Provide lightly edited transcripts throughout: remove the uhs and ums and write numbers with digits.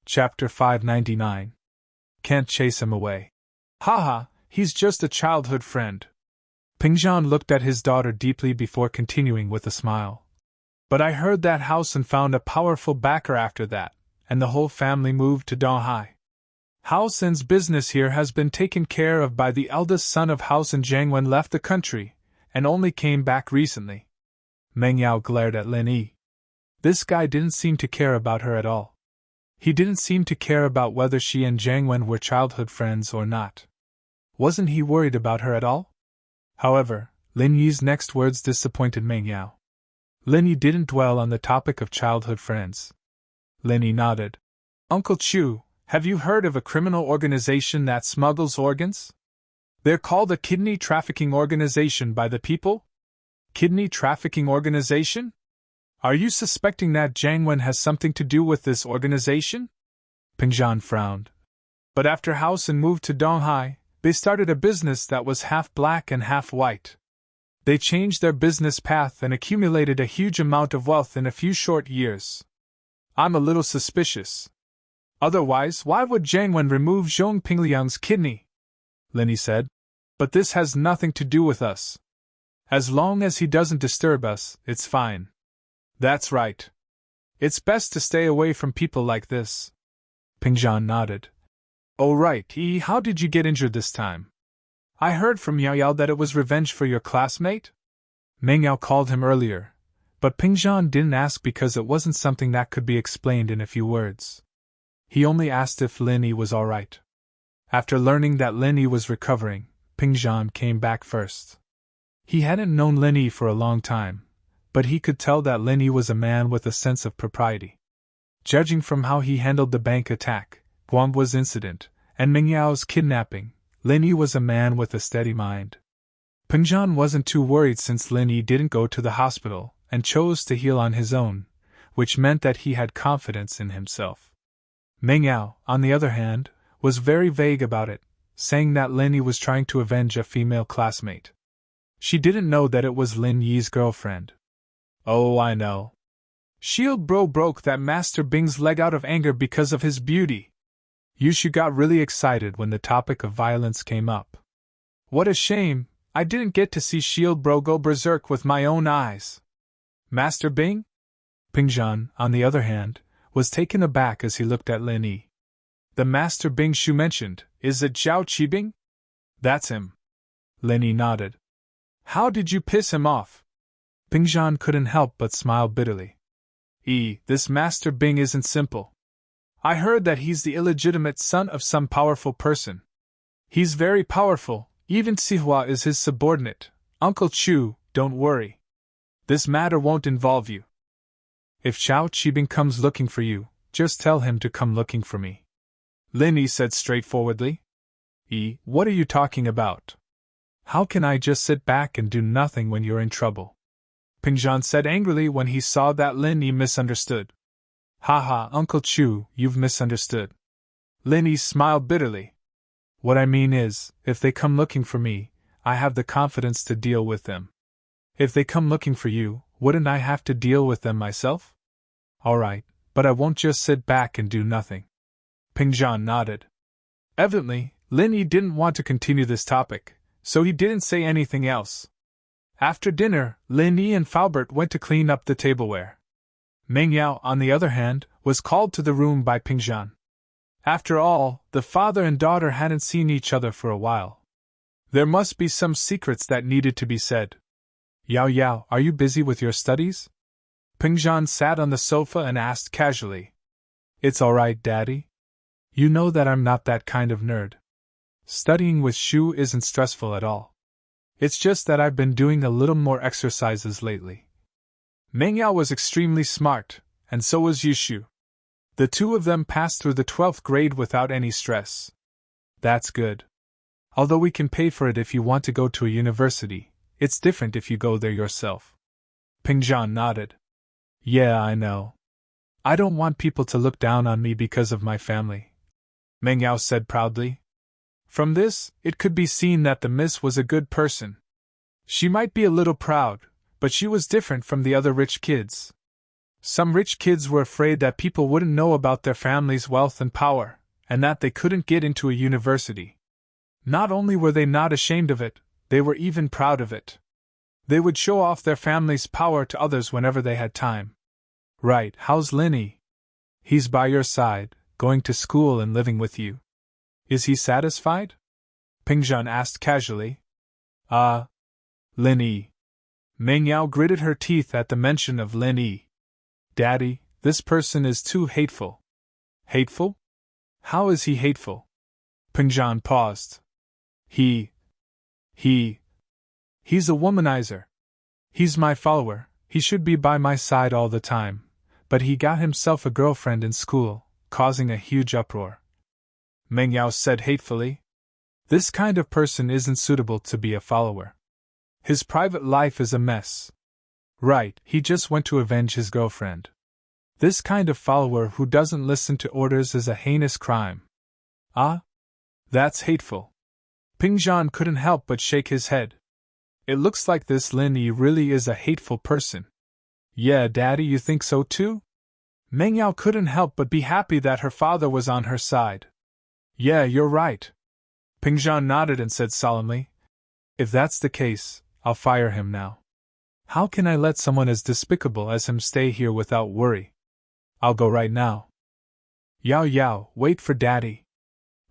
Chapter 599. Can't chase him away. Haha, he's just a childhood friend. Pingzhan looked at his daughter deeply before continuing with a smile. But I heard that house and found a powerful backer after that, and the whole family moved to Donghai. Hao Sin's business here has been taken care of by the eldest son of Hao Sin. Jiang left the country, and only came back recently. Meng Yao glared at Lin Yi. This guy didn't seem to care about her at all. He didn't seem to care about whether she and Jiang were childhood friends or not. Wasn't he worried about her at all? However, Lin Yi's next words disappointed Meng Yao. Lin Yi didn't dwell on the topic of childhood friends. Lin Yi nodded. Uncle Chu, have you heard of a criminal organization that smuggles organs? They're called a kidney trafficking organization by the people? Kidney trafficking organization? Are you suspecting that Jiang Wen has something to do with this organization? Pingzhan frowned. But after Hao Sin moved to Donghai, they started a business that was half black and half white. They changed their business path and accumulated a huge amount of wealth in a few short years. I'm a little suspicious. Otherwise, why would Jiang Wen remove Zhong Pingliang's kidney? Lin Yi said. But this has nothing to do with us. As long as he doesn't disturb us, it's fine. That's right. It's best to stay away from people like this. Pingzhan nodded. Oh right, how did you get injured this time? I heard from Yao Yao that it was revenge for your classmate? Meng Yao called him earlier, but Pingzhan didn't ask because it wasn't something that could be explained in a few words. He only asked if Lin Yi was alright. After learning that Lin Yi was recovering, Pingzhan came back first. He hadn't known Lin Yi for a long time, but he could tell that Lin Yi was a man with a sense of propriety. Judging from how he handled the bank attack, Guangbo's incident, and Meng Yao's kidnapping, Lin Yi was a man with a steady mind. Pingzhan wasn't too worried since Lin Yi didn't go to the hospital and chose to heal on his own, which meant that he had confidence in himself. Meng Yao, on the other hand, was very vague about it, saying that Lin Yi was trying to avenge a female classmate. She didn't know that it was Lin Yi's girlfriend. Oh, I know. Shield Bro broke that Master Bing's leg out of anger because of his beauty. Yushu got really excited when the topic of violence came up. What a shame, I didn't get to see Shield Bro go berserk with my own eyes. Master Bing? Pingzhan, on the other hand, was taken aback as he looked at Lin Yi. The Master Bing Shu mentioned, is it Zhao Qibing? That's him. Lin Yi nodded. How did you piss him off? Pingzhan couldn't help but smile bitterly. This Master Bing isn't simple. I heard that he's the illegitimate son of some powerful person. He's very powerful, even Sihua is his subordinate. Uncle Chu, don't worry. This matter won't involve you. If Zhao Qibing comes looking for you, just tell him to come looking for me. Lin Yi said straightforwardly. What are you talking about? How can I just sit back and do nothing when you're in trouble? Pingzhan said angrily when he saw that Lin Yi misunderstood. Haha, Uncle Chu, you've misunderstood. Lin Yi smiled bitterly. What I mean is, if they come looking for me, I have the confidence to deal with them. If they come looking for you, wouldn't I have to deal with them myself? Alright, but I won't just sit back and do nothing. Pingzhan nodded. Evidently, Lin Yi didn't want to continue this topic, so he didn't say anything else. After dinner, Lin Yi and Faubert went to clean up the tableware. Meng Yao, on the other hand, was called to the room by Pingzhan. After all, the father and daughter hadn't seen each other for a while. There must be some secrets that needed to be said. Yao Yao, are you busy with your studies? Pingzhan sat on the sofa and asked casually. It's alright, Daddy. You know that I'm not that kind of nerd. Studying with Shu isn't stressful at all. It's just that I've been doing a little more exercises lately. Meng Yao was extremely smart, and so was Yushu. The two of them passed through the 12th grade without any stress. That's good. Although we can pay for it if you want to go to a university, it's different if you go there yourself. Pingzhan nodded. Yeah, I know. I don't want people to look down on me because of my family. Meng Yao said proudly. From this, it could be seen that the miss was a good person. She might be a little proud, but she was different from the other rich kids. Some rich kids were afraid that people wouldn't know about their family's wealth and power, and that they couldn't get into a university. Not only were they not ashamed of it, they were even proud of it. They would show off their family's power to others whenever they had time. Right, how's Linny? He's by your side, going to school and living with you. Is he satisfied? Pingzhan asked casually. Linny. Meng Yao gritted her teeth at the mention of Linny. Daddy, this person is too hateful. Hateful? How is he hateful? Pingzhan paused. He's a womanizer. He's my follower, he should be by my side all the time, but he got himself a girlfriend in school, causing a huge uproar. Meng Yao said hatefully. This kind of person isn't suitable to be a follower. His private life is a mess. Right, he just went to avenge his girlfriend. This kind of follower who doesn't listen to orders is a heinous crime. Ah? That's hateful. Pingzhan couldn't help but shake his head. It looks like this Lin Yi really is a hateful person. Yeah, Daddy, you think so too? Meng Yao couldn't help but be happy that her father was on her side. Yeah, you're right. Pingzhan nodded and said solemnly, if that's the case, I'll fire him now. How can I let someone as despicable as him stay here without worry? I'll go right now. Yao, wait for Daddy.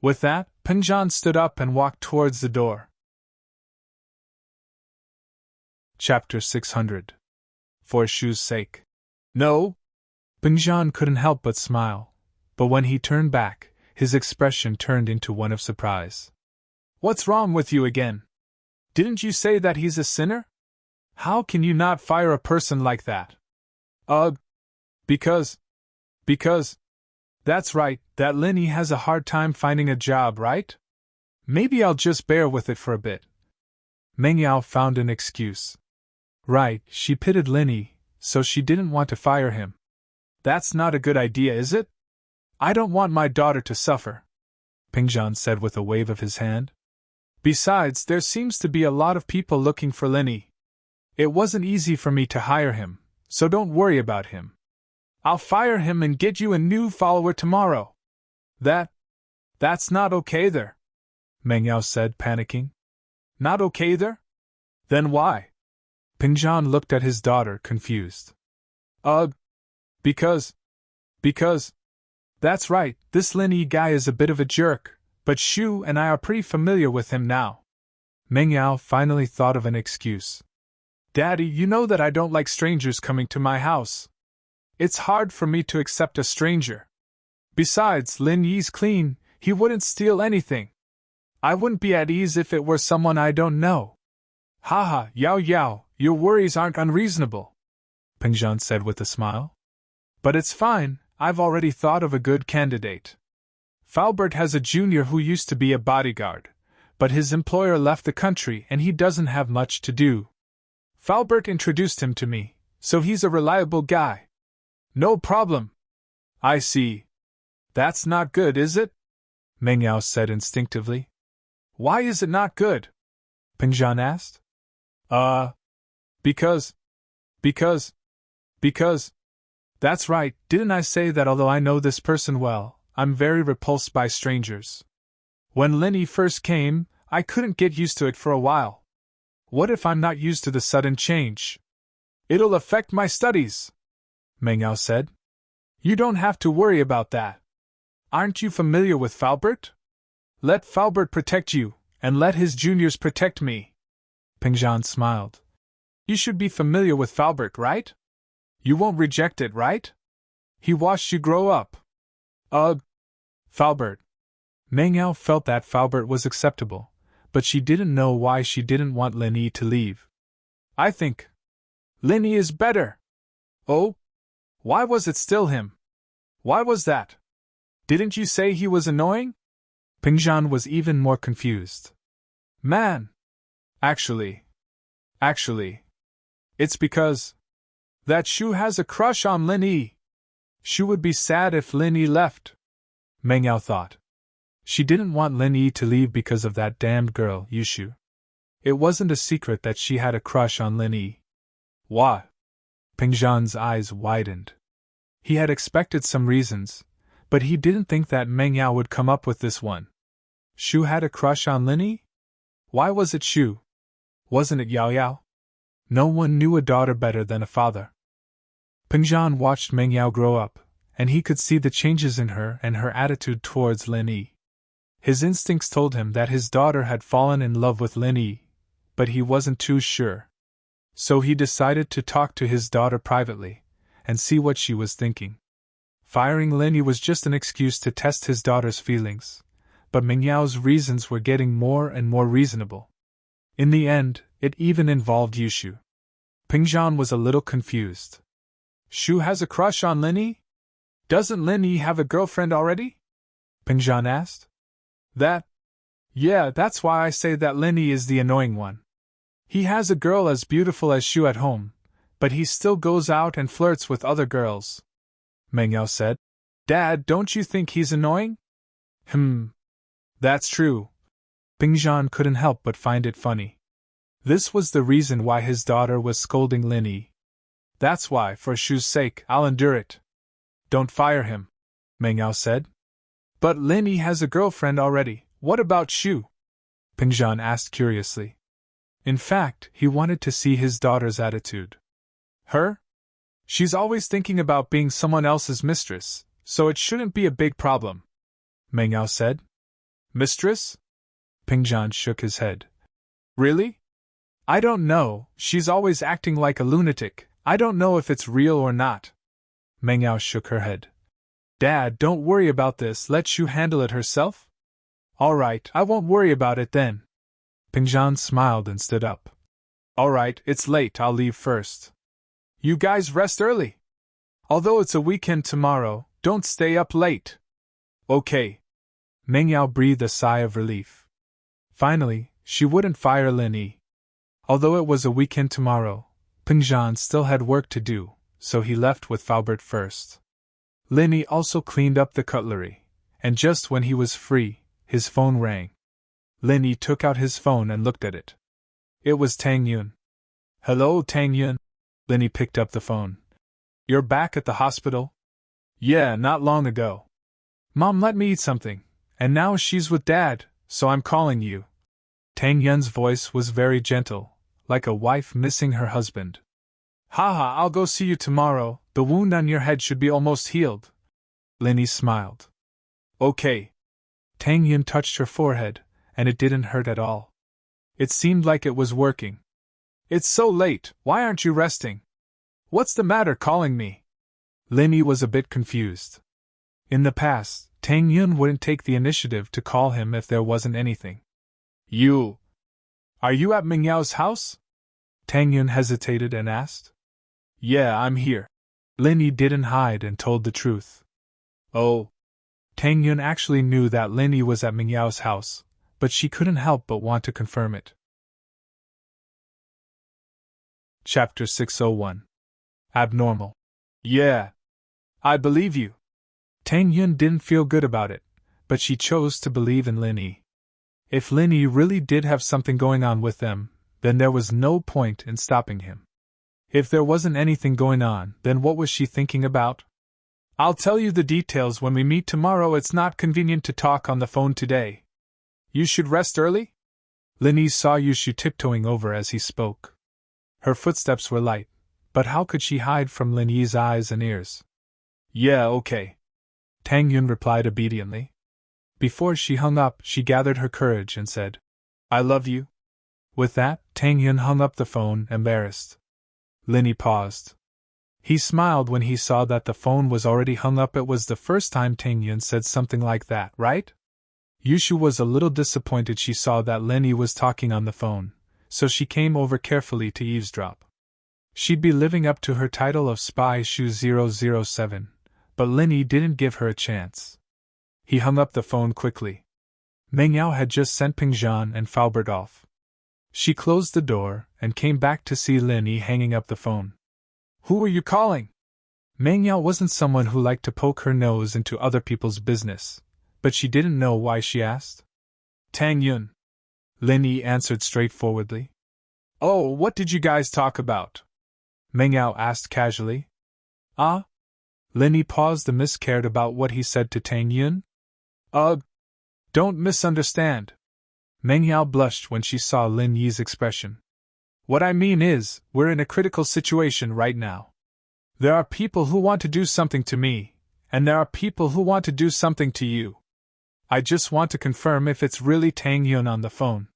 With that, Pingzhan stood up and walked towards the door. Chapter 600. For Shu's sake. No! Pingzhan couldn't help but smile, but when he turned back, his expression turned into one of surprise. What's wrong with you again? Didn't you say that he's a sinner? How can you not fire a person like that? Because. That's right, that Linny has a hard time finding a job, right? Maybe I'll just bear with it for a bit. Meng Yao found an excuse. Right, she pitied Linny, so she didn't want to fire him. That's not a good idea, is it? I don't want my daughter to suffer, Pingzhan said with a wave of his hand. Besides, there seems to be a lot of people looking for Linny. It wasn't easy for me to hire him, so don't worry about him. I'll fire him and get you a new follower tomorrow. That's not okay there, Meng Yao said, panicking. Not okay there? Then why? Pingzhan looked at his daughter, confused. Because. That's right, this Linny guy is a bit of a jerk, but Shu and I are pretty familiar with him now. Meng Yao finally thought of an excuse. Daddy, you know that I don't like strangers coming to my house. It's hard for me to accept a stranger. Besides, Lin Yi's clean, he wouldn't steal anything. I wouldn't be at ease if it were someone I don't know. Haha, Yao, your worries aren't unreasonable, Pingzhan said with a smile. But it's fine, I've already thought of a good candidate. Falbert has a junior who used to be a bodyguard, but his employer left the country and he doesn't have much to do. Falbert introduced him to me, so he's a reliable guy. No problem. I see. That's not good, is it? Meng Yao said instinctively. Why is it not good? Pingzhan asked. Because. That's right, didn't I say that although I know this person well, I'm very repulsed by strangers? When Linny first came, I couldn't get used to it for a while. What if I'm not used to the sudden change? It'll affect my studies, Meng Yao said. You don't have to worry about that. Aren't you familiar with Falbert? Let Falbert protect you, and let his juniors protect me. Pingzhan smiled. You should be familiar with Falbert, right? You won't reject it, right? He watched you grow up. Falbert. Meng Yao felt that Falbert was acceptable, but she didn't know why she didn't want Linny to leave. I think Linny is better. Oh? Why was it still him? Why was that? Didn't you say he was annoying? Pingzhan was even more confused. Man! Actually, it's because that Shu has a crush on Linny. Shu would be sad if Linny left, Meng Yao thought. She didn't want Linny to leave because of that damned girl, Yushu. It wasn't a secret that she had a crush on Linny. What? Pingzhan's eyes widened. He had expected some reasons, but he didn't think that Meng Yao would come up with this one. Shu had a crush on Linny? Why was it Shu? Wasn't it Yao Yao? No one knew a daughter better than a father. Pingzhan watched Meng Yao grow up, and he could see the changes in her and her attitude towards Lin Yi. His instincts told him that his daughter had fallen in love with Lin Yi, but he wasn't too sure. So he decided to talk to his daughter privately, and see what she was thinking. Firing Lin Yi was just an excuse to test his daughter's feelings, but Meng Yao's reasons were getting more and more reasonable. In the end, it even involved Yushu. Pingzhan was a little confused. Shu has a crush on Lin Yi? Doesn't Lin Yi have a girlfriend already? Pingzhan asked. Yeah, that's why I say that Lin Yi is the annoying one. He has a girl as beautiful as Shu at home, but he still goes out and flirts with other girls. Meng Yao said. Dad, don't you think he's annoying? That's true. Pingzhan couldn't help but find it funny. This was the reason why his daughter was scolding Lin Yi. That's why, for Shu's sake, I'll endure it. Don't fire him, Meng Yao said. But Lin Yi has a girlfriend already. What about Shu? Pingzhan asked curiously. In fact, he wanted to see his daughter's attitude. Her? She's always thinking about being someone else's mistress, so it shouldn't be a big problem, Meng Yao said. Mistress? Pingzhan shook his head. Really? I don't know, she's always acting like a lunatic. I don't know if it's real or not. Meng Yao shook her head. Dad, don't worry about this, let Shu handle it herself? All right, I won't worry about it then. Pingzhan smiled and stood up. All right, it's late, I'll leave first. You guys rest early. Although it's a weekend tomorrow, don't stay up late. Okay. Meng Yao breathed a sigh of relief. Finally, she wouldn't fire Lin Yi. Although it was a weekend tomorrow, Pingzhan still had work to do, so he left with Faubert first. Lin Yi also cleaned up the cutlery, and just when he was free, his phone rang. Lin Yi took out his phone and looked at it. It was Tang Yun. Hello, Tang Yun. Lin Yi picked up the phone. You're back at the hospital? Yeah, not long ago. Mom let me eat something, and now she's with Dad, so I'm calling you. Tang Yun's voice was very gentle, like a wife missing her husband. Haha, I'll go see you tomorrow, the wound on your head should be almost healed. Lin Yi smiled. Okay. Tang Yun touched her forehead, and it didn't hurt at all. It seemed like it was working. It's so late, why aren't you resting? What's the matter calling me? Lin Yi was a bit confused. In the past, Tang Yun wouldn't take the initiative to call him if there wasn't anything. Are you at Meng Yao's house? Tang Yun hesitated and asked. Yeah, I'm here. Lin Yi didn't hide and told the truth. Oh. Tang Yun actually knew that Lin Yi was at Meng Yao's house, but she couldn't help but want to confirm it. Chapter 601. Abnormal. Yeah. I believe you. Tang Yun didn't feel good about it, but she chose to believe in Lin Yi. If Lin Yi really did have something going on with them, then there was no point in stopping him. If there wasn't anything going on, then what was she thinking about? I'll tell you the details when we meet tomorrow. It's not convenient to talk on the phone today. You should rest early? Lin Yi saw Yushu tiptoeing over as he spoke. Her footsteps were light, but how could she hide from Lin Yi's eyes and ears? Yeah, okay. Tang Yun replied obediently. Before she hung up, she gathered her courage and said, I love you. With that, Tang Yun hung up the phone, embarrassed. Lin Yi paused. He smiled when he saw that the phone was already hung up. It was the first time Tang Yun said something like that, right? Yushu was a little disappointed she saw that Lin Yi was talking on the phone, so she came over carefully to eavesdrop. She'd be living up to her title of Spy Shu 007, but Lin Yi didn't give her a chance. He hung up the phone quickly. Meng Yao had just sent Pingzhan and Faubert off. She closed the door and came back to see Lin Yi hanging up the phone. Who were you calling? Meng Yao wasn't someone who liked to poke her nose into other people's business, but she didn't know why she asked. Tang Yun. Lin Yi answered straightforwardly. Oh, what did you guys talk about? Meng Yao asked casually. Ah? Lin Yi paused and miscared about what he said to Tang Yun. Don't misunderstand. Meng Yao blushed when she saw Lin Yi's expression. What I mean is, we're in a critical situation right now. There are people who want to do something to me, and there are people who want to do something to you. I just want to confirm if it's really Tang Yun on the phone.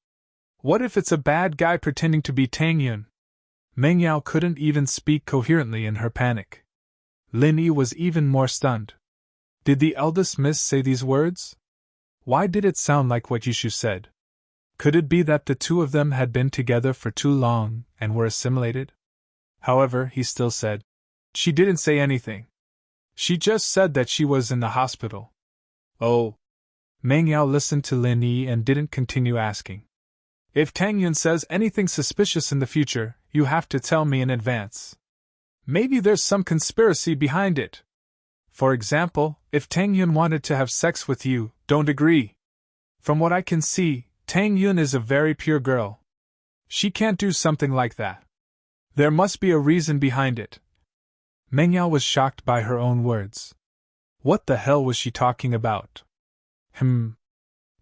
What if it's a bad guy pretending to be Tang Yun? Meng Yao couldn't even speak coherently in her panic. Lin Yi was even more stunned. Did the eldest miss say these words? Why did it sound like what Yushu said? Could it be that the two of them had been together for too long and were assimilated? However, he still said, "She didn't say anything. She just said that she was in the hospital." Oh. Meng Yao listened to Lin Yi and didn't continue asking. If Tang Yun says anything suspicious in the future, you have to tell me in advance. Maybe there's some conspiracy behind it. For example, if Tang Yun wanted to have sex with you, don't agree. From what I can see, Tang Yun is a very pure girl. She can't do something like that. There must be a reason behind it. Meng Yao was shocked by her own words. What the hell was she talking about?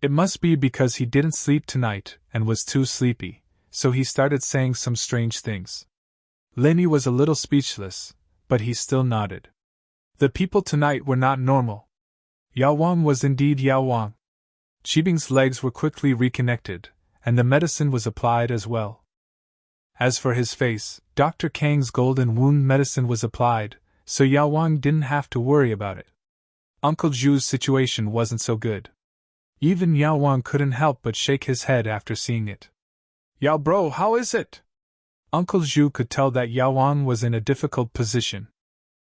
It must be because he didn't sleep tonight and was too sleepy, so he started saying some strange things. Lin Yi was a little speechless, but he still nodded. The people tonight were not normal. Yao Wang was indeed Yao Wang. Qibing's legs were quickly reconnected, and the medicine was applied as well. As for his face, Dr. Kang's golden wound medicine was applied, so Yao Wang didn't have to worry about it. Uncle Zhu's situation wasn't so good. Even Yao Wang couldn't help but shake his head after seeing it. Yao bro, how is it? Uncle Zhu could tell that Yao Wang was in a difficult position.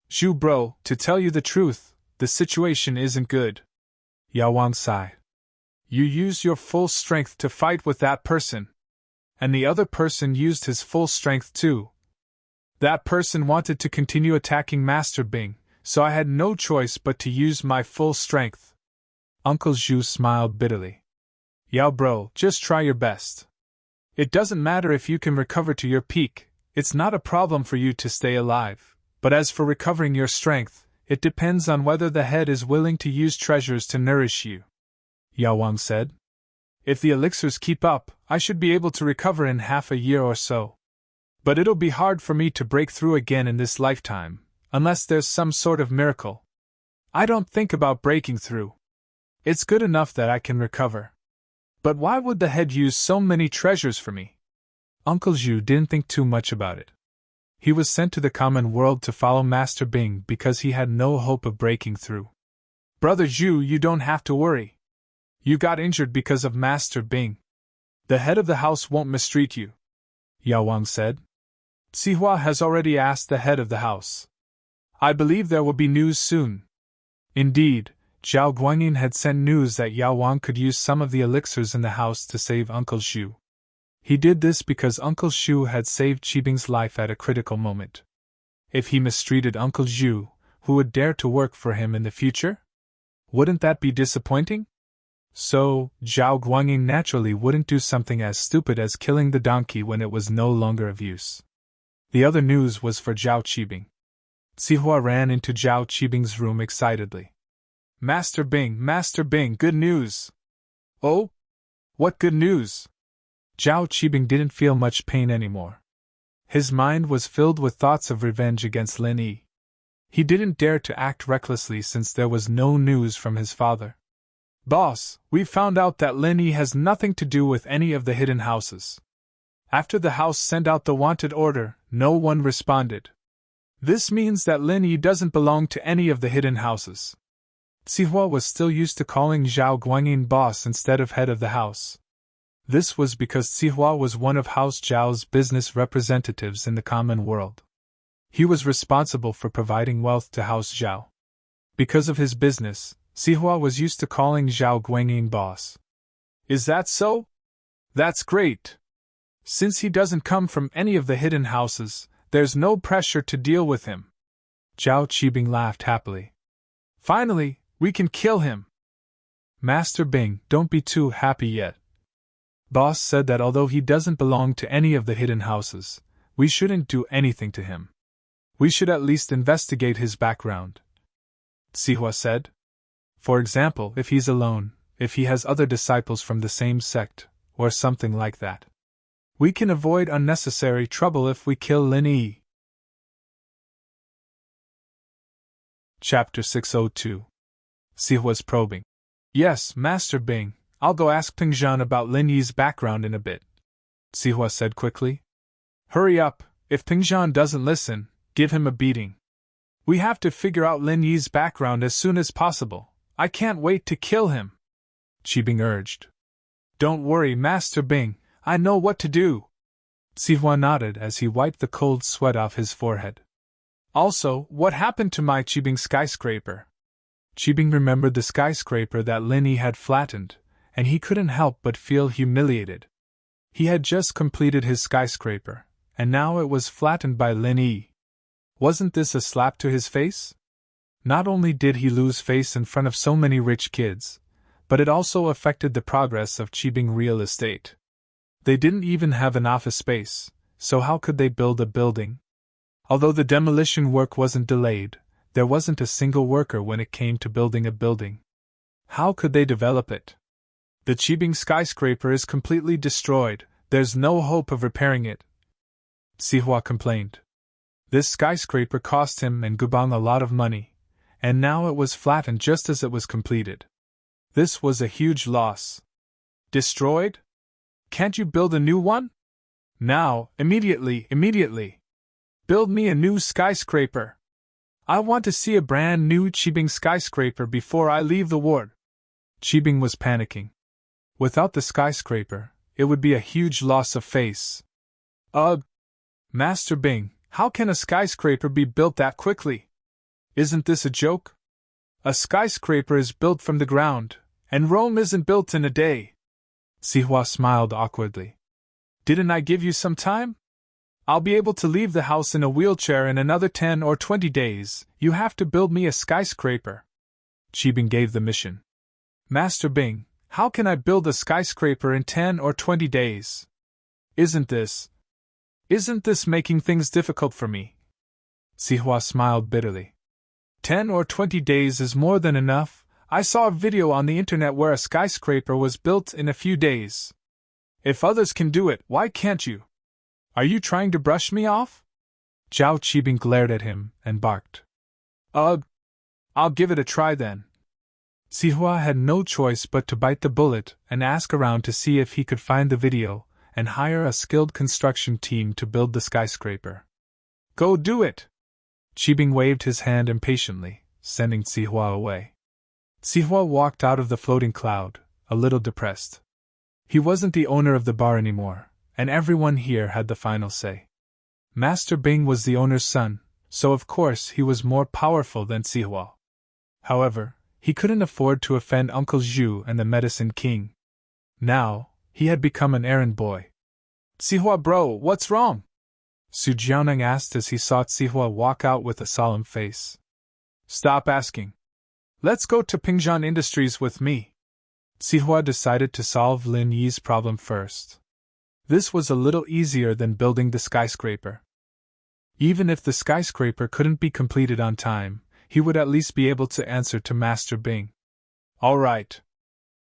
Zhu bro, to tell you the truth, the situation isn't good. Yao Wang sighed. You used your full strength to fight with that person. And the other person used his full strength too. That person wanted to continue attacking Master Bing, so I had no choice but to use my full strength. Uncle Zhu smiled bitterly. Yao bro, just try your best. It doesn't matter if you can recover to your peak, it's not a problem for you to stay alive, but as for recovering your strength, it depends on whether the head is willing to use treasures to nourish you. Yao Wang said. If the elixirs keep up, I should be able to recover in half a year or so. But it'll be hard for me to break through again in this lifetime, unless there's some sort of miracle. I don't think about breaking through. It's good enough that I can recover. But why would the head use so many treasures for me? Uncle Zhu didn't think too much about it. He was sent to the common world to follow Master Bing because he had no hope of breaking through. Brother Zhu, you don't have to worry. You got injured because of Master Bing. The head of the house won't mistreat you, Yao Wang said. Sihua has already asked the head of the house. I believe there will be news soon. Indeed, Zhao Guanyin had sent news that Yao Wang could use some of the elixirs in the house to save Uncle Zhu. He did this because Uncle Zhu had saved Qibing's life at a critical moment. If he mistreated Uncle Zhu, who would dare to work for him in the future? Wouldn't that be disappointing? So, Zhao Guanyin naturally wouldn't do something as stupid as killing the donkey when it was no longer of use. The other news was for Zhao Qibing. Sihua ran into Zhao Qibing's room excitedly. Master Bing, good news! Oh? What good news? Zhao Qibing didn't feel much pain anymore. His mind was filled with thoughts of revenge against Lin Yi. He didn't dare to act recklessly since there was no news from his father. Boss, we've found out that Lin Yi has nothing to do with any of the hidden houses. After the house sent out the wanted order, no one responded. This means that Lin Yi doesn't belong to any of the hidden houses. Sihua was still used to calling Zhao Guanyin boss instead of head of the house. This was because Sihua was one of House Zhao's business representatives in the common world. He was responsible for providing wealth to House Zhao. Because of his business, Sihua was used to calling Zhao Guanyin boss. Is that so? That's great. Since he doesn't come from any of the hidden houses, there's no pressure to deal with him. Zhao Qibing laughed happily. Finally, we can kill him. Master Bing, don't be too happy yet. Boss said that although he doesn't belong to any of the hidden houses, we shouldn't do anything to him. We should at least investigate his background, Sihua said. For example, if he's alone, if he has other disciples from the same sect, or something like that. We can avoid unnecessary trouble if we kill Lin Yi. Chapter 602. Sihua's probing. Yes, Master Bing, I'll go ask Pingzhan about Lin Yi's background in a bit, Sihua said quickly. Hurry up, if Pingzhan doesn't listen, give him a beating. We have to figure out Lin Yi's background as soon as possible. I can't wait to kill him, Qibing urged. Don't worry, Master Bing, I know what to do. Sihua nodded as he wiped the cold sweat off his forehead. Also, what happened to my Qibing skyscraper? Qibing remembered the skyscraper that Lin Yi had flattened, and he couldn't help but feel humiliated. He had just completed his skyscraper, and now it was flattened by Lin Yi. Wasn't this a slap to his face? Not only did he lose face in front of so many rich kids, but it also affected the progress of Qibing real estate. They didn't even have an office space, so how could they build a building? Although the demolition work wasn't delayed, there wasn't a single worker when it came to building a building. How could they develop it? The Qibing skyscraper is completely destroyed, there's no hope of repairing it, Sihua complained. This skyscraper cost him and Gubang a lot of money, and now it was flattened just as it was completed. This was a huge loss. Destroyed? Can't you build a new one? Now, immediately. Build me a new skyscraper. I want to see a brand new Qibing skyscraper before I leave the ward. Qibing was panicking. Without the skyscraper, it would be a huge loss of face. Master Bing, how can a skyscraper be built that quickly? Isn't this a joke? A skyscraper is built from the ground, and Rome isn't built in a day. Sihua smiled awkwardly. Didn't I give you some time? I'll be able to leave the house in a wheelchair in another 10 or 20 days. You have to build me a skyscraper. Qibing gave the mission. Master Bing, how can I build a skyscraper in 10 or 20 days? Isn't this making things difficult for me? Sihua smiled bitterly. 10 or 20 days is more than enough. I saw a video on the internet where a skyscraper was built in a few days. If others can do it, why can't you? Are you trying to brush me off? Zhao Qibing glared at him and barked. I'll give it a try then. Sihua had no choice but to bite the bullet and ask around to see if he could find the video and hire a skilled construction team to build the skyscraper. Go do it! Qibing waved his hand impatiently, sending Sihua away. Sihua walked out of the floating cloud, a little depressed. He wasn't the owner of the bar anymore, and everyone here had the final say. Master Bing was the owner's son, so of course he was more powerful than Sihua. However, he couldn't afford to offend Uncle Zhu and the Medicine King. Now, he had become an errand boy. Sihua bro, what's wrong? Su Jiaoneng asked as he saw Sihua walk out with a solemn face. Stop asking. Let's go to Pingzhan Industries with me. Sihua decided to solve Lin Yi's problem first. This was a little easier than building the skyscraper. Even if the skyscraper couldn't be completed on time, he would at least be able to answer to Master Bing. All right.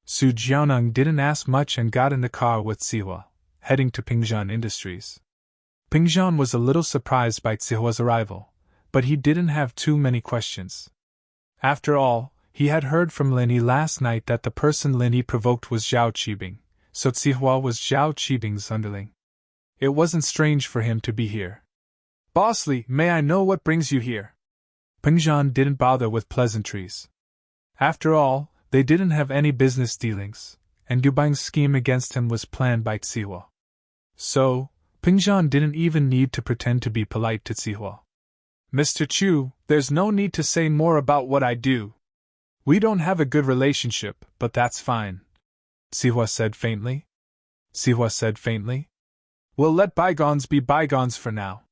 Su Jiaoneng didn't ask much and got in the car with Sihua, heading to Pingzhan Industries. Pingzhan was a little surprised by Sihua's arrival, but he didn't have too many questions. After all, he had heard from Lin Yi last night that the person Lin Yi provoked was Zhao Qibing, so Sihua was Zhao Qibing's underling. It wasn't strange for him to be here. Bossly, may I know what brings you here? Pingzhan didn't bother with pleasantries. After all, they didn't have any business dealings, and Gubang's scheme against him was planned by Sihua. So, Pingzhan didn't even need to pretend to be polite to Sihua. Mr. Chu, there's no need to say more about what I do. We don't have a good relationship, but that's fine. Sihua said faintly. We'll let bygones be bygones for now.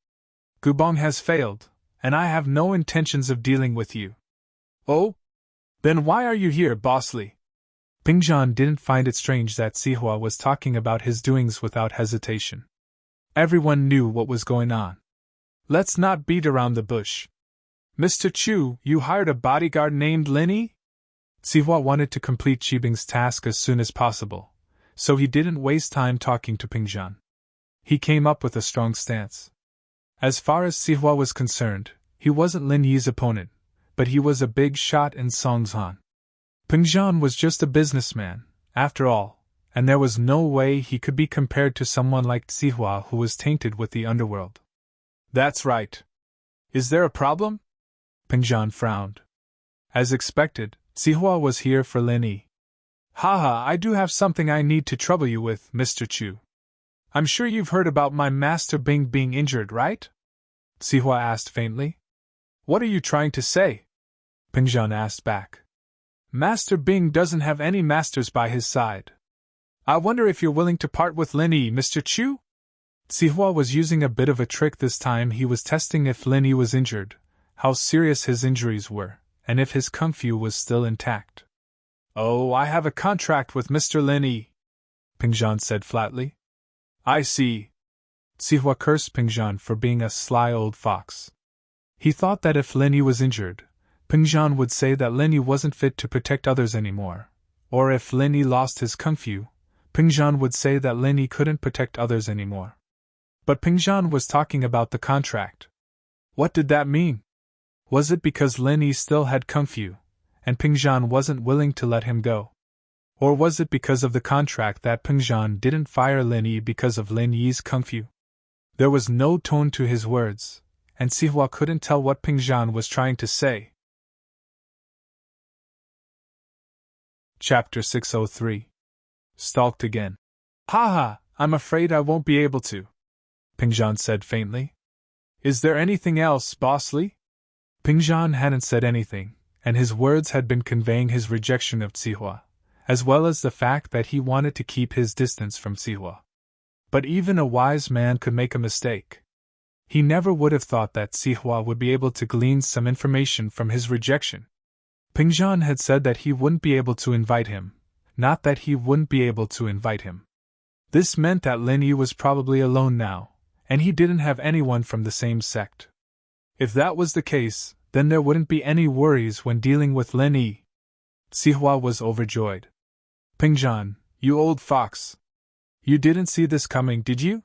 Gubang has failed, and I have no intentions of dealing with you. Oh? Then why are you here, Bossly? Pingzhan didn't find it strange that Sihua was talking about his doings without hesitation. Everyone knew what was going on. Let's not beat around the bush. Mr. Chu, you hired a bodyguard named Linny? Sihua wanted to complete Qibing's task as soon as possible, so he didn't waste time talking to Pingzhan. He came up with a strong stance. As far as Sihua was concerned, he wasn't Lin Yi's opponent, but he was a big shot in Songzhan. Pingzhan was just a businessman, after all, and there was no way he could be compared to someone like Sihua who was tainted with the underworld. That's right. Is there a problem? Pingzhan frowned. As expected, Sihua was here for Lin Yi. Haha, I do have something I need to trouble you with, Mr. Chu. I'm sure you've heard about my Master Bing being injured, right? Sihua asked faintly. What are you trying to say? Pingzhan asked back. Master Bing doesn't have any masters by his side. I wonder if you're willing to part with Lin Yi, Mr. Chu? Sihua was using a bit of a trick this time. He was testing if Lin Yi was injured, how serious his injuries were, and if his kung fu was still intact. Oh, I have a contract with Mr. Lin Yi, Pingzhan said flatly. I see. Sihua cursed Pingzhan for being a sly old fox. He thought that if Lin Yi was injured, Pingzhan would say that Lin Yi wasn't fit to protect others anymore, or if Lin Yi lost his kung fu, Pingzhan would say that Lin Yi couldn't protect others anymore. But Pingzhan was talking about the contract. What did that mean? Was it because Lin Yi still had kung fu, and Pingzhan wasn't willing to let him go? Or was it because of the contract that Pingzhan didn't fire Lin Yi because of Lin Yi's kung fu? There was no tone to his words, and Sihua couldn't tell what Pingzhan was trying to say. Chapter 603. Stalked again. Haha, I'm afraid I won't be able to, Pingzhan said faintly. Is there anything else, Boss Li? Pingzhan hadn't said anything, and his words had been conveying his rejection of Sihua, as well as the fact that he wanted to keep his distance from Sihua. But even a wise man could make a mistake. He never would have thought that Sihua would be able to glean some information from his rejection. Pingzhan had said that he wouldn't be able to invite him, not that he wouldn't be able to invite him. This meant that Lin Yi was probably alone now, and he didn't have anyone from the same sect. If that was the case, then there wouldn't be any worries when dealing with Lin Yi. Sihua was overjoyed. Pingzhan, you old fox. You didn't see this coming, did you?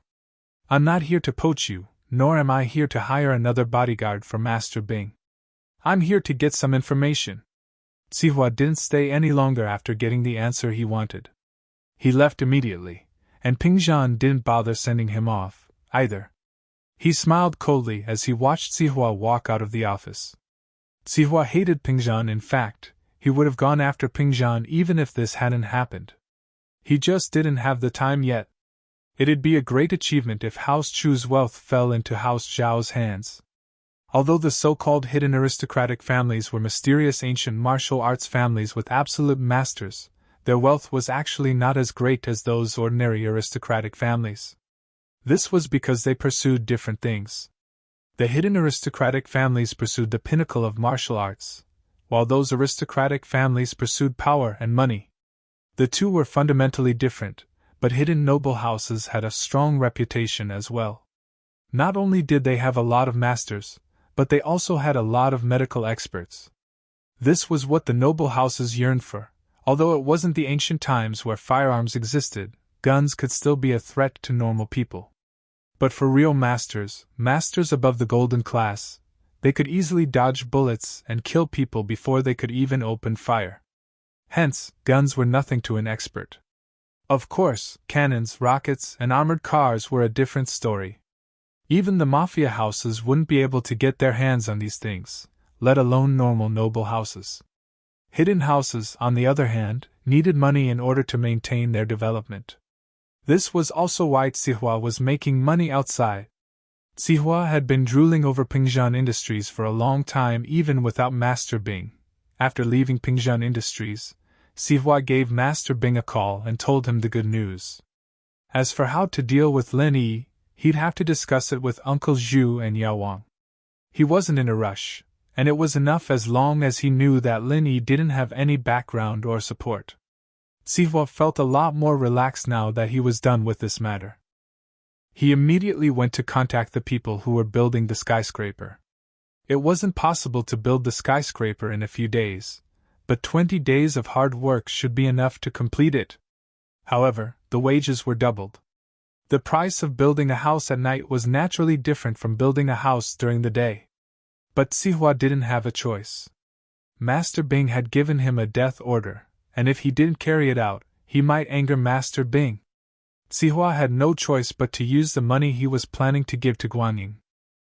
I'm not here to poach you, nor am I here to hire another bodyguard for Master Bing. I'm here to get some information. Sihua didn't stay any longer after getting the answer he wanted. He left immediately, and Pingzhan didn't bother sending him off, either. He smiled coldly as he watched Sihua walk out of the office. Sihua hated Pingzhan. In fact, he would have gone after Pingzhan even if this hadn't happened. He just didn't have the time yet. It'd be a great achievement if House Chu's wealth fell into House Zhao's hands. Although the so-called hidden aristocratic families were mysterious ancient martial arts families with absolute masters, their wealth was actually not as great as those ordinary aristocratic families. This was because they pursued different things. The hidden aristocratic families pursued the pinnacle of martial arts, while those aristocratic families pursued power and money. The two were fundamentally different, but hidden noble houses had a strong reputation as well. Not only did they have a lot of masters, but they also had a lot of medical experts. This was what the noble houses yearned for. Although it wasn't the ancient times where firearms existed, guns could still be a threat to normal people. But for real masters, masters above the golden class, they could easily dodge bullets and kill people before they could even open fire. Hence, guns were nothing to an expert. Of course, cannons, rockets, and armored cars were a different story. Even the mafia houses wouldn't be able to get their hands on these things, let alone normal noble houses. Hidden houses, on the other hand, needed money in order to maintain their development. This was also why Sihua was making money outside. Sihua had been drooling over Pingzhan Industries for a long time even without Master Bing. After leaving Pingzhan Industries, Sihua gave Master Bing a call and told him the good news. As for how to deal with Lin Yi, he'd have to discuss it with Uncle Zhu and Yao Wang. He wasn't in a rush, and it was enough as long as he knew that Lin Yi didn't have any background or support. Sihua felt a lot more relaxed now that he was done with this matter. He immediately went to contact the people who were building the skyscraper. It wasn't possible to build the skyscraper in a few days, but 20 days of hard work should be enough to complete it. However, the wages were doubled. The price of building a house at night was naturally different from building a house during the day. But Sihua didn't have a choice. Master Bing had given him a death order, and if he didn't carry it out, he might anger Master Bing. Sihua had no choice but to use the money he was planning to give to Guanyin.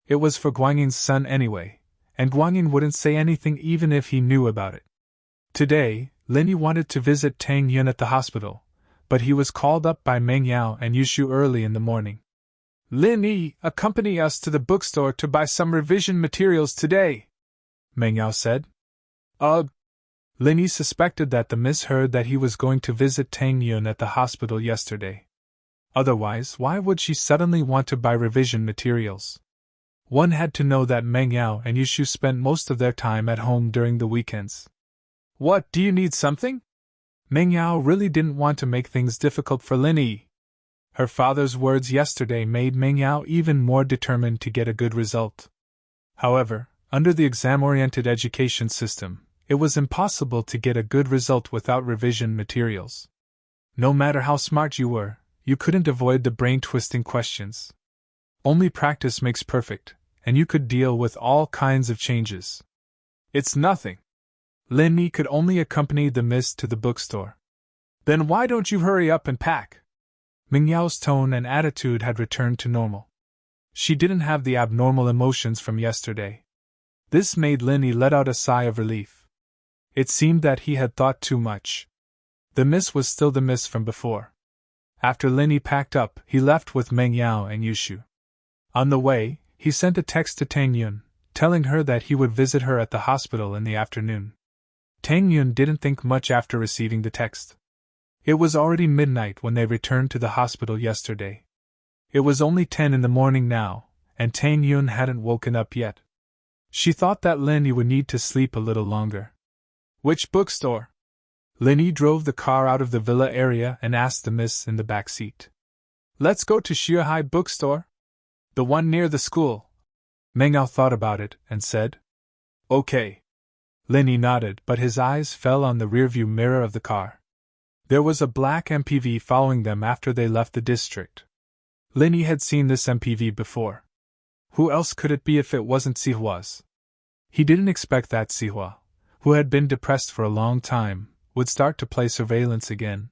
It was for Guanyin's son anyway, and Guanyin wouldn't say anything even if he knew about it. Today, Lin Yi wanted to visit Tang Yun at the hospital, but he was called up by Meng Yao and Yushu early in the morning. "Lin Yi, accompany us to the bookstore to buy some revision materials today," Meng Yao said. Ugh! Lin Yi suspected that the miss heard that he was going to visit Tang Yun at the hospital yesterday. Otherwise, why would she suddenly want to buy revision materials? One had to know that Meng Yao and Yushu spent most of their time at home during the weekends. "What, do you need something?" Meng Yao really didn't want to make things difficult for Lin Yi. Her father's words yesterday made Meng Yao even more determined to get a good result. However, under the exam-oriented education system, it was impossible to get a good result without revision materials. No matter how smart you were, you couldn't avoid the brain-twisting questions. Only practice makes perfect, and you could deal with all kinds of changes. "It's nothing." Lin Yi could only accompany the miss to the bookstore. "Then why don't you hurry up and pack?" Meng Yao's tone and attitude had returned to normal. She didn't have the abnormal emotions from yesterday. This made Lin Yi let out a sigh of relief. It seemed that he had thought too much. The miss was still the miss from before. After Lin Yi packed up, he left with Meng Yao and Yushu. On the way, he sent a text to Tang Yun, telling her that he would visit her at the hospital in the afternoon. Tang Yun didn't think much after receiving the text. It was already midnight when they returned to the hospital yesterday. It was only 10 in the morning now, and Tang Yun hadn't woken up yet. She thought that Lin Yi would need to sleep a little longer. "Which bookstore?" Lin Yi drove the car out of the villa area and asked the miss in the back seat. "Let's go to Shuhai bookstore? The one near the school." Meng Yao thought about it and said, "Okay." Lin Yi nodded, but his eyes fell on the rearview mirror of the car. There was a black MPV following them after they left the district. Lin Yi had seen this MPV before. Who else could it be if it wasn't Sihua's? He didn't expect that Sihua, who had been depressed for a long time, would start to play surveillance again.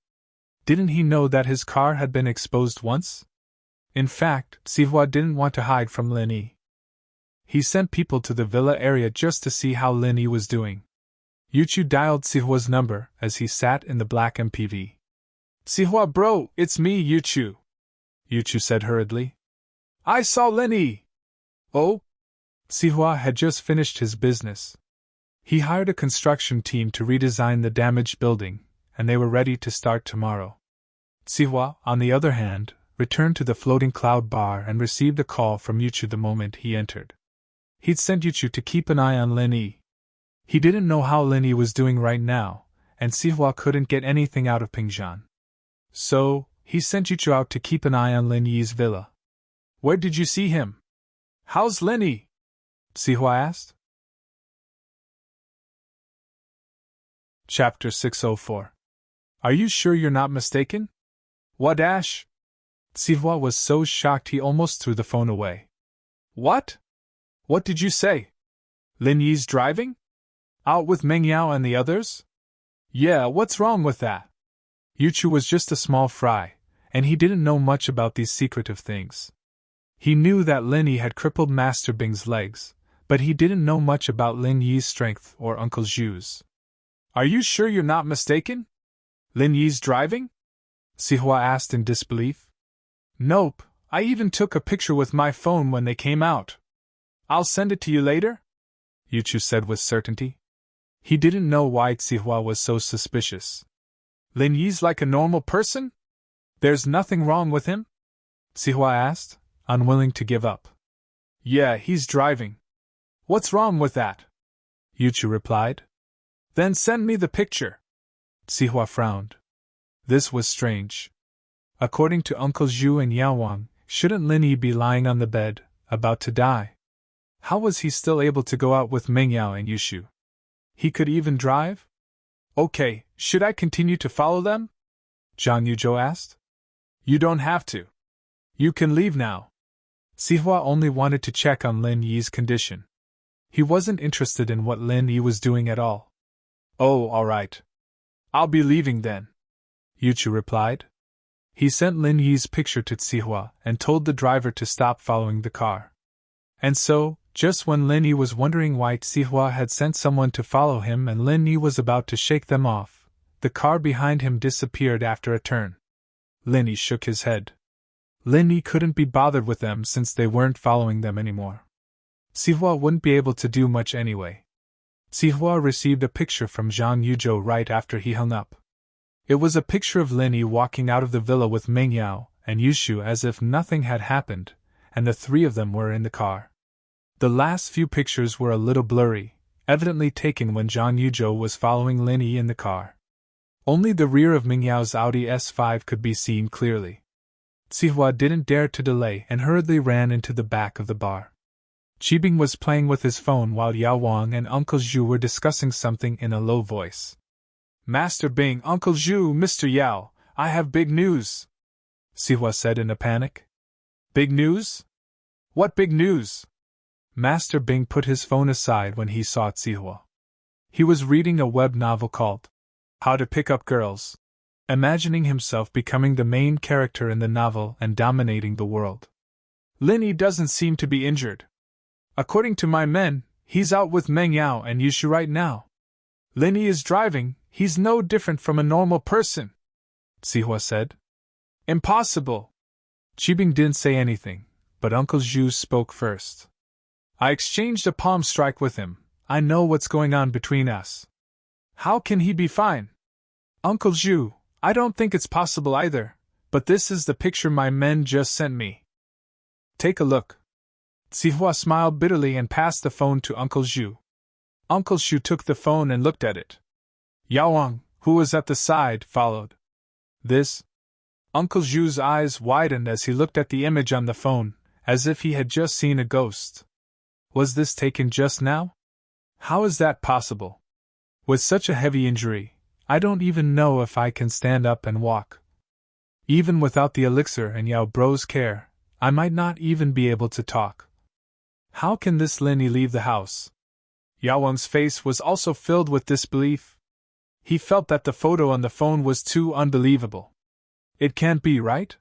Didn't he know that his car had been exposed once? In fact, Sihua didn't want to hide from Lin Yi. He sent people to the villa area just to see how Lin Yi was doing. Yuchu dialed Sihua's number as he sat in the black MPV. "Sihua bro, it's me Yuchu," Yuchu said hurriedly. "I saw Lin Yi." "Oh?" Sihua had just finished his business. He hired a construction team to redesign the damaged building, and they were ready to start tomorrow. Sihua, on the other hand, returned to the floating cloud bar and received a call from Yuchu the moment he entered. He'd sent Yuchu to keep an eye on Lin Yi. He didn't know how Lin Yi was doing right now, and Sihua couldn't get anything out of Pingzhan. So, he sent Yuchu out to keep an eye on Lin Yi's villa. "Where did you see him? How's Lin Yi?" Sihua asked. Chapter 604. "Are you sure you're not mistaken?" "What Ash?" Sihua was so shocked he almost threw the phone away. "What? What did you say? Lin Yi's driving? Out with Meng Yao and the others?" "Yeah, what's wrong with that?" Yuchu was just a small fry, and he didn't know much about these secretive things. He knew that Lin Yi had crippled Master Bing's legs, but he didn't know much about Lin Yi's strength or Uncle Zhu's. "Are you sure you're not mistaken? Lin Yi's driving?" Sihua asked in disbelief. "Nope, I even took a picture with my phone when they came out. I'll send it to you later," Yuchu said with certainty. He didn't know why Sihua was so suspicious. "Lin Yi's like a normal person? There's nothing wrong with him?" Sihua asked, unwilling to give up. "Yeah, he's driving. What's wrong with that?" Yuchu replied. "Then send me the picture." Sihua frowned. This was strange. According to Uncle Zhu and Yao Wang, shouldn't Lin Yi be lying on the bed, about to die? How was he still able to go out with Meng Yao and Yushu? He could even drive? Okay, should I continue to follow them? Zhang Yuzhou asked. You don't have to. You can leave now. Sihua only wanted to check on Lin Yi's condition. He wasn't interested in what Lin Yi was doing at all. Oh, all right. I'll be leaving then, Yuchu replied. He sent Lin Yi's picture to Sihua and told the driver to stop following the car. And so, just when Lin Yi was wondering why Sihua had sent someone to follow him and Lin Yi was about to shake them off, the car behind him disappeared after a turn. Lin Yi shook his head. Lin Yi couldn't be bothered with them since they weren't following them anymore. Sihua wouldn't be able to do much anyway. Sihua received a picture from Zhang Yuzhou right after he hung up. It was a picture of Lin Yi walking out of the villa with Meng Yao and Yushu as if nothing had happened, and the three of them were in the car. The last few pictures were a little blurry, evidently taken when Zhang Yuzhou was following Lin Yi in the car. Only the rear of Meng Yao's Audi S5 could be seen clearly. Sihua didn't dare to delay and hurriedly ran into the back of the bar. Qibing was playing with his phone while Yao Wang and Uncle Zhu were discussing something in a low voice. Master Bing, Uncle Zhu, Mr. Yao, I have big news, Sihua said in a panic. Big news? What big news? Master Bing put his phone aside when he saw Sihua. He was reading a web novel called How to Pick Up Girls, imagining himself becoming the main character in the novel and dominating the world. Lin Yi doesn't seem to be injured. According to my men, he's out with Meng Yao and Yushu right now. Lin Yi is driving, he's no different from a normal person, Sihua said. Impossible. Qibing didn't say anything, but Uncle Zhu spoke first. I exchanged a palm strike with him. I know what's going on between us. How can he be fine? Uncle Zhu, I don't think it's possible either, but this is the picture my men just sent me. Take a look. Sihua smiled bitterly and passed the phone to Uncle Zhu. Uncle Zhu took the phone and looked at it. Yao Wang, who was at the side, followed. This? Uncle Zhu's eyes widened as he looked at the image on the phone, as if he had just seen a ghost. Was this taken just now? How is that possible? With such a heavy injury, I don't even know if I can stand up and walk. Even without the elixir and Yao Bro's care, I might not even be able to talk. How can this Lin Yi leave the house? Yao Wang's face was also filled with disbelief. He felt that the photo on the phone was too unbelievable. It can't be, right?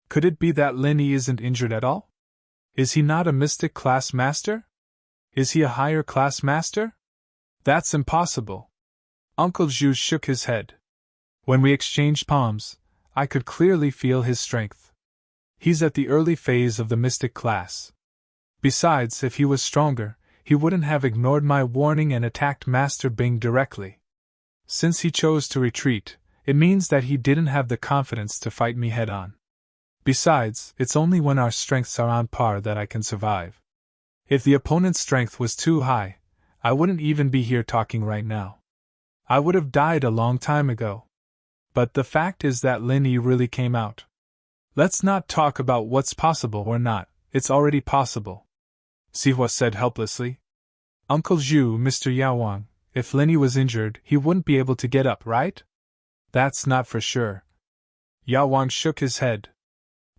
Could it be that Lin Yi isn't injured at all? Is he not a mystic class master? Is he a higher class master? That's impossible. Uncle Zhu shook his head. When we exchanged palms, I could clearly feel his strength. He's at the early phase of the mystic class. Besides, if he was stronger, he wouldn't have ignored my warning and attacked Master Bing directly. Since he chose to retreat, it means that he didn't have the confidence to fight me head-on. Besides, it's only when our strengths are on par that I can survive. If the opponent's strength was too high, I wouldn't even be here talking right now. I would have died a long time ago. But the fact is that Lin Yi really came out. Let's not talk about what's possible or not, it's already possible, Sihua said helplessly. Uncle Zhu, Mr. Yao Wang, if Lin Yi was injured, he wouldn't be able to get up, right? That's not for sure. Yao Wang shook his head.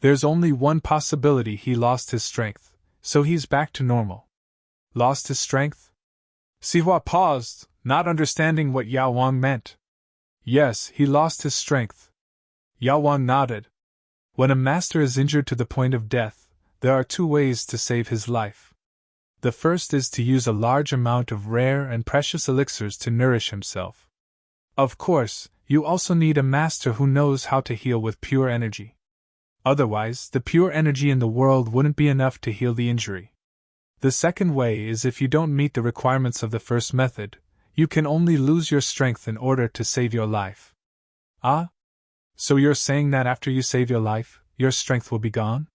There's only one possibility: he lost his strength, so he's back to normal. Lost his strength? Sihua paused, not understanding what Yao Wang meant. Yes, he lost his strength. Yao Wang nodded. When a master is injured to the point of death, there are two ways to save his life. The first is to use a large amount of rare and precious elixirs to nourish himself. Of course, you also need a master who knows how to heal with pure energy. Otherwise, the pure energy in the world wouldn't be enough to heal the injury. The second way is if you don't meet the requirements of the first method, you can only lose your strength in order to save your life. Ah? So you're saying that after you save your life, your strength will be gone?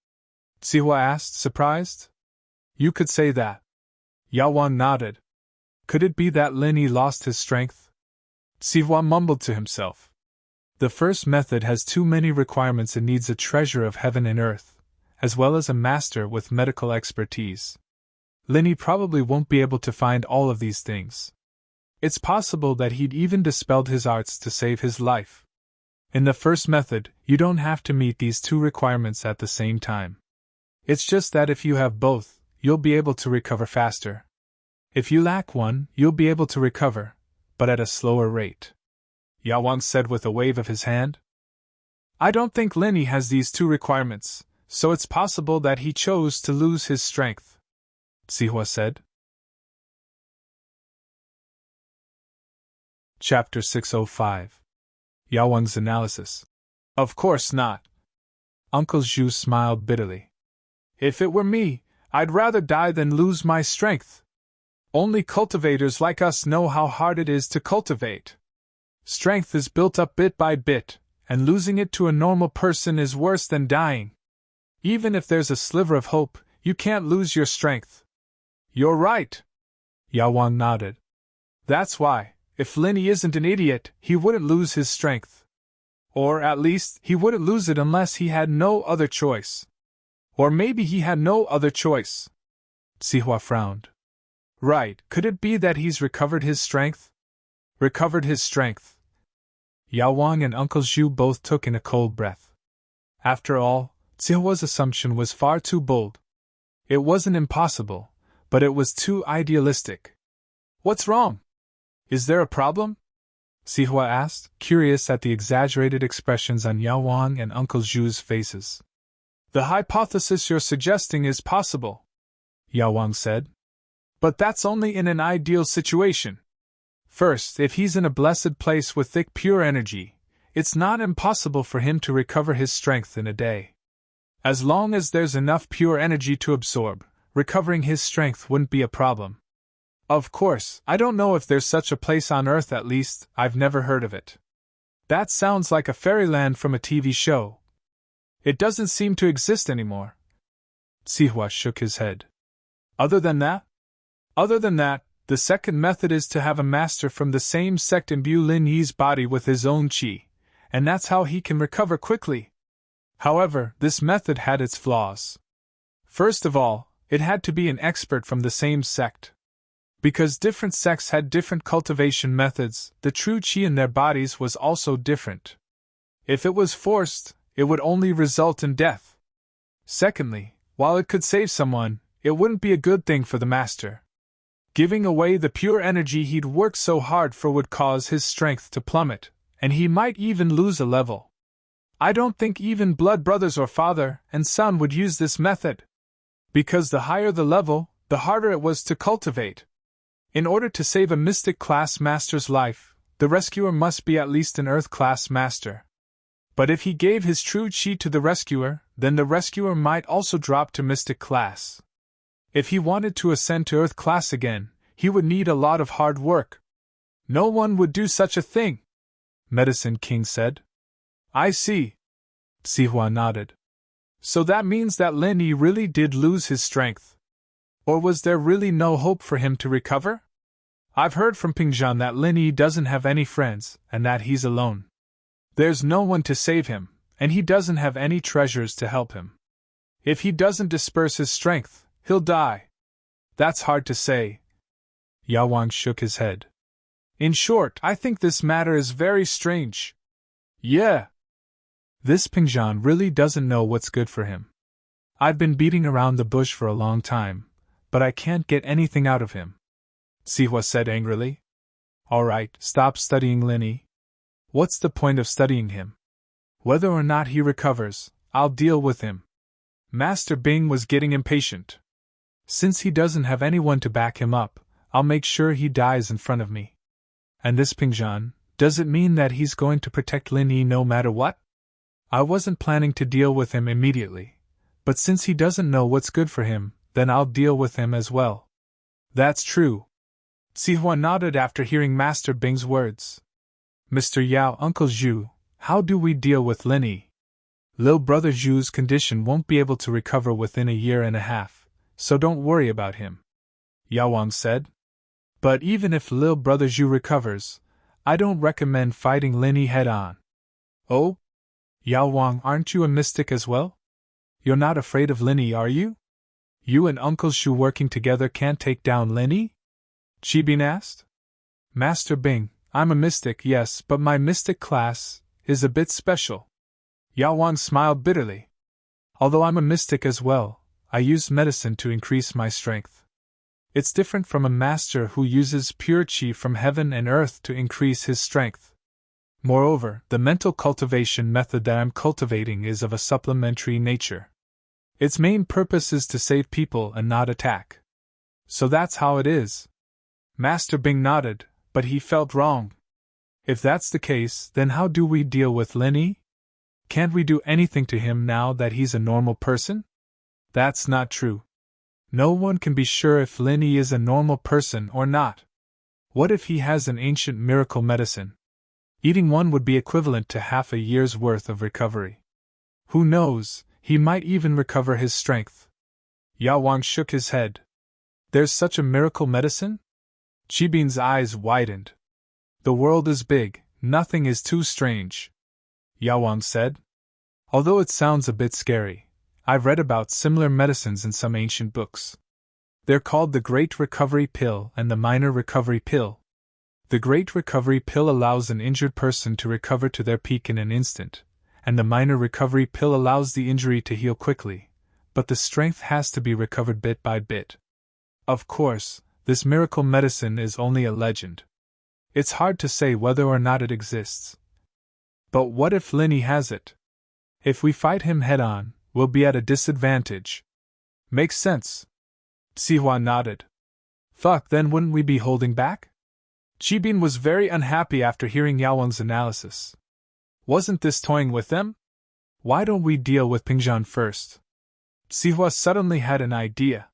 Sihua asked, surprised. You could say that. Yao Wang nodded. Could it be that Lin Yi lost his strength? Sihua mumbled to himself. The first method has too many requirements and needs a treasure of heaven and earth, as well as a master with medical expertise. Linny probably won't be able to find all of these things. It's possible that he'd even dispelled his arts to save his life. In the first method, you don't have to meet these two requirements at the same time. It's just that if you have both, you'll be able to recover faster. If you lack one, you'll be able to recover, but at a slower rate. Yao Wang said with a wave of his hand. I don't think Linny has these two requirements, so it's possible that he chose to lose his strength, Sihua said. Chapter 605. Yao Wang's analysis. Of course not. Uncle Zhu smiled bitterly. If it were me, I'd rather die than lose my strength. Only cultivators like us know how hard it is to cultivate. Strength is built up bit by bit, and losing it to a normal person is worse than dying. Even if there's a sliver of hope, you can't lose your strength. You're right. Yao Wang nodded. That's why, if Linny isn't an idiot, he wouldn't lose his strength. Or at least, he wouldn't lose it unless he had no other choice. Or maybe he had no other choice. Sihua frowned. Right, could it be that he's recovered his strength? Recovered his strength. Yao Wang and Uncle Zhu both took in a cold breath. After all, Sihua's assumption was far too bold. It wasn't impossible, but it was too idealistic. What's wrong? Is there a problem? Sihua asked, curious at the exaggerated expressions on Yao Wang and Uncle Zhu's faces. The hypothesis you're suggesting is possible, Yao Wang said. But that's only in an ideal situation. First, if he's in a blessed place with thick pure energy, it's not impossible for him to recover his strength in a day. As long as there's enough pure energy to absorb, recovering his strength wouldn't be a problem. Of course, I don't know if there's such a place on Earth, at least, I've never heard of it. That sounds like a fairyland from a TV show. It doesn't seem to exist anymore. Sihua shook his head. Other than that, the second method is to have a master from the same sect imbue Lin Yi's body with his own qi, and that's how he can recover quickly. However, this method had its flaws. First of all, it had to be an expert from the same sect. Because different sects had different cultivation methods, the true qi in their bodies was also different. If it was forced, it would only result in death. Secondly, while it could save someone, it wouldn't be a good thing for the master. Giving away the pure energy he'd worked so hard for would cause his strength to plummet, and he might even lose a level. I don't think even blood brothers or father and son would use this method. Because the higher the level, the harder it was to cultivate. In order to save a mystic class master's life, the rescuer must be at least an earth class master. But if he gave his true qi to the rescuer, then the rescuer might also drop to mystic class. If he wanted to ascend to earth class again, he would need a lot of hard work. No one would do such a thing, Medicine King said. I see. Sihua nodded. So that means that Lin Yi really did lose his strength. Or was there really no hope for him to recover? I've heard from Pingzhan that Lin Yi doesn't have any friends, and that he's alone. There's no one to save him, and he doesn't have any treasures to help him. If he doesn't disperse his strength, he'll die. That's hard to say. Yao Wang shook his head. In short, I think this matter is very strange. Yeah. This Pingzhan really doesn't know what's good for him. I've been beating around the bush for a long time, but I can't get anything out of him. Sihua said angrily. Alright, stop studying Lin Yi. What's the point of studying him? Whether or not he recovers, I'll deal with him. Master Bing was getting impatient. Since he doesn't have anyone to back him up, I'll make sure he dies in front of me. And this Pingzhan, does it mean that he's going to protect Lin Yi no matter what? I wasn't planning to deal with him immediately, but since he doesn't know what's good for him, then I'll deal with him as well. That's true. Sihua nodded after hearing Master Bing's words. Mr. Yao, Uncle Zhu, how do we deal with Lin Yi? Lil Brother Zhu's condition won't be able to recover within a year and a half, so don't worry about him, Yao Wang said. But even if Lil Brother Zhu recovers, I don't recommend fighting Lin Yi head-on. Oh? Yao Wang, aren't you a mystic as well? You're not afraid of Lin Yi, are you? You and Uncle Shu working together can't take down Linny? Qibin asked. Master Bing, I'm a mystic, yes, but my mystic class is a bit special. Yao Wang smiled bitterly. Although I'm a mystic as well, I use medicine to increase my strength. It's different from a master who uses pure qi from heaven and earth to increase his strength. Moreover, the mental cultivation method that I'm cultivating is of a supplementary nature. Its main purpose is to save people and not attack. So that's how it is. Master Bing nodded, but he felt wrong. If that's the case, then how do we deal with Linny? Can't we do anything to him now that he's a normal person? That's not true. No one can be sure if Linny is a normal person or not. What if he has an ancient miracle medicine? Eating one would be equivalent to half a year's worth of recovery. Who knows, he might even recover his strength. Yao Wang shook his head. There's such a miracle medicine? Qibin's eyes widened. The world is big, nothing is too strange. Yao Wang said. Although it sounds a bit scary, I've read about similar medicines in some ancient books. They're called the Great Recovery Pill and the Minor Recovery Pill. The Great Recovery Pill allows an injured person to recover to their peak in an instant, and the Minor Recovery Pill allows the injury to heal quickly, but the strength has to be recovered bit by bit. Of course, this miracle medicine is only a legend. It's hard to say whether or not it exists. But what if Linny has it? If we fight him head-on, we'll be at a disadvantage. Makes sense. Sihua nodded. Fuck, then wouldn't we be holding back? Qibin was very unhappy after hearing Yao Wang's analysis. Wasn't this toying with them? Why don't we deal with Pingzhan first? Sihua suddenly had an idea.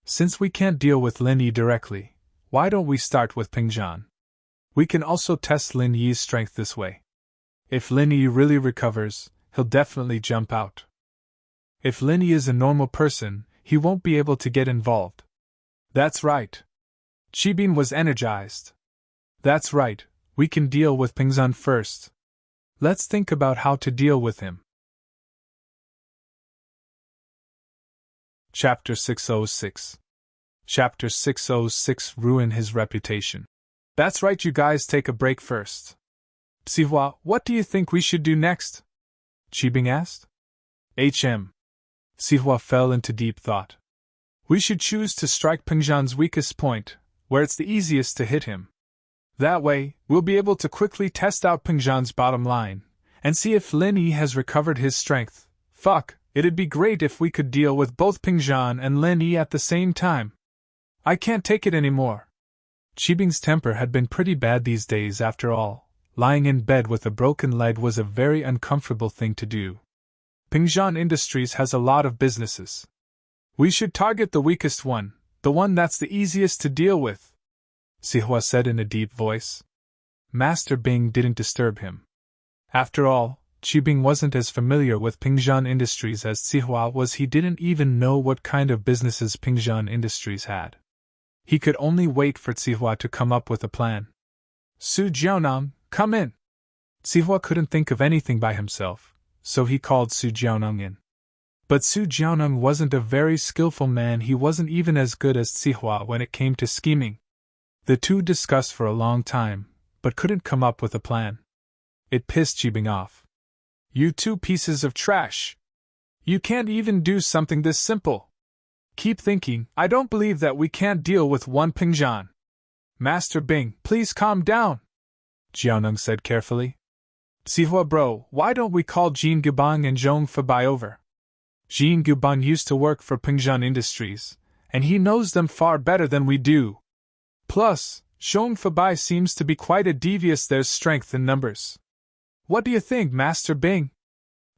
Since we can't deal with Lin Yi directly, why don't we start with Pingzhan? We can also test Lin Yi's strength this way. If Lin Yi really recovers, he'll definitely jump out. If Lin Yi is a normal person, he won't be able to get involved. That's right. Qibin was energized. That's right, we can deal with Pingzhan first. Let's think about how to deal with him. Chapter 606. Chapter 606 Ruin his reputation. That's right, you guys take a break first. Sihua, what do you think we should do next? Qibing asked. Sihua fell into deep thought. We should choose to strike Pingzhan's weakest point, where it's the easiest to hit him. That way, we'll be able to quickly test out Pingzhan's bottom line, and see if Lin Yi has recovered his strength. Fuck, it'd be great if we could deal with both Pingzhan and Lin Yi at the same time. I can't take it anymore. Qibing's temper had been pretty bad these days after all. Lying in bed with a broken leg was a very uncomfortable thing to do. Pingzhan Industries has a lot of businesses. We should target the weakest one, the one that's the easiest to deal with, Sihua said in a deep voice. Master Bing didn't disturb him. After all, Qibing wasn't as familiar with Pingzhan Industries as Sihua was. He didn't even know what kind of businesses Pingzhan Industries had. He could only wait for Sihua to come up with a plan. Su Jiaonang, come in. Sihua couldn't think of anything by himself, so he called Su Jiaonang in. But Su Jiaonang wasn't a very skillful man. He wasn't even as good as Sihua when it came to scheming. The two discussed for a long time, but couldn't come up with a plan. It pissed Qibing off. You two pieces of trash! You can't even do something this simple! Keep thinking, I don't believe that we can't deal with one Pingzhan. Master Bing, please calm down, Jiaoneng said carefully. Sihua bro, why don't we call Jin Gubang and Zhong Fabai over? Jin Gubang used to work for Pingzhan Industries, and he knows them far better than we do. Plus, Zhong Fabai seems to be quite a devious. There's strength in numbers. What do you think, Master Bing?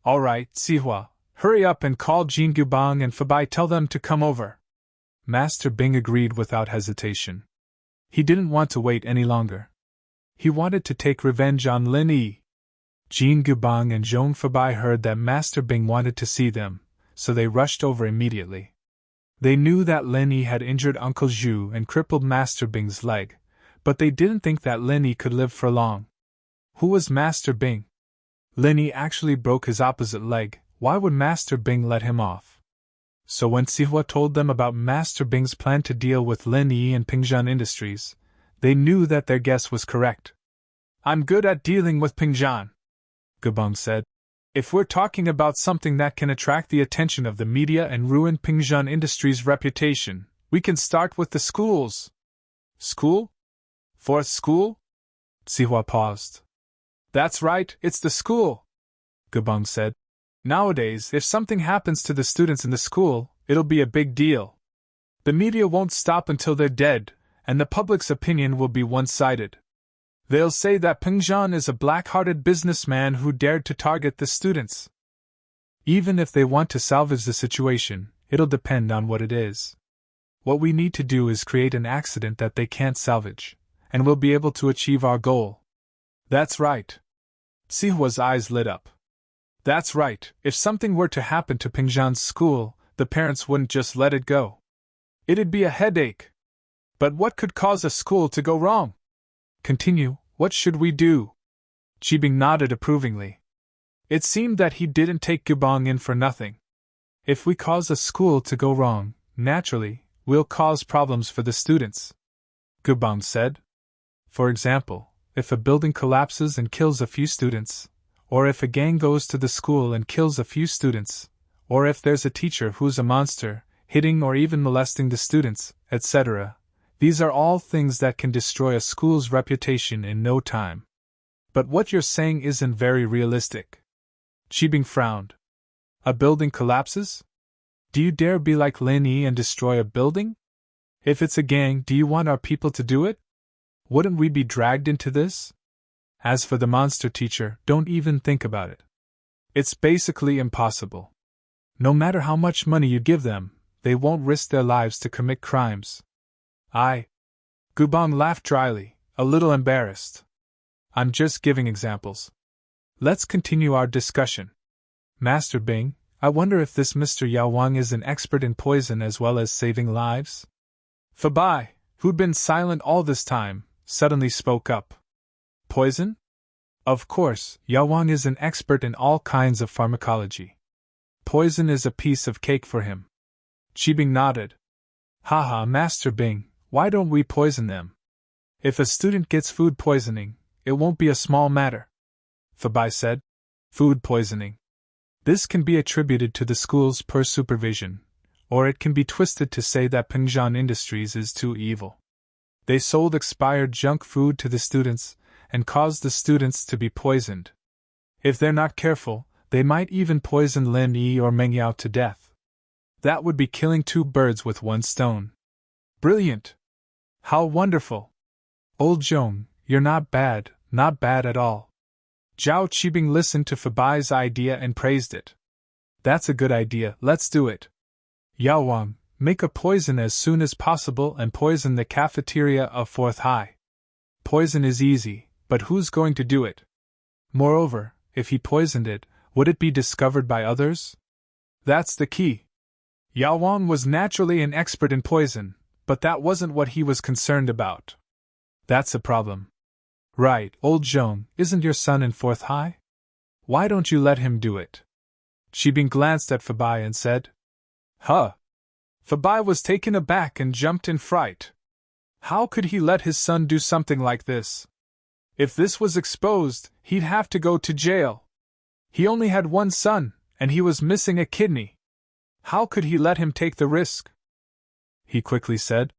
All right, Sihua, hurry up and call Jin Gubang and Fabai. Tell them to come over. Master Bing agreed without hesitation. He didn't want to wait any longer. He wanted to take revenge on Lin Yi. Jin Gubang and Zhong Fabai heard that Master Bing wanted to see them, so they rushed over immediately. They knew that Lin Yi had injured Uncle Zhu and crippled Master Bing's leg, but they didn't think that Lin Yi could live for long. Who was Master Bing? Lin Yi actually broke his opposite leg. Why would Master Bing let him off? So when Sihua told them about Master Bing's plan to deal with Lin Yi and Pingzhan Industries, they knew that their guess was correct. I'm good at dealing with Pingzhan, Gubang said. If we're talking about something that can attract the attention of the media and ruin Pingzhan Industries' reputation, we can start with the schools. School? Fourth school? Sihua paused. That's right, it's the school, Gubang said. Nowadays, if something happens to the students in the school, it'll be a big deal. The media won't stop until they're dead, and the public's opinion will be one-sided. They'll say that Pingzhan is a black-hearted businessman who dared to target the students. Even if they want to salvage the situation, it'll depend on what it is. What we need to do is create an accident that they can't salvage, and we'll be able to achieve our goal. That's right. Sihua's eyes lit up. That's right, if something were to happen to Pingzhan's school, the parents wouldn't just let it go. It'd be a headache. But what could cause a school to go wrong? Continue, what should we do? Qibing nodded approvingly. It seemed that he didn't take Gubang in for nothing. If we cause a school to go wrong, naturally, we'll cause problems for the students, Gubang said. For example, if a building collapses and kills a few students, or if a gang goes to the school and kills a few students, or if there's a teacher who's a monster, hitting or even molesting the students, etc., these are all things that can destroy a school's reputation in no time. But what you're saying isn't very realistic. Qibing frowned. A building collapses? Do you dare be like Lin Yi and destroy a building? If it's a gang, do you want our people to do it? Wouldn't we be dragged into this? As for the monster teacher, don't even think about it. It's basically impossible. No matter how much money you give them, they won't risk their lives to commit crimes. Gubang laughed dryly, a little embarrassed. I'm just giving examples. Let's continue our discussion. Master Bing, I wonder if this Mr. Yao Wang is an expert in poison as well as saving lives? Fabai, who'd been silent all this time, suddenly spoke up. Poison? Of course, Yao Wang is an expert in all kinds of pharmacology. Poison is a piece of cake for him. Qibing nodded. Haha, Master Bing, why don't we poison them? If a student gets food poisoning, it won't be a small matter. Fabai said. Food poisoning. This can be attributed to the school's poor supervision, or it can be twisted to say that Pingzhan Industries is too evil. They sold expired junk food to the students, and caused the students to be poisoned. If they're not careful, they might even poison Lin Yi or Meng Yao to death. That would be killing two birds with one stone. Brilliant! How wonderful! Old Zhong, you're not bad at all. Zhao Qibing listened to Fabai's idea and praised it. That's a good idea, let's do it. Yao Wang, make a poison as soon as possible and poison the cafeteria of 4th High. Poison is easy, but who's going to do it? Moreover, if he poisoned it, would it be discovered by others? That's the key. Yao Wang was naturally an expert in poison, but that wasn't what he was concerned about. That's a problem. Right, old Zhong, isn't your son in 4th High? Why don't you let him do it? Qibing glanced at Fabai and said, Huh! Fabai was taken aback and jumped in fright. How could he let his son do something like this? If this was exposed, he'd have to go to jail. He only had one son, and he was missing a kidney. How could he let him take the risk? He quickly said,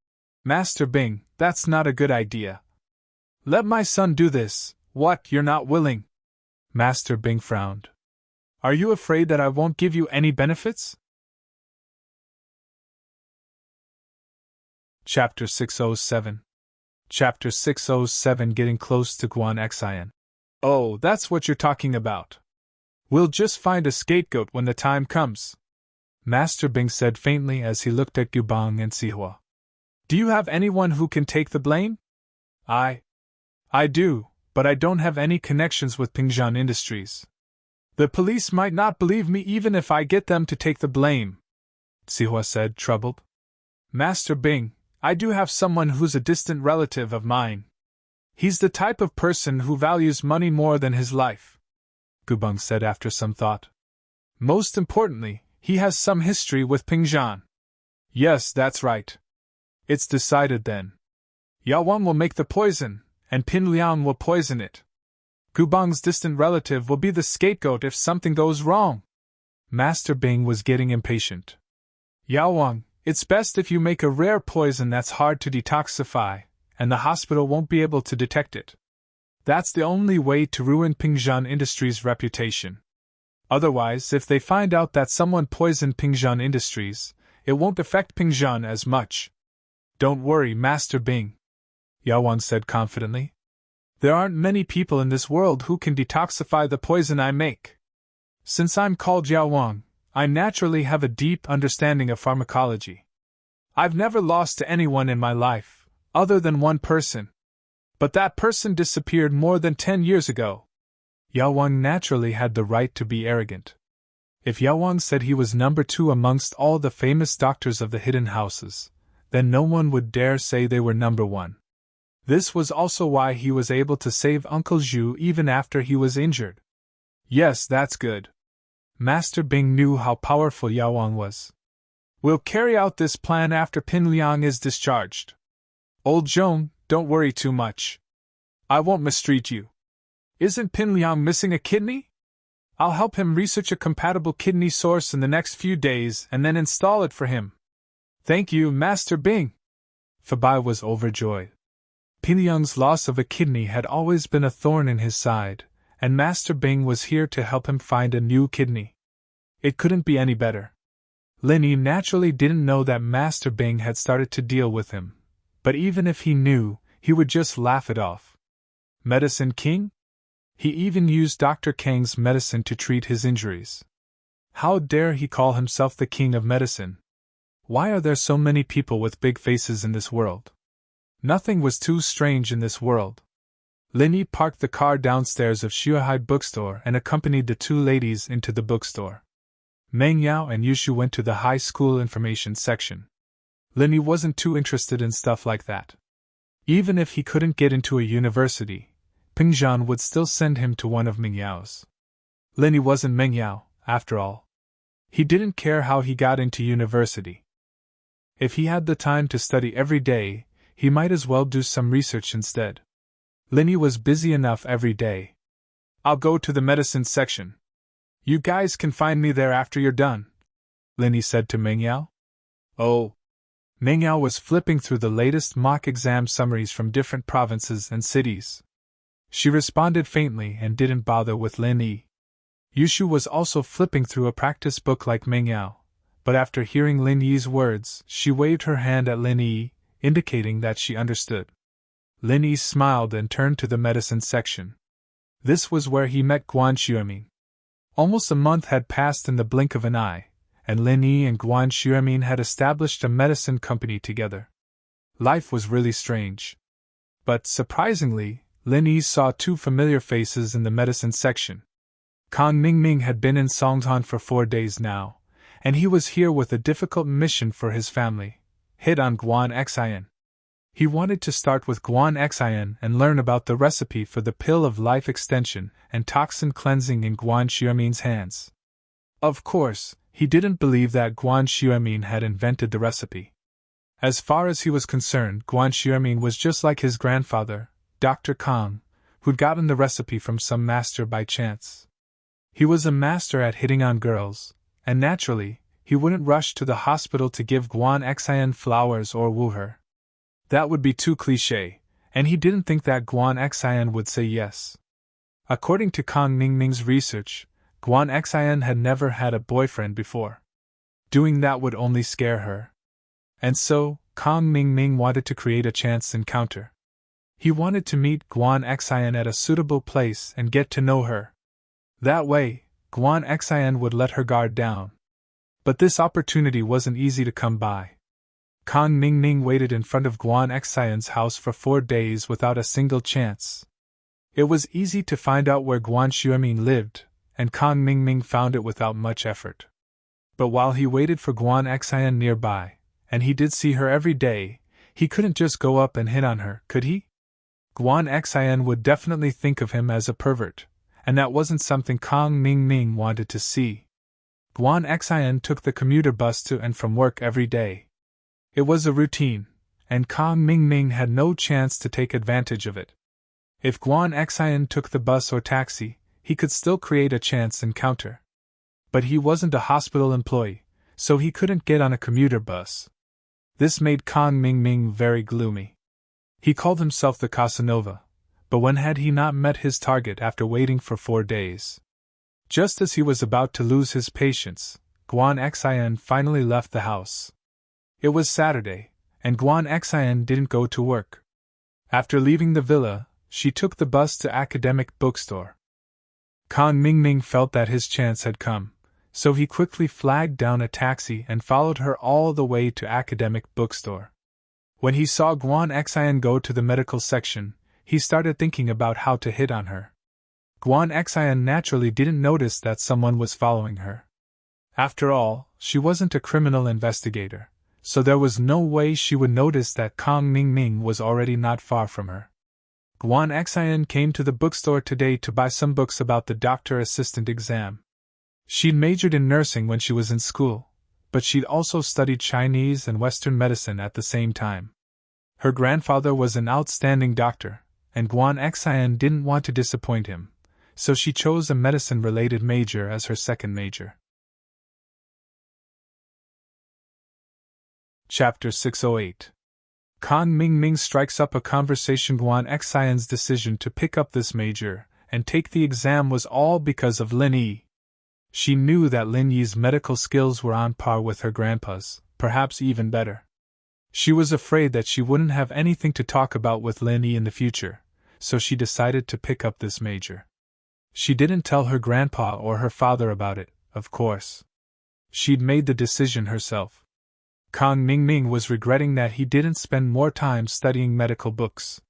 Master Bing, that's not a good idea. Let my son do this. What, you're not willing? Master Bing frowned. Are you afraid that I won't give you any benefits? Chapter 607. Chapter 607, Getting Close to Guan Xian. Oh, that's what you're talking about. We'll just find a scapegoat when the time comes. Master Bing said faintly as he looked at Gubang and Sihua. Do you have anyone who can take the blame? I do, but I don't have any connections with Pingzhan Industries. The police might not believe me even if I get them to take the blame, Sihua said, troubled. Master Bing, I do have someone who's a distant relative of mine. He's the type of person who values money more than his life, Gubang said after some thought. Most importantly, he has some history with Pingzhan. Yes, that's right. It's decided then. Yao Wang will make the poison, and Pin Liang will poison it. Gubang's distant relative will be the scapegoat if something goes wrong. Master Bing was getting impatient. Yao Wang, it's best if you make a rare poison that's hard to detoxify, and the hospital won't be able to detect it. That's the only way to ruin Pingzhan Industries' reputation. Otherwise, if they find out that someone poisoned Pingzhan Industries, it won't affect Pingzhan as much. Don't worry, Master Bing, Yao Wang said confidently. There aren't many people in this world who can detoxify the poison I make. Since I'm called Yao Wang, I naturally have a deep understanding of pharmacology. I've never lost to anyone in my life, other than one person. But that person disappeared more than 10 years ago. Yao Wang naturally had the right to be arrogant. If Yao Wang said he was number 2 amongst all the famous doctors of the hidden houses, then no one would dare say they were number 1. This was also why he was able to save Uncle Zhu even after he was injured. Yes, that's good. Master Bing knew how powerful Yao Wang was. We'll carry out this plan after Pin Liang is discharged. Old Zhong, don't worry too much. I won't mistreat you. Isn't Pin Liang missing a kidney? I'll help him research a compatible kidney source in the next few days and then install it for him. Thank you, Master Bing. Fabai was overjoyed. Pin Liang's loss of a kidney had always been a thorn in his side, and Master Bing was here to help him find a new kidney. It couldn't be any better. Lin Yi naturally didn't know that Master Bing had started to deal with him, but even if he knew, he would just laugh it off. Medicine King? He even used Dr. Kang's medicine to treat his injuries. How dare he call himself the king of medicine? Why are there so many people with big faces in this world? Nothing was too strange in this world. Lin Yi parked the car downstairs of Shuahai bookstore and accompanied the 2 ladies into the bookstore. Meng Yao and Yushu went to the high school information section. Lin Yi wasn't too interested in stuff like that. Even if he couldn't get into a university, Pingzhan would still send him to one of Meng Yao's. Lin Yi wasn't Meng Yao, after all. He didn't care how he got into university. If he had the time to study every day, he might as well do some research instead. Lin Yi was busy enough every day. I'll go to the medicine section. You guys can find me there after you're done, Lin Yi said to Meng Yao. Oh. Meng Yao was flipping through the latest mock exam summaries from different provinces and cities. She responded faintly and didn't bother with Lin Yi. Yushu was also flipping through a practice book like Meng Yao, but after hearing Lin Yi's words, she waved her hand at Lin Yi, indicating that she understood. Lin Yi smiled and turned to the medicine section. This was where he met Guan Xuemin. Almost a month had passed in the blink of an eye, and Lin Yi and Guan Xuemin had established a medicine company together. Life was really strange. But, surprisingly, Lin Yi saw 2 familiar faces in the medicine section. Kang Mingming had been in Songtan for 4 days now, and he was here with a difficult mission for his family, hit on Guan Xian. He wanted to start with Guan Xian and learn about the recipe for the pill of life extension and toxin cleansing in Guan Xuemin's hands. Of course, he didn't believe that Guan Xuemin had invented the recipe. As far as he was concerned, Guan Xuemin was just like his grandfather, Dr. Kang, who'd gotten the recipe from some master by chance. He was a master at hitting on girls, and naturally, he wouldn't rush to the hospital to give Guan Xian flowers or woo her. That would be too cliché, and he didn't think that Guan Xian would say yes. According to Kang Ningming's research, Guan Xian had never had a boyfriend before. Doing that would only scare her. And so, Kang Ningming wanted to create a chance encounter. He wanted to meet Guan Xian at a suitable place and get to know her. That way, Guan Xian would let her guard down. But this opportunity wasn't easy to come by. Kang Ningning waited in front of Guan Xian's house for 4 days without a single chance. It was easy to find out where Guan Xuemin lived, and Kang Ningming found it without much effort. But while he waited for Guan Xian nearby, and he did see her every day, he couldn't just go up and hit on her, could he? Guan Xian would definitely think of him as a pervert, and that wasn't something Kang Ningning wanted to see. Guan Xian took the commuter bus to and from work every day. It was a routine, and Kang Mingming had no chance to take advantage of it. If Guan Xian took the bus or taxi, he could still create a chance encounter. But he wasn't a hospital employee, so he couldn't get on a commuter bus. This made Kang Mingming very gloomy. He called himself the Casanova, but when had he not met his target after waiting for 4 days? Just as he was about to lose his patience, Guan Xian finally left the house. It was Saturday, and Guan Xian didn't go to work. After leaving the villa, she took the bus to academic bookstore. Kang Mingming felt that his chance had come, so he quickly flagged down a taxi and followed her all the way to academic bookstore. When he saw Guan Xian go to the medical section, he started thinking about how to hit on her. Guan Xian naturally didn't notice that someone was following her. After all, she wasn't a criminal investigator, so there was no way she would notice that Kang Mingming was already not far from her. Guan Xian came to the bookstore today to buy some books about the doctor-assistant exam. She'd majored in nursing when she was in school, but she'd also studied Chinese and Western medicine at the same time. Her grandfather was an outstanding doctor, and Guan Xian didn't want to disappoint him, so she chose a medicine-related major as her second major. Chapter 608. Kang Mingming strikes up a conversation. Guan Xian's decision to pick up this major and take the exam was all because of Lin Yi. She knew that Lin Yi's medical skills were on par with her grandpa's, perhaps even better. She was afraid that she wouldn't have anything to talk about with Lin Yi in the future, so she decided to pick up this major. She didn't tell her grandpa or her father about it, of course. She'd made the decision herself. Kang Mingming was regretting that he didn't spend more time studying medical books.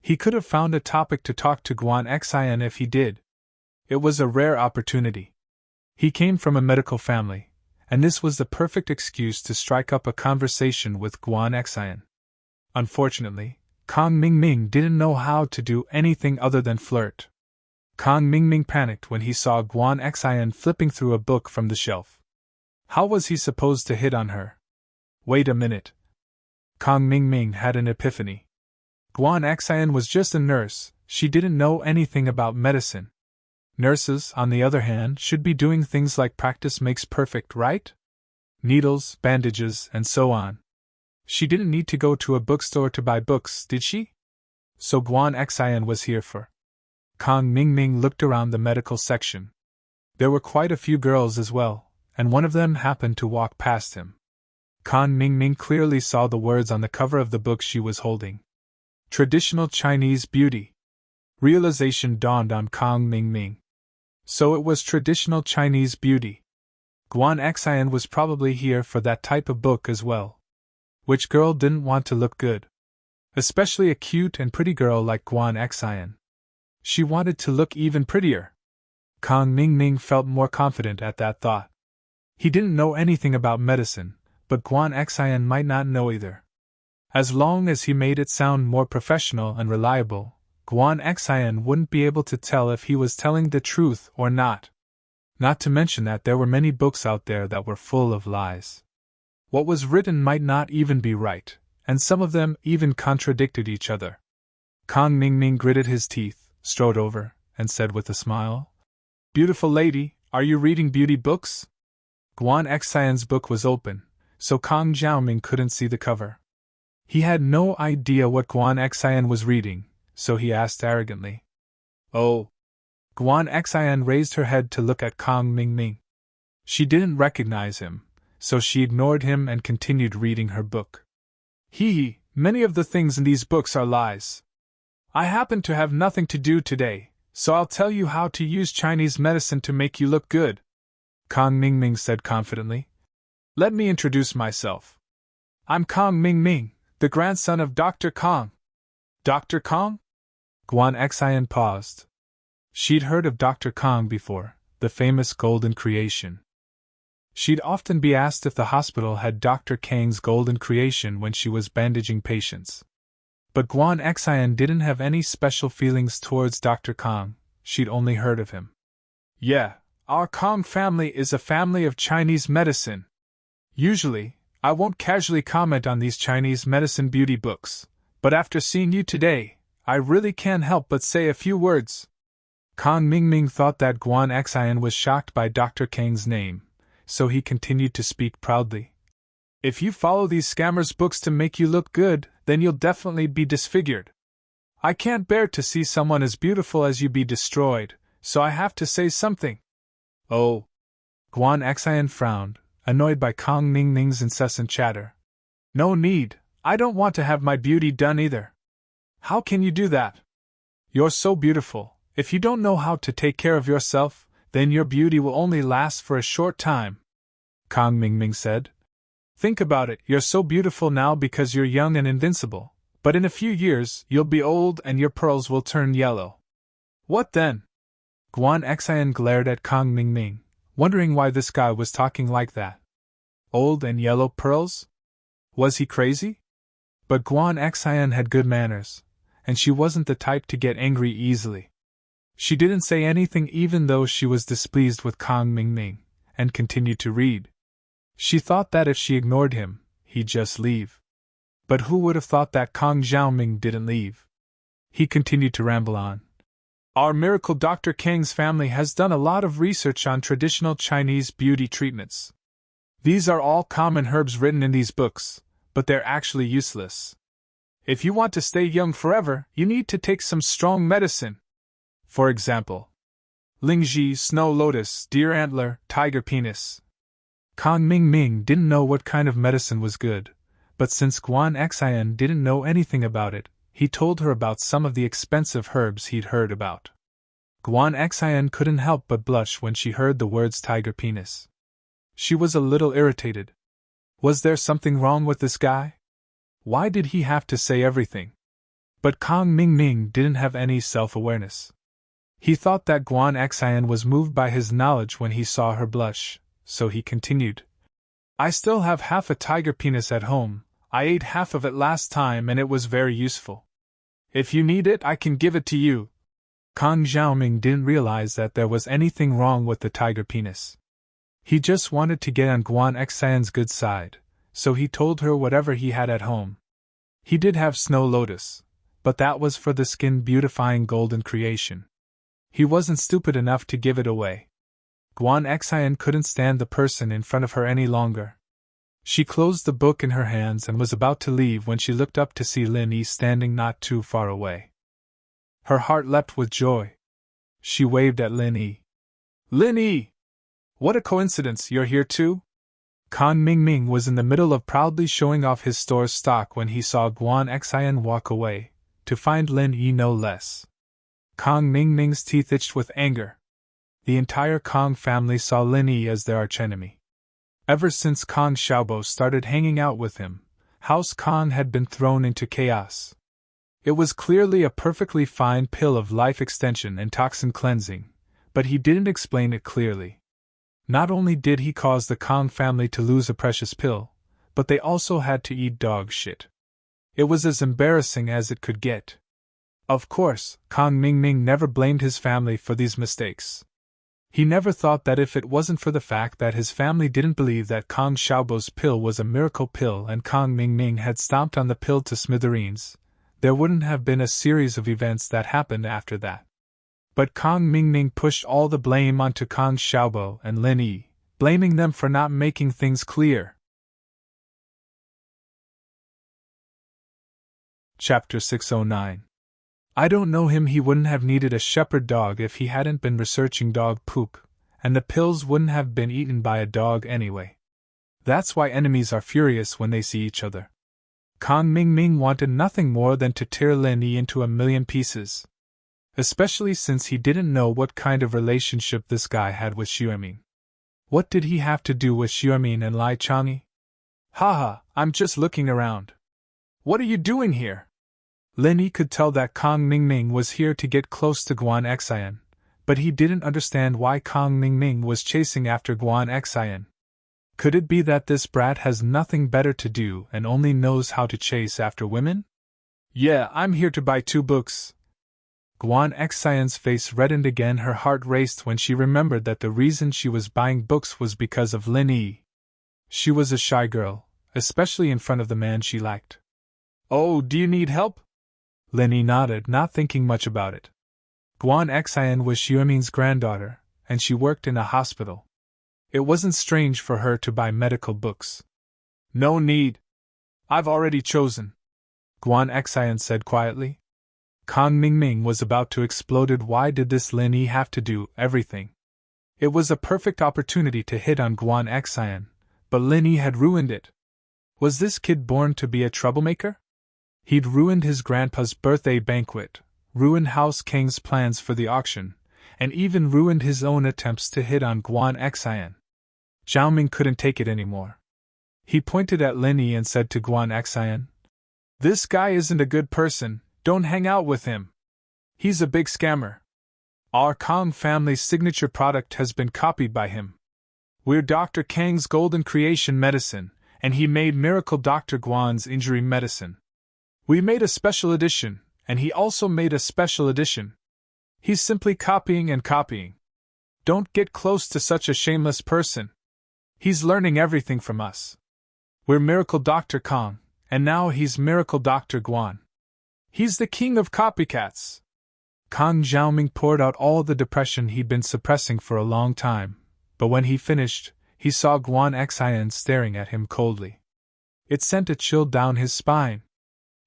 He could have found a topic to talk to Guan Xian if he did. It was a rare opportunity. He came from a medical family, and this was the perfect excuse to strike up a conversation with Guan Xian. Unfortunately, Kang Mingming didn't know how to do anything other than flirt. Kang Mingming panicked when he saw Guan Xian flipping through a book from the shelf. How was he supposed to hit on her? Wait a minute. Kang Mingming had an epiphany. Guan Xian was just a nurse, she didn't know anything about medicine. Nurses, on the other hand, should be doing things like practice makes perfect, right? Needles, bandages, and so on. She didn't need to go to a bookstore to buy books, did she? So Guan Xian was here for. Kang Mingming looked around the medical section. There were quite a few girls as well, and one of them happened to walk past him. Kang Mingming clearly saw the words on the cover of the book she was holding. Traditional Chinese Beauty. Realization dawned on Kang Mingming. So it was Traditional Chinese Beauty. Guan Xian was probably here for that type of book as well. Which girl didn't want to look good? Especially a cute and pretty girl like Guan Xian. She wanted to look even prettier. Kang Mingming felt more confident at that thought. He didn't know anything about medicine, but Guan Xian might not know either. As long as he made it sound more professional and reliable, Guan Xian wouldn't be able to tell if he was telling the truth or not. Not to mention that there were many books out there that were full of lies. What was written might not even be right, and some of them even contradicted each other. Kang Mingming gritted his teeth, strode over, and said with a smile, "Beautiful lady, are you reading beauty books?" Guan Xian's book was open, so Kang Jiaoming couldn't see the cover. He had no idea what Guan Xian was reading, so he asked arrogantly. "Oh." Guan Xian raised her head to look at Kang Mingming. She didn't recognize him, so she ignored him and continued reading her book. Many of the things in these books are lies. I happen to have nothing to do today, so I'll tell you how to use Chinese medicine to make you look good," Kang Mingming said confidently. "Let me introduce myself. I'm Kang Mingming, the grandson of Dr. Kang." "Dr. Kang?" Guan Xian paused. She'd heard of Dr. Kang before, the famous golden creation. She'd often be asked if the hospital had Dr. Kang's golden creation when she was bandaging patients. But Guan Xian didn't have any special feelings towards Dr. Kang, she'd only heard of him. "Yeah, Our Kong family is a family of Chinese medicine. Usually, I won't casually comment on these Chinese medicine beauty books, but after seeing you today, I really can't help but say a few words. Kong Mingming thought that Guan Xian was shocked by Dr. Kang's name, so he continued to speak proudly. If you follow these scammers' books to make you look good, then you'll definitely be disfigured. I can't bear to see someone as beautiful as you be destroyed, so I have to say something. Oh. Guan Xian frowned, annoyed by Kong Mingming's incessant chatter. No need, I don't want to have my beauty done either. How can you do that? You're so beautiful. If you don't know how to take care of yourself, then your beauty will only last for a short time. Kong Mingming said. Think about it, you're so beautiful now because you're young and invincible, but in a few years you'll be old and your pearls will turn yellow. What then? Guan Xian glared at Kong Mingming, wondering why this guy was talking like that. Old and yellow pearls? Was he crazy? But Guan Xian had good manners, and she wasn't the type to get angry easily. She didn't say anything even though she was displeased with Kong Mingming, and continued to read. She thought that if she ignored him, he'd just leave. But who would have thought that Kong Xiaoming didn't leave? He continued to ramble on. Our miracle Dr. Kang's family has done a lot of research on traditional Chinese beauty treatments. These are all common herbs written in these books, but they're actually useless. If you want to stay young forever, you need to take some strong medicine. For example, Lingji, snow lotus, deer antler, tiger penis. Kong Mingming didn't know what kind of medicine was good, but since Guan Xian didn't know anything about it, he told her about some of the expensive herbs he'd heard about. Guan Xian couldn't help but blush when she heard the words tiger penis. She was a little irritated. Was there something wrong with this guy? Why did he have to say everything? But Kong Mingming didn't have any self-awareness. He thought that Guan Xian was moved by his knowledge when he saw her blush, so he continued. I still have half a tiger penis at home. I ate half of it last time and it was very useful. If you need it, I can give it to you. Kong Xiaoming didn't realize that there was anything wrong with the tiger penis. He just wanted to get on Guan Xian's good side, so he told her whatever he had at home. He did have snow lotus, but that was for the skin-beautifying golden creation. He wasn't stupid enough to give it away. Guan Xian couldn't stand the person in front of her any longer. She closed the book in her hands and was about to leave when she looked up to see Lin Yi standing not too far away. Her heart leapt with joy. She waved at Lin Yi. Lin Yi! What a coincidence, you're here too? Kong Mingming was in the middle of proudly showing off his store's stock when he saw Guan Xian walk away, to find Lin Yi no less. Kong Mingming's teeth itched with anger. The entire Kong family saw Lin Yi as their archenemy. Ever since Kong Xiaobo started hanging out with him, House Kong had been thrown into chaos. It was clearly a perfectly fine pill of life extension and toxin cleansing, but he didn't explain it clearly. Not only did he cause the Kong family to lose a precious pill, but they also had to eat dog shit. It was as embarrassing as it could get. Of course, Kong Mingming never blamed his family for these mistakes. He never thought that if it wasn't for the fact that his family didn't believe that Kong Xiaobo's pill was a miracle pill and Kong Mingming had stomped on the pill to smithereens, there wouldn't have been a series of events that happened after that. But Kong Mingming pushed all the blame onto Kong Xiaobo and Lin Yi, blaming them for not making things clear. Chapter 609. I don't know him. He wouldn't have needed a shepherd dog if he hadn't been researching dog poop, and the pills wouldn't have been eaten by a dog anyway. That's why enemies are furious when they see each other. Kong Mingming wanted nothing more than to tear Lin Yi into a million pieces. Especially since he didn't know what kind of relationship this guy had with Xuemin. What did he have to do with Xuemin and Lai Chang'e? Haha, I'm just looking around. What are you doing here? Lin Yi could tell that Kong Mingming was here to get close to Guan Xian, but he didn't understand why Kong Mingming was chasing after Guan Xian. Could it be that this brat has nothing better to do and only knows how to chase after women? Yeah, I'm here to buy 2 books. Guan Xian's face reddened again. Her heart raced when she remembered that the reason she was buying books was because of Lin Yi. She was a shy girl, especially in front of the man she liked. Oh, do you need help? Lin Yi nodded, not thinking much about it. Guan Xian was Xuemin's granddaughter, and she worked in a hospital. It wasn't strange for her to buy medical books. No need. I've already chosen, Guan Xian said quietly. Kang Mingming was about to explode. Why did this Lin Yi have to do everything? It was a perfect opportunity to hit on Guan Xian, but Lin Yi had ruined it. Was this kid born to be a troublemaker? He'd ruined his grandpa's birthday banquet, ruined House Kang's plans for the auction, and even ruined his own attempts to hit on Guan Xian. Zhao Ming couldn't take it anymore. He pointed at Lin Yi and said to Guan Xian, "This guy isn't a good person, don't hang out with him. He's a big scammer. Our Kang family's signature product has been copied by him. We're Dr. Kang's golden creation medicine, and he made Miracle Dr. Guan's injury medicine. We made a special edition, and he also made a special edition. He's simply copying and copying. Don't get close to such a shameless person. He's learning everything from us. We're Miracle Dr. Kang, and now he's Miracle Dr. Guan. He's the king of copycats." Kang Xiaoming poured out all the depression he'd been suppressing for a long time, but when he finished, he saw Guan Xian staring at him coldly. It sent a chill down his spine.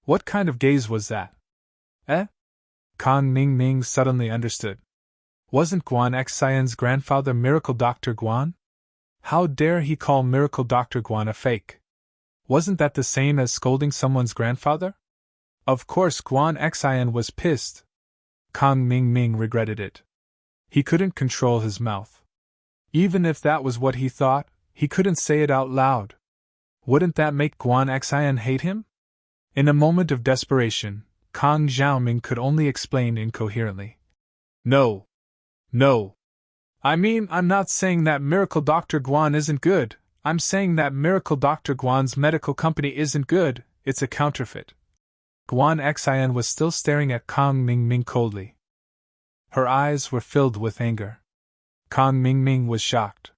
What kind of gaze was that? Eh? Kang Mingming suddenly understood. Wasn't Guan Xian's grandfather Miracle Dr. Guan? How dare he call Miracle Dr. Guan a fake? Wasn't that the same as scolding someone's grandfather? Of course Guan Xian was pissed. Kang Mingming regretted it. He couldn't control his mouth. Even if that was what he thought, he couldn't say it out loud. Wouldn't that make Guan Xian hate him? In a moment of desperation, Kang Xiaoming could only explain incoherently. No. I mean, I'm not saying that Miracle Dr. Guan isn't good, I'm saying that Miracle Dr. Guan's medical company isn't good, it's a counterfeit. Guan Xian was still staring at Kang Mingming coldly. Her eyes were filled with anger. Kang Mingming was shocked.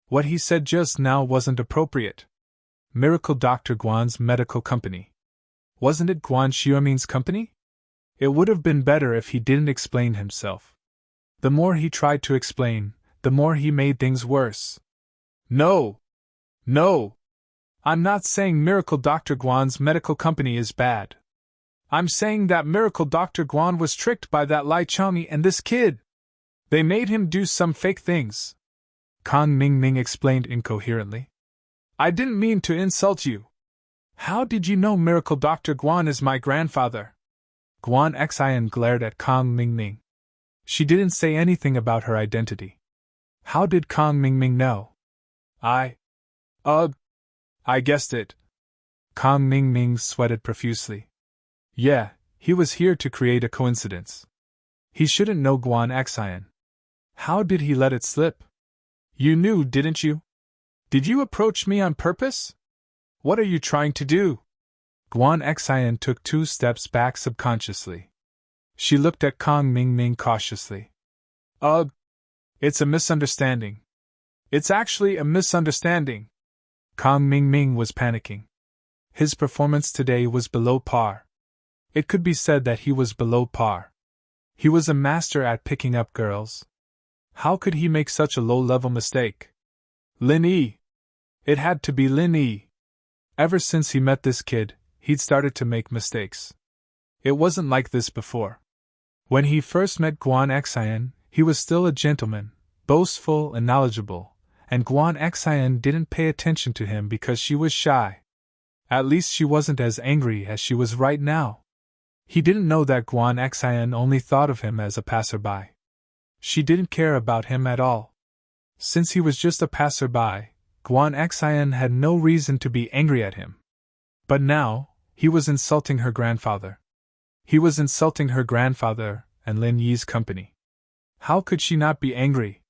What he said just now wasn't appropriate. Miracle Dr. Guan's medical company. Wasn't it Guan Xuemin's company? It would have been better if he didn't explain himself. The more he tried to explain, the more he made things worse. No! I'm not saying Miracle Dr. Guan's medical company is bad. I'm saying that Miracle Dr. Guan was tricked by that Lai Changyi and this kid. They made him do some fake things. Kang Mingming explained incoherently. I didn't mean to insult you. How did you know Miracle Dr. Guan is my grandfather? Guan Xian glared at Kang Mingming. She didn't say anything about her identity. How did Kang Mingming know? I guessed it. Kang Mingming sweated profusely. Yeah, he was here to create a coincidence. He shouldn't know Guan Xian. How did he let it slip? You knew, didn't you? Did you approach me on purpose? What are you trying to do? Guan Xian took 2 steps back subconsciously. She looked at Kang Mingming cautiously. It's a misunderstanding. It's actually a misunderstanding. Kang Mingming was panicking. His performance today was below par. It could be said that he was below par. He was a master at picking up girls. How could he make such a low-level mistake? Lin Yi. It had to be Lin Yi. Ever since he met this kid, he'd started to make mistakes. It wasn't like this before. When he first met Guan Xian, he was still a gentleman, boastful and knowledgeable, and Guan Xian didn't pay attention to him because she was shy. At least she wasn't as angry as she was right now. He didn't know that Guan Xian only thought of him as a passerby. She didn't care about him at all. Since he was just a passerby, Guan Xian had no reason to be angry at him. But now, he was insulting her grandfather. He was insulting her grandfather and Lin Yi's company. How could she not be angry?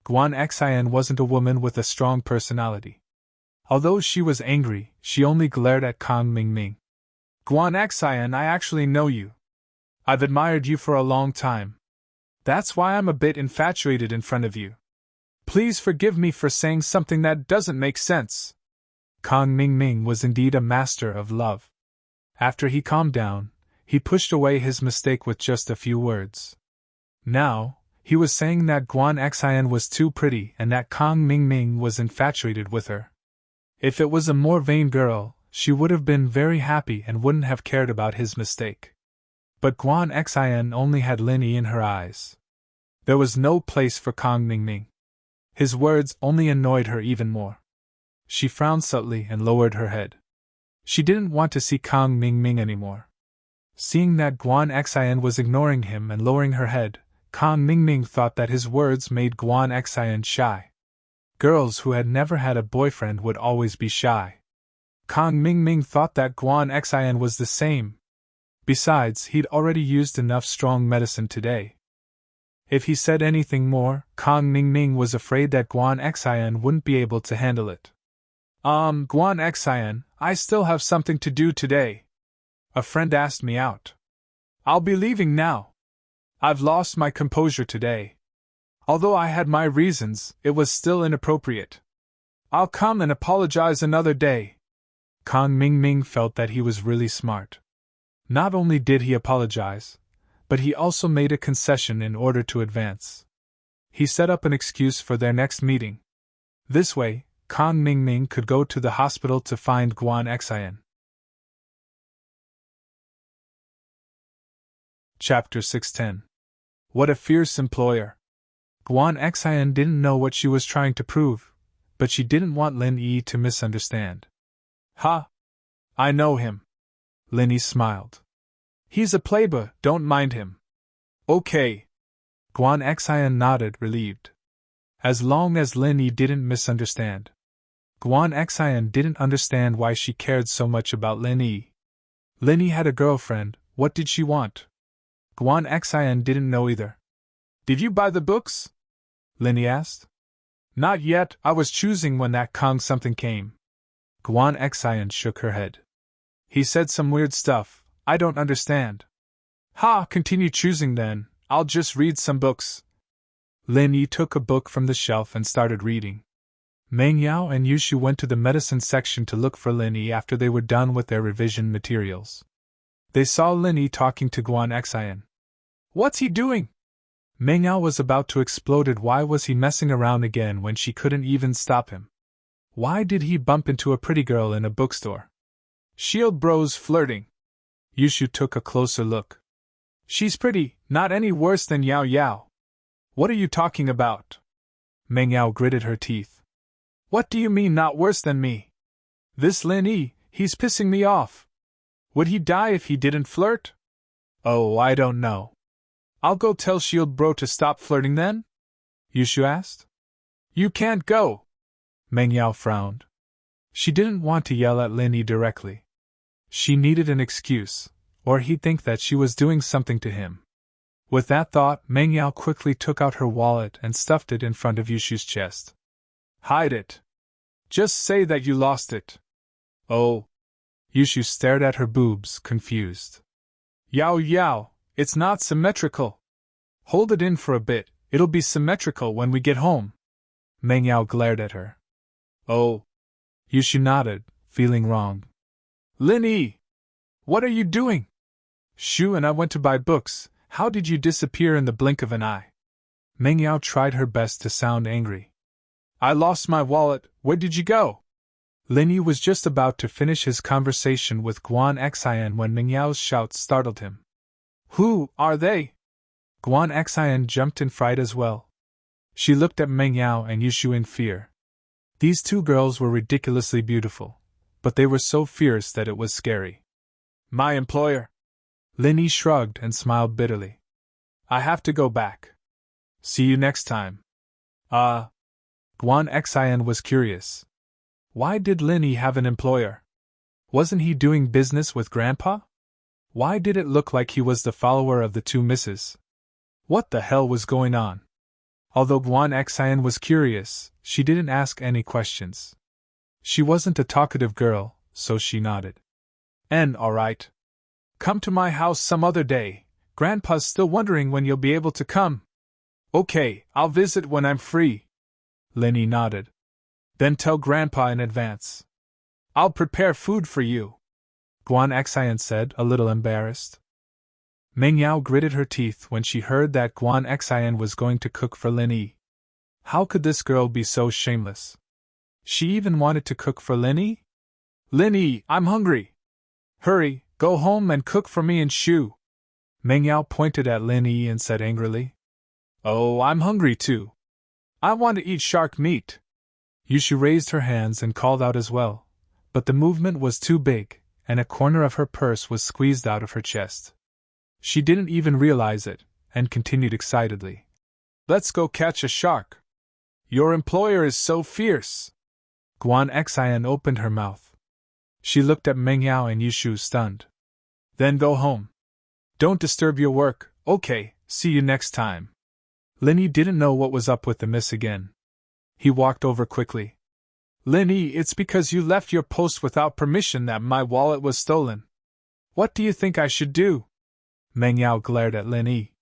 Guan Xian wasn't a woman with a strong personality. Although she was angry, she only glared at Kang Mingming. Guan Xian, I actually know you. I've admired you for a long time. That's why I'm a bit infatuated in front of you. Please forgive me for saying something that doesn't make sense. Kang Mingming was indeed a master of love. After he calmed down, he pushed away his mistake with just a few words. Now, he was saying that Guan Xian was too pretty and that Kang Mingming was infatuated with her. If it was a more vain girl, she would have been very happy and wouldn't have cared about his mistake. But Guan Xian only had Lin Yi in her eyes. There was no place for Kang Mingming. His words only annoyed her even more. She frowned subtly and lowered her head. She didn't want to see Kang Mingming anymore. Seeing that Guan Xian was ignoring him and lowering her head, Kang Mingming thought that his words made Guan Xian shy. Girls who had never had a boyfriend would always be shy. Kang Mingming thought that Guan Xian was the same. Besides, he'd already used enough strong medicine today. If he said anything more, Kang Mingming was afraid that Guan Xian wouldn't be able to handle it. Guan Xian, I still have something to do today. A friend asked me out. I'll be leaving now. I've lost my composure today. Although I had my reasons, it was still inappropriate. I'll come and apologize another day. Kang Mingming felt that he was really smart. Not only did he apologize, but he also made a concession in order to advance. He set up an excuse for their next meeting. This way, Kang Mingming could go to the hospital to find Guan Xian. Chapter 610. What a fierce employer! Guan Xian didn't know what she was trying to prove, but she didn't want Lin Yi to misunderstand. Ha! I know him. Lin Yi smiled. He's a playboy, don't mind him. Okay. Guan Xian nodded, relieved. As long as Lin Yi didn't misunderstand. Guan Xian didn't understand why she cared so much about Lin Yi. Lin Yi had a girlfriend, what did she want? Guan Xian didn't know either. Did you buy the books? Lin Yi asked. Not yet, I was choosing when that Kang something came. Guan Xian shook her head. He said some weird stuff, I don't understand. Ha, continue choosing then, I'll just read some books. Lin Yi took a book from the shelf and started reading. Meng Yao and Yushu went to the medicine section to look for Lin Yi after they were done with their revision materials. They saw Lin Yi talking to Guan Xian. What's he doing? Meng Yao was about to explode. Why was he messing around again when she couldn't even stop him? Why did he bump into a pretty girl in a bookstore? Shield bros flirting. Yushu took a closer look. She's pretty, not any worse than Yao Yao. What are you talking about? Meng Yao gritted her teeth. What do you mean not worse than me? This Lin Yi, he's pissing me off. Would he die if he didn't flirt? Oh, I don't know. I'll go tell Shield Bro to stop flirting then? Yushu asked. You can't go. Meng Yao frowned. She didn't want to yell at Lin Yi directly. She needed an excuse, or he'd think that she was doing something to him. With that thought, Meng Yao quickly took out her wallet and stuffed it in front of Yushu's chest. Hide it. Just say that you lost it. Oh. Yushu stared at her boobs, confused. Yao Yao, it's not symmetrical. Hold it in for a bit, it'll be symmetrical when we get home. Meng Yao glared at her. Oh. Yushu nodded, feeling wrong. Lin Yi! What are you doing? Shu and I went to buy books, how did you disappear in the blink of an eye? Meng Yao tried her best to sound angry. I lost my wallet, where did you go? Lin Yi was just about to finish his conversation with Guan Xian when Meng Yao's shouts startled him. Who are they? Guan Xian jumped in fright as well. She looked at Meng Yao and Yushu in fear. These two girls were ridiculously beautiful, but they were so fierce that it was scary. My employer. Lin Yi shrugged and smiled bitterly. I have to go back. See you next time. Guan Xian was curious. Why did Lin Yi have an employer? Wasn't he doing business with Grandpa? Why did it look like he was the follower of the two misses? What the hell was going on? Although Guan Xian was curious, she didn't ask any questions. She wasn't a talkative girl, so she nodded. All right. Come to my house some other day, Grandpa's still wondering when you'll be able to come. Okay, I'll visit when I'm free. Linny nodded. Then tell Grandpa in advance. I'll prepare food for you, Guan Xian said, a little embarrassed. Meng Yao gritted her teeth when she heard that Guan Xian was going to cook for Linny. How could this girl be so shameless? She even wanted to cook for Linny? Linny, I'm hungry. Hurry, go home and cook for me and Shu. Meng Yao pointed at Linny and said angrily. Oh, I'm hungry too. I want to eat shark meat. Yushu raised her hands and called out as well, but the movement was too big, and a corner of her purse was squeezed out of her chest. She didn't even realize it, and continued excitedly. Let's go catch a shark. Your employer is so fierce. Guan Xian opened her mouth. She looked at Meng Yao and Yushu stunned. Then go home. Don't disturb your work, okay, see you next time. Linny didn't know what was up with the miss again. He walked over quickly. Linny, it's because you left your post without permission that my wallet was stolen. What do you think I should do? Meng Yao glared at Linny.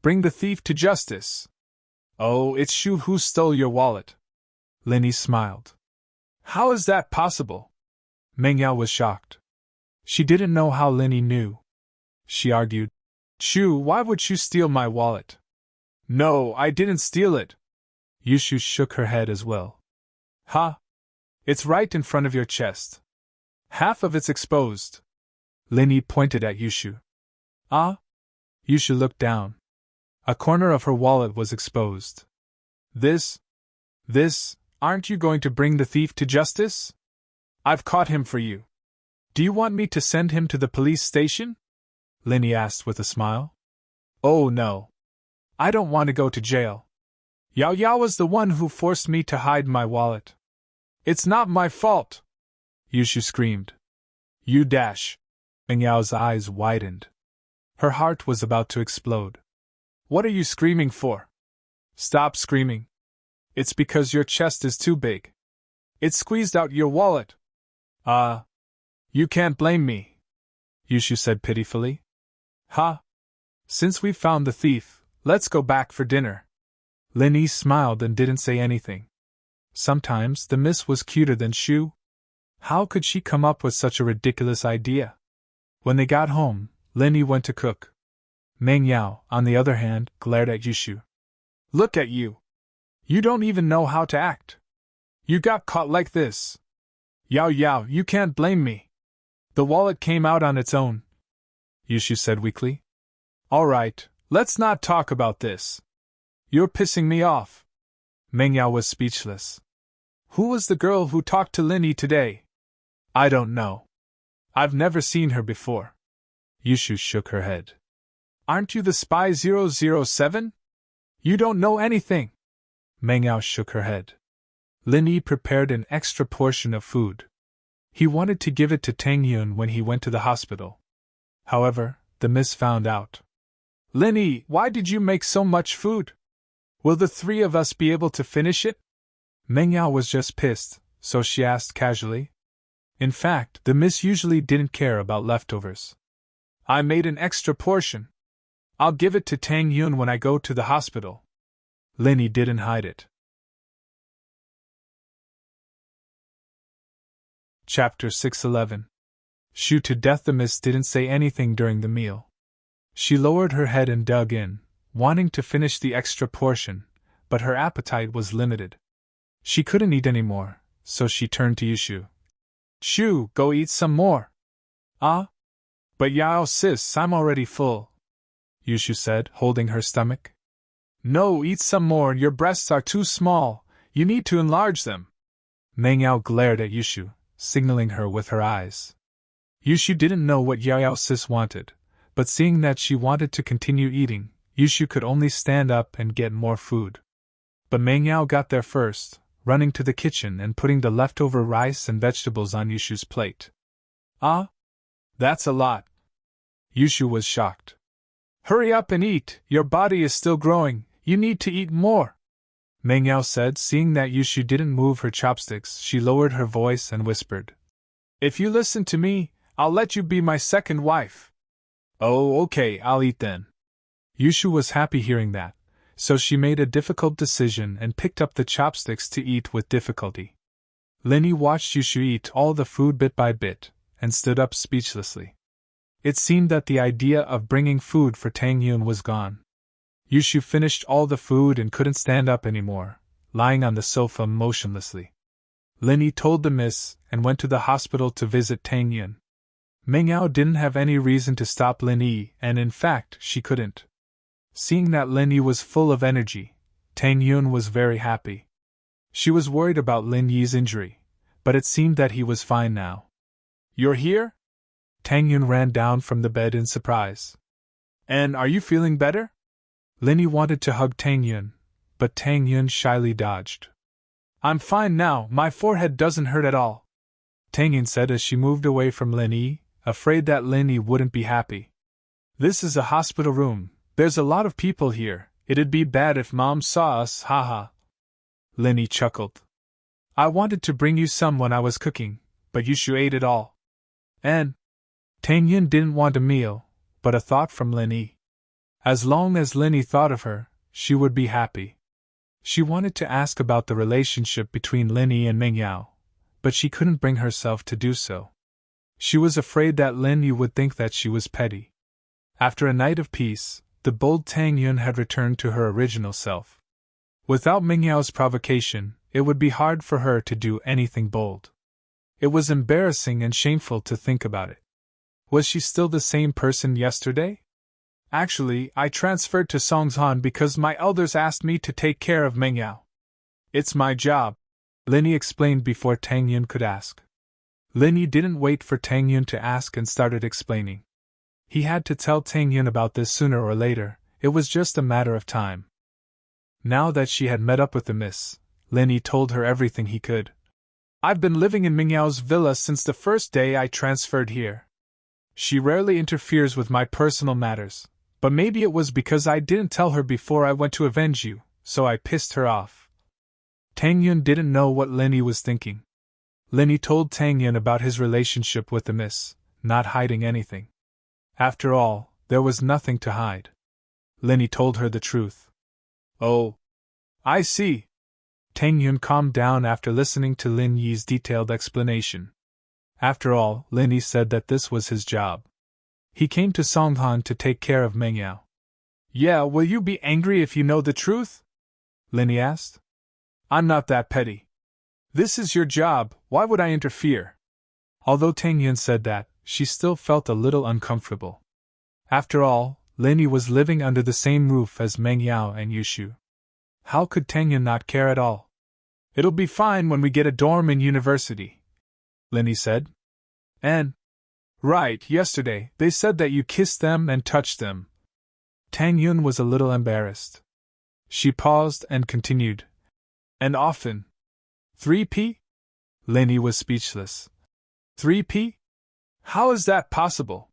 Bring the thief to justice. Oh, it's Shu who stole your wallet. Linny smiled. How is that possible? Meng Yao was shocked. She didn't know how Linny knew. She argued. Shu, why would Shu steal my wallet? No, I didn't steal it. Yushu shook her head as well. Ha! It's right in front of your chest. Half of it's exposed. Linny pointed at Yushu. Ah? Yushu looked down. A corner of her wallet was exposed. This, aren't you going to bring the thief to justice? I've caught him for you. Do you want me to send him to the police station? Linny asked with a smile. Oh no. I don't want to go to jail. Yao Yao was the one who forced me to hide my wallet. It's not my fault! Yushu screamed. You dash! Meng Yao's eyes widened. Her heart was about to explode. What are you screaming for? Stop screaming. It's because your chest is too big. It squeezed out your wallet. You can't blame me, Yushu said pitifully. Ha! Since we've found the thief, let's go back for dinner. Linny smiled and didn't say anything. Sometimes the miss was cuter than Shu. How could she come up with such a ridiculous idea? When they got home, Linny went to cook. Meng Yao, on the other hand, glared at Yushu. Look at you! You don't even know how to act. You got caught like this. Yao Yao, you can't blame me. The wallet came out on its own, Yushu said weakly. All right, let's not talk about this. You're pissing me off. Meng Yao was speechless. Who was the girl who talked to Linny today? I don't know. I've never seen her before. Yushu shook her head. Aren't you the spy 007? You don't know anything. Meng Yao shook her head. Linny prepared an extra portion of food. He wanted to give it to Tang Yun when he went to the hospital. However, the miss found out. Linny, why did you make so much food? Will the three of us be able to finish it? Meng Yao was just pissed, so she asked casually. In fact, the miss usually didn't care about leftovers. I made an extra portion. I'll give it to Tang Yun when I go to the hospital. Linny didn't hide it. Chapter 611. Shu to death. The miss didn't say anything during the meal. She lowered her head and dug in, wanting to finish the extra portion, but her appetite was limited. She couldn't eat any more, so she turned to Yushu. Shu, go eat some more. Ah? But Yao sis, I'm already full, Yushu said, holding her stomach. No, eat some more, your breasts are too small, you need to enlarge them. Meng Yao glared at Yushu, signaling her with her eyes. Yushu didn't know what Yao sis wanted, but seeing that she wanted to continue eating, Yushu could only stand up and get more food. But Meng Yao got there first, running to the kitchen and putting the leftover rice and vegetables on Yushu's plate. Ah? That's a lot. Yushu was shocked. Hurry up and eat, your body is still growing, you need to eat more. Meng Yao said. Seeing that Yushu didn't move her chopsticks, she lowered her voice and whispered. If you listen to me, I'll let you be my second wife. Oh, okay, I'll eat then. Yushu was happy hearing that, so she made a difficult decision and picked up the chopsticks to eat with difficulty. Linny watched Yushu eat all the food bit by bit, and stood up speechlessly. It seemed that the idea of bringing food for Tang Yun was gone. Yushu finished all the food and couldn't stand up anymore, lying on the sofa motionlessly. Linny told the miss and went to the hospital to visit Tang Yun. Meng Yao didn't have any reason to stop Linny, and in fact, she couldn't. Seeing that Linny was full of energy, Tang Yun was very happy. She was worried about Lin Yi's injury, but it seemed that he was fine now. "You're here?" Tang Yun ran down from the bed in surprise. "And are you feeling better?" Linny wanted to hug Tang Yun, but Tang Yun shyly dodged. "I'm fine now, my forehead doesn't hurt at all," Tang Yun said as she moved away from Linny, afraid that Linny wouldn't be happy. "This is a hospital room, there's a lot of people here, it'd be bad if Mom saw us, haha." Linny chuckled. "I wanted to bring you some when I was cooking, but Yushu ate it all." And Tang Yun didn't want a meal, but a thought from Linny. As long as Linny thought of her, she would be happy. She wanted to ask about the relationship between Linny and Meng Yao, but she couldn't bring herself to do so. She was afraid that Linny would think that she was petty. After a night of peace, the bold Tang Yun had returned to her original self. Without Meng Yao's provocation, it would be hard for her to do anything bold. It was embarrassing and shameful to think about it. Was she still the same person yesterday? "Actually, I transferred to Songzhan because my elders asked me to take care of Meng Yao. It's my job," Linny explained before Tang Yun could ask. Linny didn't wait for Tang Yun to ask and started explaining. He had to tell Tang Yun about this sooner or later, it was just a matter of time. Now that she had met up with the miss, Linny told her everything he could. "I've been living in Meng Yao's villa since the first day I transferred here. She rarely interferes with my personal matters, but maybe it was because I didn't tell her before I went to avenge you, so I pissed her off." Tang Yun didn't know what Linny was thinking. Linny told Tang Yun about his relationship with the miss, not hiding anything. After all, there was nothing to hide. Linny told her the truth. "Oh, I see." Tang Yun calmed down after listening to Lin Yi's detailed explanation. After all, Linny said that this was his job. He came to Songhan to take care of Meng Yao. "Yeah, will you be angry if you know the truth?" Linny asked. "I'm not that petty. This is your job, why would I interfere?" Although Tang Yun said that, she still felt a little uncomfortable. After all, Linny was living under the same roof as Meng Yao and Yushu. How could Tang Yun not care at all? "It'll be fine when we get a dorm in university," Linny said. "And right, yesterday, they said that you kissed them and touched them." Tang Yun was a little embarrassed. She paused and continued. "And often." 3P? Linny was speechless. 3P? How is that possible?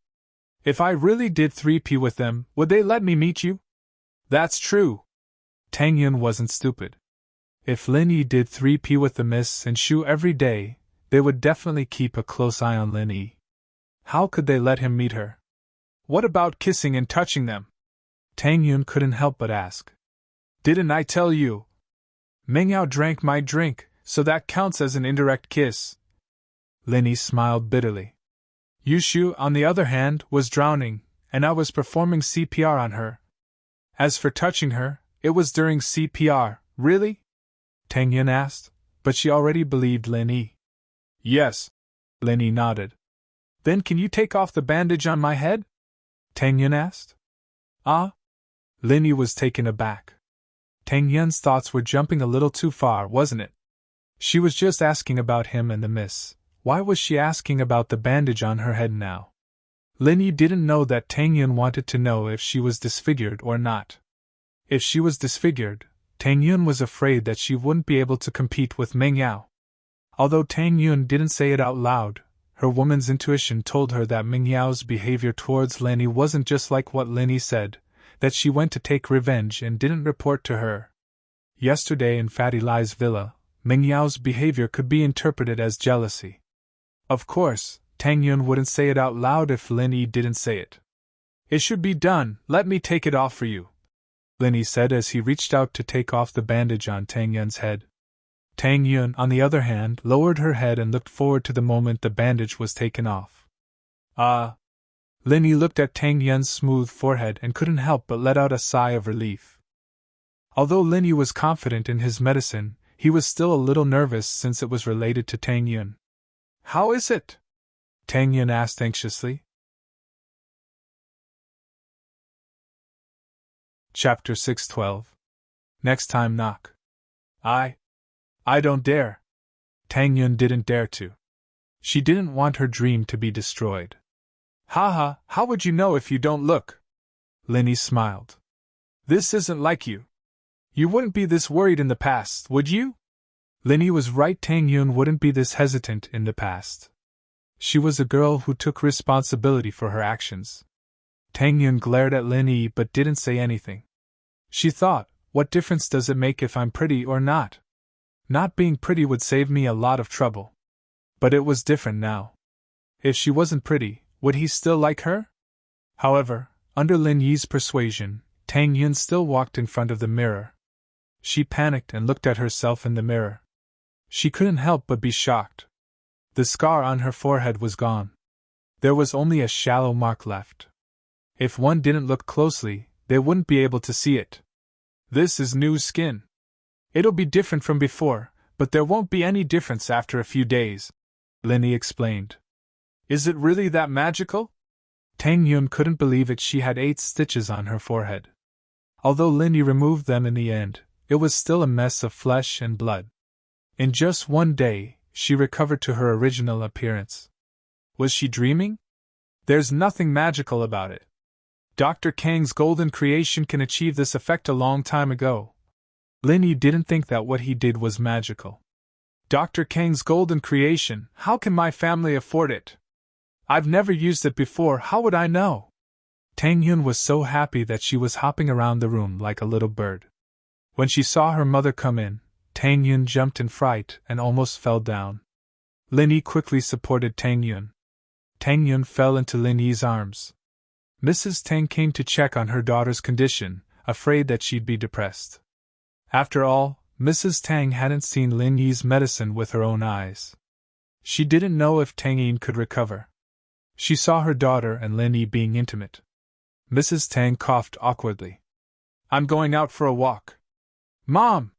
If I really did 3P with them, would they let me meet you? That's true. Tang Yun wasn't stupid. If Linny did 3P with the miss and Shu every day, they would definitely keep a close eye on Linny. How could they let him meet her? What about kissing and touching them? Tang Yun couldn't help but ask. Didn't I tell you? Meng Yao drank my drink, so that counts as an indirect kiss. Linny smiled bitterly. Yushu, on the other hand, was drowning, and I was performing CPR on her. As for touching her, it was during CPR, really? Tang Yun asked, but she already believed Linny. Yes. Linny nodded. Then can you take off the bandage on my head? Tang Yun asked. Ah? Linny was taken aback. Tang Yun's thoughts were jumping a little too far, wasn't it? She was just asking about him and the miss. Why was she asking about the bandage on her head now? Linny didn't know that Tang Yun wanted to know if she was disfigured or not. If she was disfigured, Tang Yun was afraid that she wouldn't be able to compete with Meng Yao. Although Tang Yun didn't say it out loud, her woman's intuition told her that Meng Yao's behavior towards Linny wasn't just like what Linny said, that she went to take revenge and didn't report to her. Yesterday in Fatty Lai's villa, Meng Yao's behavior could be interpreted as jealousy. Of course, Tang Yun wouldn't say it out loud if Linny didn't say it. It should be done, let me take it off for you, Linny said as he reached out to take off the bandage on Tang Yun's head. Tang Yun, on the other hand, lowered her head and looked forward to the moment the bandage was taken off. Linny looked at Tang Yun's smooth forehead and couldn't help but let out a sigh of relief. Although Linny was confident in his medicine, he was still a little nervous since it was related to Tang Yun. How is it? Tang Yun asked anxiously. Chapter 612. Next time knock. I don't dare. Tang Yun didn't dare to. She didn't want her dream to be destroyed. Haha, how would you know if you don't look? Linny smiled. This isn't like you. You wouldn't be this worried in the past, would you? Linny was right, Tang Yun wouldn't be this hesitant in the past. She was a girl who took responsibility for her actions. Tang Yun glared at Linny but didn't say anything. She thought, what difference does it make if I'm pretty or not? Not being pretty would save me a lot of trouble. But it was different now. If she wasn't pretty, would he still like her? However, under Lin Yi's persuasion, Tang Yun still walked in front of the mirror. She panicked and looked at herself in the mirror. She couldn't help but be shocked. The scar on her forehead was gone. There was only a shallow mark left. If one didn't look closely, they wouldn't be able to see it. This is new skin. It'll be different from before, but there won't be any difference after a few days, Linny explained. Is it really that magical? Tang Yun couldn't believe it. She had 8 stitches on her forehead. Although Linny removed them in the end, it was still a mess of flesh and blood. In just one day, she recovered to her original appearance. Was she dreaming? There's nothing magical about it. Dr. Kang's golden creation can achieve this effect a long time ago. Linny didn't think that what he did was magical. Dr. Kang's golden creation, how can my family afford it? I've never used it before, how would I know? Tang Yun was so happy that she was hopping around the room like a little bird. When she saw her mother come in, Tang Yun jumped in fright and almost fell down. Linny quickly supported Tang Yun. Tang Yun fell into Lin Yi's arms. Mrs. Tang came to check on her daughter's condition, afraid that she'd be depressed. After all, Mrs. Tang hadn't seen Lin Yi's medicine with her own eyes. She didn't know if Tang Yin could recover. She saw her daughter and Lin Yi being intimate. Mrs. Tang coughed awkwardly. I'm going out for a walk. Mom!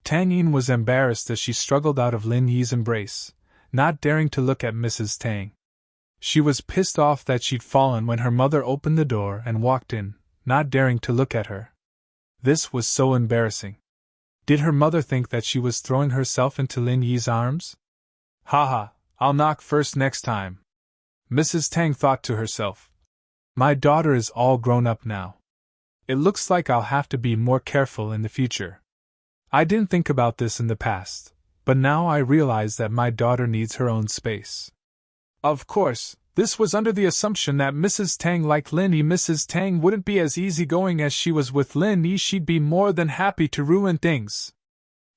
Tang Yin was embarrassed as she struggled out of Lin Yi's embrace, not daring to look at Mrs. Tang. She was pissed off that she'd fallen when her mother opened the door and walked in, not daring to look at her. This was so embarrassing. Did her mother think that she was throwing herself into Lin Yi's arms? Haha, I'll knock first next time. Mrs. Tang thought to herself. My daughter is all grown up now. It looks like I'll have to be more careful in the future. I didn't think about this in the past, but now I realize that my daughter needs her own space. Of course, this was under the assumption that Mrs. Tang liked Lin Yi. Mrs. Tang wouldn't be as easygoing as she was with Lin Yi. She'd be more than happy to ruin things.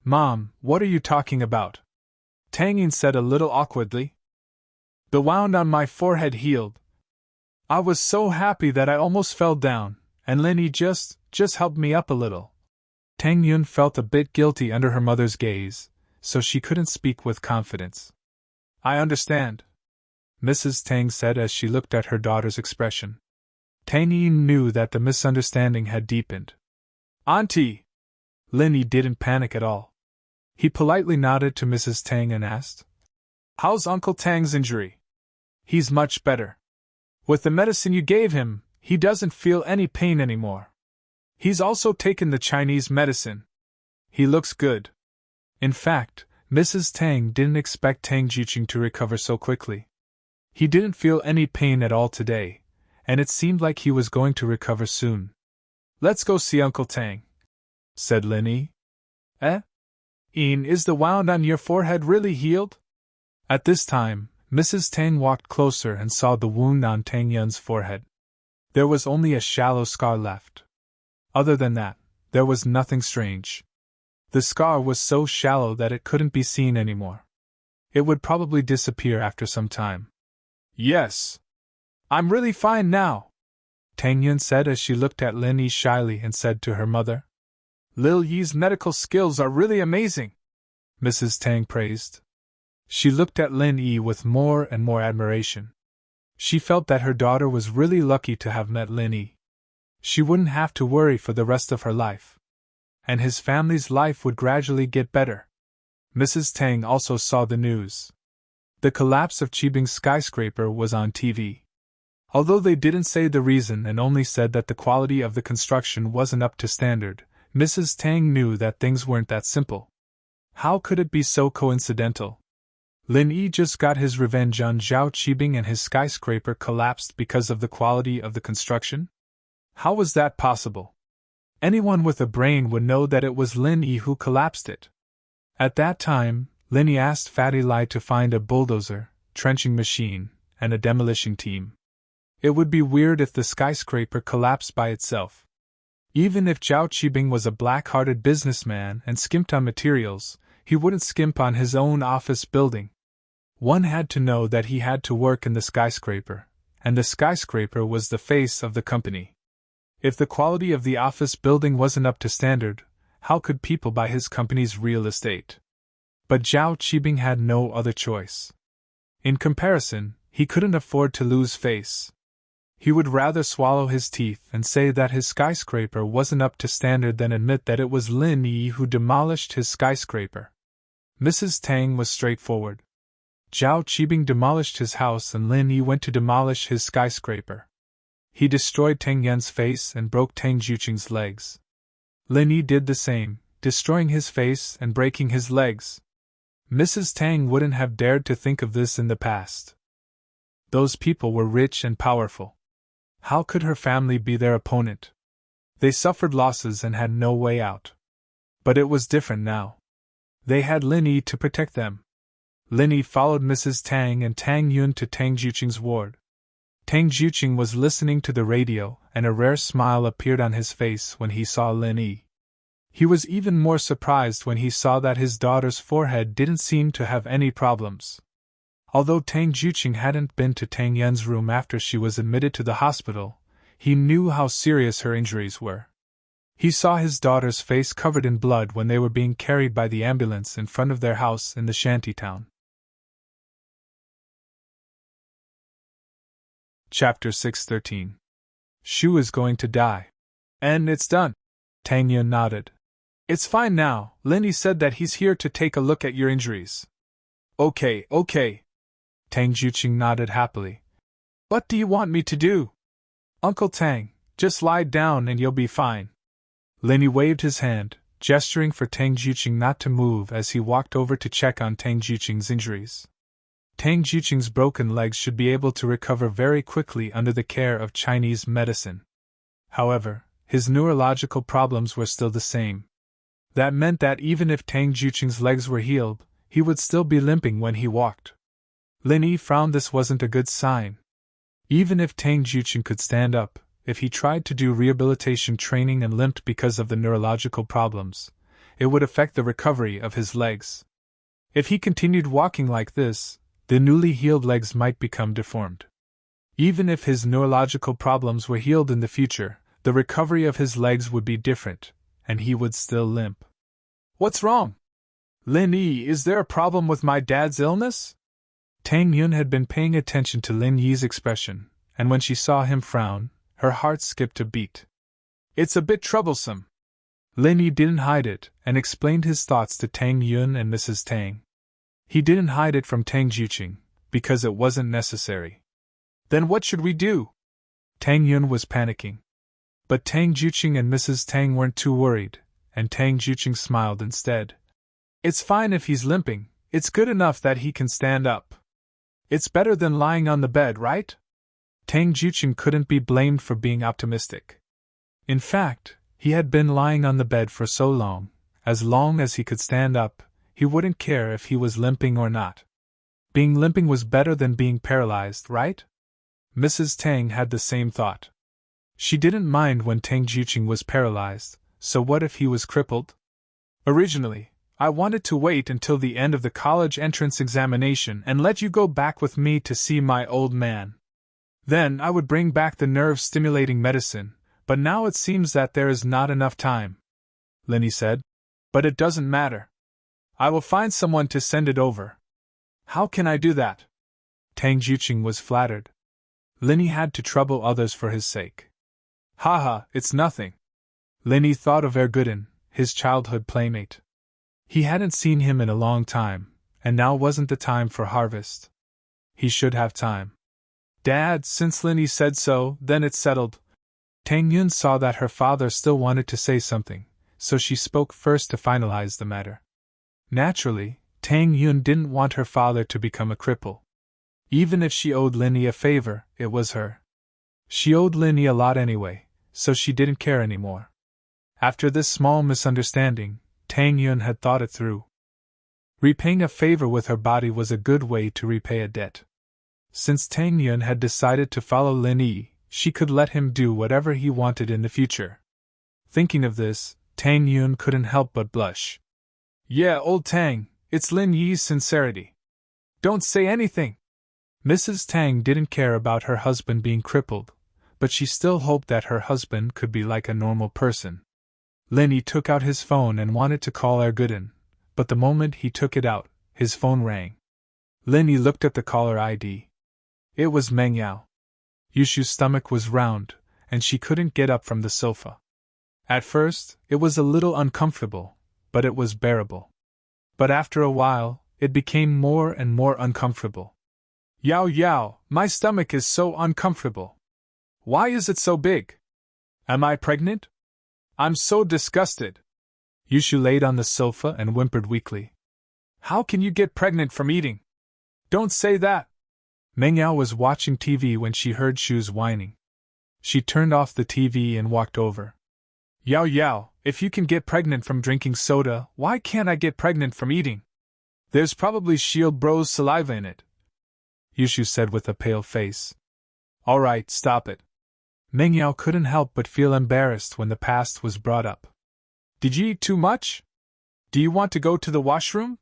Mom, what are you talking about? Tang Yin said a little awkwardly. The wound on my forehead healed. I was so happy that I almost fell down, and Lin Yi just helped me up a little. Tang Yun felt a bit guilty under her mother's gaze, so she couldn't speak with confidence. I understand, Mrs. Tang said as she looked at her daughter's expression. Tang Yin knew that the misunderstanding had deepened. Auntie! Lin Yi didn't panic at all. He politely nodded to Mrs. Tang and asked, How's Uncle Tang's injury? He's much better. With the medicine you gave him, he doesn't feel any pain anymore. He's also taken the Chinese medicine. He looks good. In fact, Mrs. Tang didn't expect Tang Jiqing to recover so quickly. He didn't feel any pain at all today, and it seemed like he was going to recover soon. Let's go see Uncle Tang, said Lin Yi. Is the wound on your forehead really healed? At this time, Mrs. Tang walked closer and saw the wound on Tang Yun's forehead. There was only a shallow scar left. Other than that, there was nothing strange. The scar was so shallow that it couldn't be seen anymore. It would probably disappear after some time. Yes. I'm really fine now. Tang Yun said as she looked at Lin Yi shyly and said to her mother. Lil Yi's medical skills are really amazing, Mrs. Tang praised. She looked at Lin Yi with more and more admiration. She felt that her daughter was really lucky to have met Lin Yi. She wouldn't have to worry for the rest of her life. And his family's life would gradually get better. Mrs. Tang also saw the news. The collapse of Qibing's skyscraper was on TV. Although they didn't say the reason and only said that the quality of the construction wasn't up to standard, Mrs. Tang knew that things weren't that simple. How could it be so coincidental? Lin Yi just got his revenge on Zhao Qibing and his skyscraper collapsed because of the quality of the construction? How was that possible? Anyone with a brain would know that it was Lin Yi who collapsed it. At that time, Lin Yi asked Fatty Lai to find a bulldozer, trenching machine, and a demolition team. It would be weird if the skyscraper collapsed by itself. Even if Zhao Qibing was a black-hearted businessman and skimped on materials, he wouldn't skimp on his own office building. One had to know that he had to work in the skyscraper, and the skyscraper was the face of the company. If the quality of the office building wasn't up to standard, how could people buy his company's real estate? But Zhao Qibing had no other choice. In comparison, he couldn't afford to lose face. He would rather swallow his teeth and say that his skyscraper wasn't up to standard than admit that it was Lin Yi who demolished his skyscraper. Mrs. Tang was straightforward. Zhao Qibing demolished his house and Lin Yi went to demolish his skyscraper. He destroyed Tang Yun's face and broke Tang Juqing's legs. Lin Yi did the same, destroying his face and breaking his legs. Mrs. Tang wouldn't have dared to think of this in the past. Those people were rich and powerful. How could her family be their opponent? They suffered losses and had no way out. But it was different now. They had Lin Yi to protect them. Lin Yi followed Mrs. Tang and Tang Yun to Tang Juqing's ward. Tang Juqing was listening to the radio, and a rare smile appeared on his face when he saw Lin Yi. He was even more surprised when he saw that his daughter's forehead didn't seem to have any problems. Although Tang Juqing hadn't been to Tang Yun's room after she was admitted to the hospital, he knew how serious her injuries were. He saw his daughter's face covered in blood when they were being carried by the ambulance in front of their house in the shantytown. Chapter 613. Shu is going to die. And it's done. Tang Yun nodded. It's fine now. Lin Yi said that he's here to take a look at your injuries. Okay. Tang Juqing nodded happily. What do you want me to do? Uncle Tang, just lie down and you'll be fine. Lin Yi waved his hand, gesturing for Tang Juqing not to move as he walked over to check on Tang Juqing's injuries. Tang Juqing's broken legs should be able to recover very quickly under the care of Chinese medicine. However, his neurological problems were still the same. That meant that even if Tang Juqing's legs were healed, he would still be limping when he walked. Lin Yi frowned. This wasn't a good sign. Even if Tang Juqing could stand up, if he tried to do rehabilitation training and limped because of the neurological problems, it would affect the recovery of his legs. If he continued walking like this, the newly healed legs might become deformed. Even if his neurological problems were healed in the future, the recovery of his legs would be different, and he would still limp. What's wrong? Lin Yi, is there a problem with my dad's illness? Tang Yun had been paying attention to Lin Yi's expression, and when she saw him frown, her heart skipped a beat. It's a bit troublesome. Lin Yi didn't hide it, and explained his thoughts to Tang Yun and Mrs. Tang. He didn't hide it from Tang Juqing, because it wasn't necessary. Then what should we do? Tang Yun was panicking. But Tang Juqing and Mrs. Tang weren't too worried, and Tang Juqing smiled instead. It's fine if he's limping, it's good enough that he can stand up. It's better than lying on the bed, right? Tang Juqing couldn't be blamed for being optimistic. In fact, he had been lying on the bed for so long as he could stand up, he wouldn't care if he was limping or not. Being limping was better than being paralyzed, right? Mrs. Tang had the same thought. She didn't mind when Tang Juqing was paralyzed, so what if he was crippled? Originally, I wanted to wait until the end of the college entrance examination and let you go back with me to see my old man. Then I would bring back the nerve-stimulating medicine, but now it seems that there is not enough time, Linny said. But it doesn't matter. I will find someone to send it over. How can I do that? Tang Juqing was flattered. Linny had to trouble others for his sake. Haha, it's nothing. Linny thought of Ergudin, his childhood playmate. He hadn't seen him in a long time, and now wasn't the time for harvest. He should have time. Dad, since Linny said so, then it's settled. Tang Yun saw that her father still wanted to say something, so she spoke first to finalize the matter. Naturally, Tang Yun didn't want her father to become a cripple. Even if she owed Linny a favor, it was her. She owed Linny a lot anyway, so she didn't care anymore. After this small misunderstanding, Tang Yun had thought it through. Repaying a favor with her body was a good way to repay a debt. Since Tang Yun had decided to follow Lin Yi, she could let him do whatever he wanted in the future. Thinking of this, Tang Yun couldn't help but blush. Yeah, old Tang, it's Lin Yi's sincerity. Don't say anything. Mrs. Tang didn't care about her husband being crippled, but she still hoped that her husband could be like a normal person. Lin Yi took out his phone and wanted to call Ergudin, but the moment he took it out, his phone rang. Lin Yi looked at the caller ID. It was Meng Yao. Yushu's stomach was round, and she couldn't get up from the sofa. At first, it was a little uncomfortable, but it was bearable. But after a while, it became more and more uncomfortable. Yao Yao, my stomach is so uncomfortable. Why is it so big? Am I pregnant? I'm so disgusted. Yushu laid on the sofa and whimpered weakly. How can you get pregnant from eating? Don't say that. Meng Yao was watching TV when she heard Shu's whining. She turned off the TV and walked over. Yao Yao, if you can get pregnant from drinking soda, why can't I get pregnant from eating? There's probably Shield Bro's saliva in it, Yushu said with a pale face. All right, stop it. Meng Yao couldn't help but feel embarrassed when the past was brought up. Did you eat too much? Do you want to go to the washroom?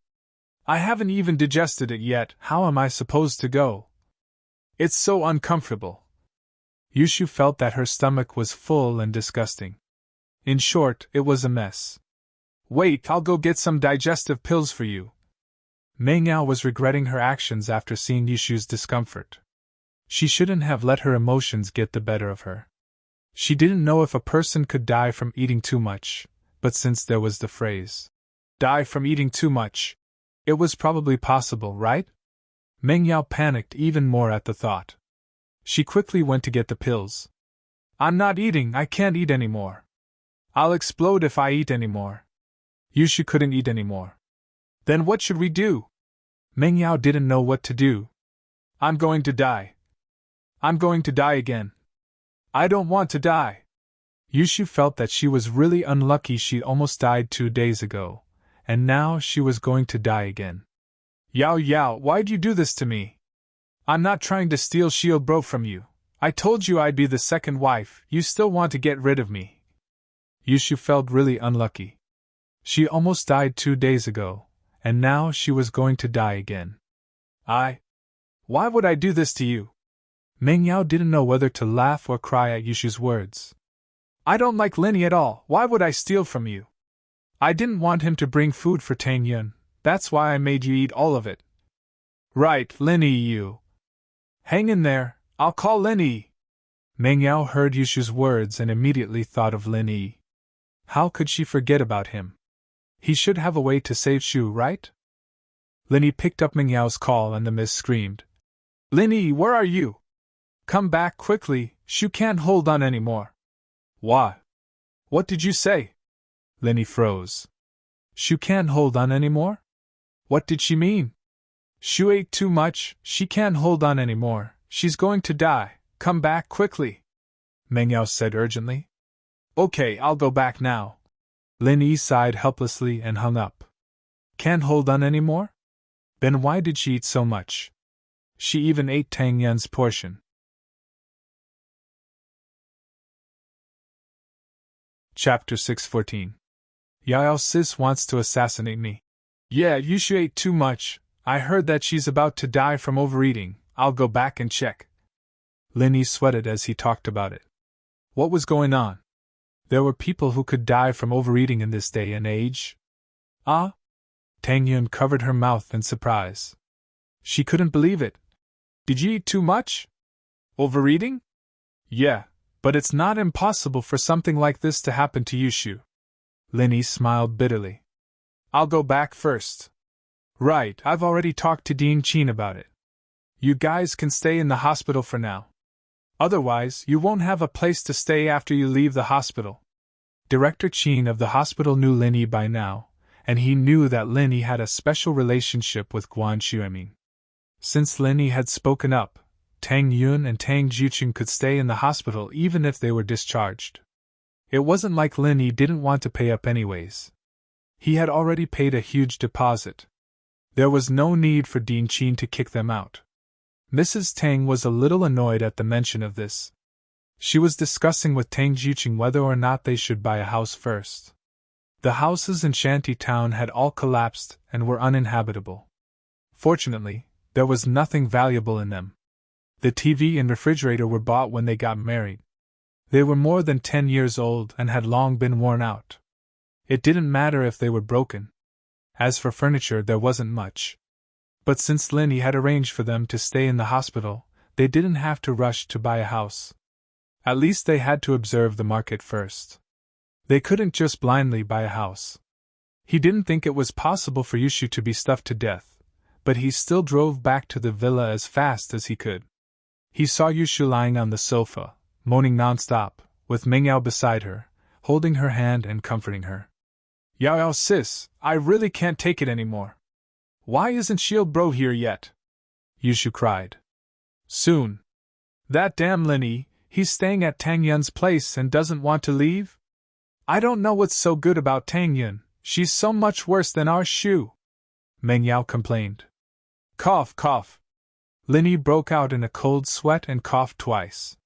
I haven't even digested it yet, how am I supposed to go? It's so uncomfortable. Yushu felt that her stomach was full and disgusting. In short, it was a mess. Wait, I'll go get some digestive pills for you. Meng Yao was regretting her actions after seeing Yushu's discomfort. She shouldn't have let her emotions get the better of her. She didn't know if a person could die from eating too much, but since there was the phrase, die from eating too much, it was probably possible, right? Meng Yao panicked even more at the thought. She quickly went to get the pills. I'm not eating, I can't eat anymore. I'll explode if I eat anymore. Yushu couldn't eat anymore. Then what should we do? Meng Yao didn't know what to do. I'm going to die. I'm going to die again. I don't want to die. Yushu felt that she was really unlucky she almost died 2 days ago, and now she was going to die again. Yao Yao, why'd you do this to me? I'm not trying to steal Shield Bro from you. I told you I'd be the second wife, you still want to get rid of me. Yushu felt really unlucky. She almost died 2 days ago, and now she was going to die again. Why would I do this to you? Meng Yao didn't know whether to laugh or cry at Yushu's words. I don't like Linny at all, why would I steal from you? I didn't want him to bring food for Tang Yun, that's why I made you eat all of it. Right, Linny you. Hang in there, I'll call Linny. Meng Yao heard Yushu's words and immediately thought of Linny. How could she forget about him? He should have a way to save Shu, right? Linny picked up Meng Yao's call and the miss screamed. Linny, where are you? Come back quickly, Shu can't hold on anymore. What? What did you say? Linny froze. Shu can't hold on anymore? What did she mean? Shu ate too much, she can't hold on anymore, she's going to die, come back quickly. Meng Yao said urgently. Okay, I'll go back now. Lin Yi sighed helplessly and hung up. Can't hold on anymore? Then why did she eat so much? She even ate Tang Yun's portion. Chapter 614. Yao Sis wants to assassinate me. Yeah, Yushu ate too much. I heard that she's about to die from overeating. I'll go back and check. Linny sweated as he talked about it. What was going on? There were people who could die from overeating in this day and age? Ah? Tang Yun covered her mouth in surprise. She couldn't believe it. Did you eat too much? Overeating? Yeah, but it's not impossible for something like this to happen to Yushu. Linny smiled bitterly. I'll go back first. Right, I've already talked to Dean Chin about it. You guys can stay in the hospital for now. Otherwise, you won't have a place to stay after you leave the hospital. Director Chin of the hospital knew Linny by now, and he knew that Linny had a special relationship with Guan Xuemin. Since Linny had spoken up, Tang Yun and Tang Jiuchun could stay in the hospital even if they were discharged. It wasn't like Linny didn't want to pay up anyways. He had already paid a huge deposit. There was no need for Dean Chin to kick them out. Mrs. Tang was a little annoyed at the mention of this. She was discussing with Tang Jiuchun whether or not they should buy a house first. The houses in Shanty Town had all collapsed and were uninhabitable. Fortunately, there was nothing valuable in them. The TV and refrigerator were bought when they got married. They were more than 10 years old and had long been worn out. It didn't matter if they were broken. As for furniture, there wasn't much. But since Linny had arranged for them to stay in the hospital, they didn't have to rush to buy a house. At least they had to observe the market first. They couldn't just blindly buy a house. He didn't think it was possible for Yushu to be stuffed to death, but he still drove back to the villa as fast as he could. He saw Yushu lying on the sofa, moaning nonstop, with Mengyao beside her, holding her hand and comforting her. Yao Yao sis, I really can't take it anymore. Why isn't Shield Bro here yet? Yushu cried. Soon. That damn Linny, he's staying at Tang Yun's place and doesn't want to leave? I don't know what's so good about Tang Yun, she's so much worse than our Shu. Mengyao complained. Cough, cough. Linny broke out in a cold sweat and coughed twice.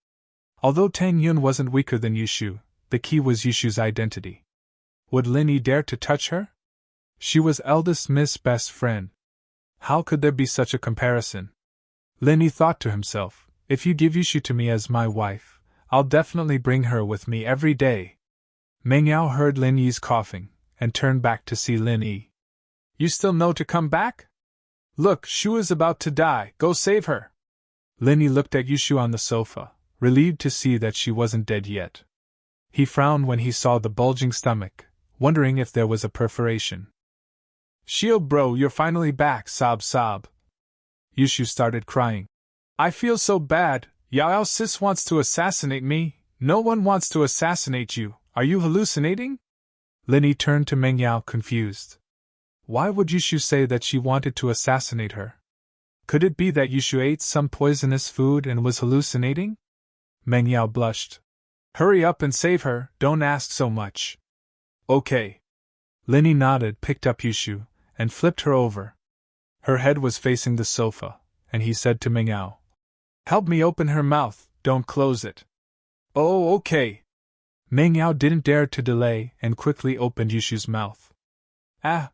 Although Tang Yun wasn't weaker than Yushu, the key was Yushu's identity. Would Linny dare to touch her? She was eldest Miss' best friend. How could there be such a comparison? Linny thought to himself, if you give Yushu to me as my wife, I'll definitely bring her with me every day. Mengyao heard Linny's coughing, and turned back to see Linny. You still know to come back? Look, Shu is about to die, go save her. Linny looked at Yushu on the sofa, relieved to see that she wasn't dead yet. He frowned when he saw the bulging stomach, wondering if there was a perforation. Shield Bro, you're finally back, sob sob. Yushu started crying. I feel so bad, Yao Yao sis wants to assassinate me. No one wants to assassinate you, are you hallucinating? Linny turned to Mengyao confused. Why would Yushu say that she wanted to assassinate her? Could it be that Yushu ate some poisonous food and was hallucinating? Mengyao blushed. Hurry up and save her, don't ask so much. Okay. Linny nodded, picked up Yushu, and flipped her over. Her head was facing the sofa, and he said to Mengyao, help me open her mouth, don't close it. Oh, okay. Mengyao didn't dare to delay and quickly opened Yushu's mouth. Ah!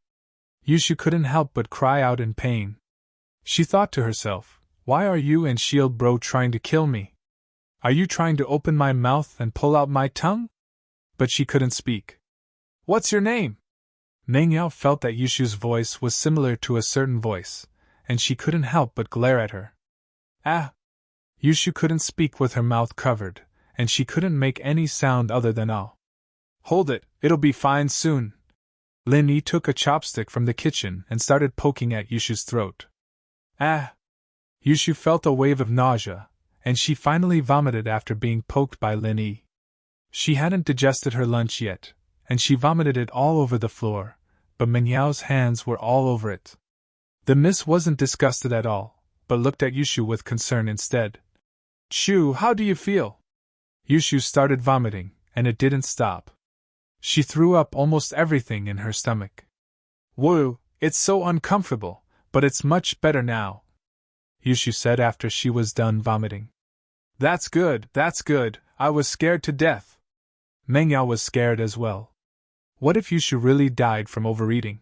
Yushu couldn't help but cry out in pain. She thought to herself, why are you and Shield Bro trying to kill me? Are you trying to open my mouth and pull out my tongue? But she couldn't speak. What's your name? Mengyao felt that Yushu's voice was similar to a certain voice, and she couldn't help but glare at her. Ah! Yushu couldn't speak with her mouth covered, and she couldn't make any sound other than "oh." Hold it, it'll be fine soon. Linny took a chopstick from the kitchen and started poking at Yushu's throat. Ah! Yushu felt a wave of nausea, and she finally vomited after being poked by Linny. She hadn't digested her lunch yet, and she vomited it all over the floor, but Mengyao's hands were all over it. The miss wasn't disgusted at all, but looked at Yushu with concern instead. Chu, how do you feel? Yushu started vomiting, and it didn't stop. She threw up almost everything in her stomach. Whoa, it's so uncomfortable, but it's much better now, Yushu said after she was done vomiting. That's good, I was scared to death. Mengyao was scared as well. What if Yushu really died from overeating?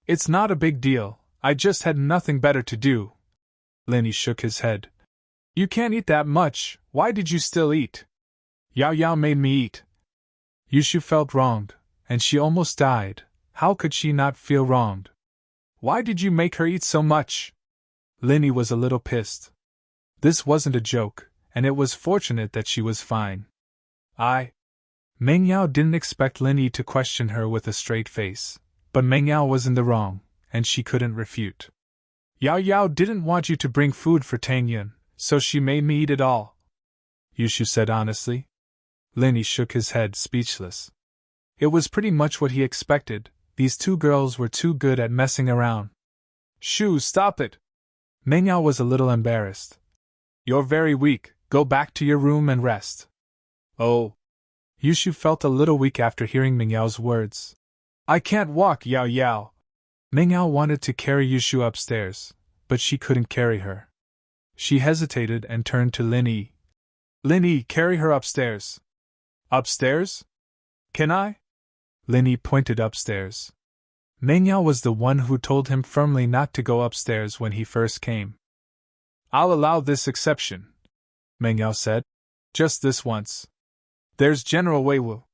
It's not a big deal, I just had nothing better to do. Linny shook his head. You can't eat that much, why did you still eat? Yao Yao made me eat. Yushu felt wronged, and she almost died. How could she not feel wronged? Why did you make her eat so much? Linny was a little pissed. This wasn't a joke, and it was fortunate that she was fine. Meng Yao didn't expect Linny to question her with a straight face, but Meng Yao was in the wrong, and she couldn't refute. Yao Yao didn't want you to bring food for Tang Yun, so she made me eat it all, Yushu said honestly. Linny shook his head, speechless. It was pretty much what he expected. These two girls were too good at messing around. Shoo, stop it! Meng Yao was a little embarrassed. You're very weak, go back to your room and rest. Oh. Yushu felt a little weak after hearing Meng Yao's words. I can't walk, Yao Yao. Meng Yao wanted to carry Yushu upstairs, but she couldn't carry her. She hesitated and turned to Linny. Linny, carry her upstairs. Upstairs? Can I? Linny pointed upstairs. Meng Yao was the one who told him firmly not to go upstairs when he first came. I'll allow this exception, Meng Yao said. Just this once. There's General Weiwu.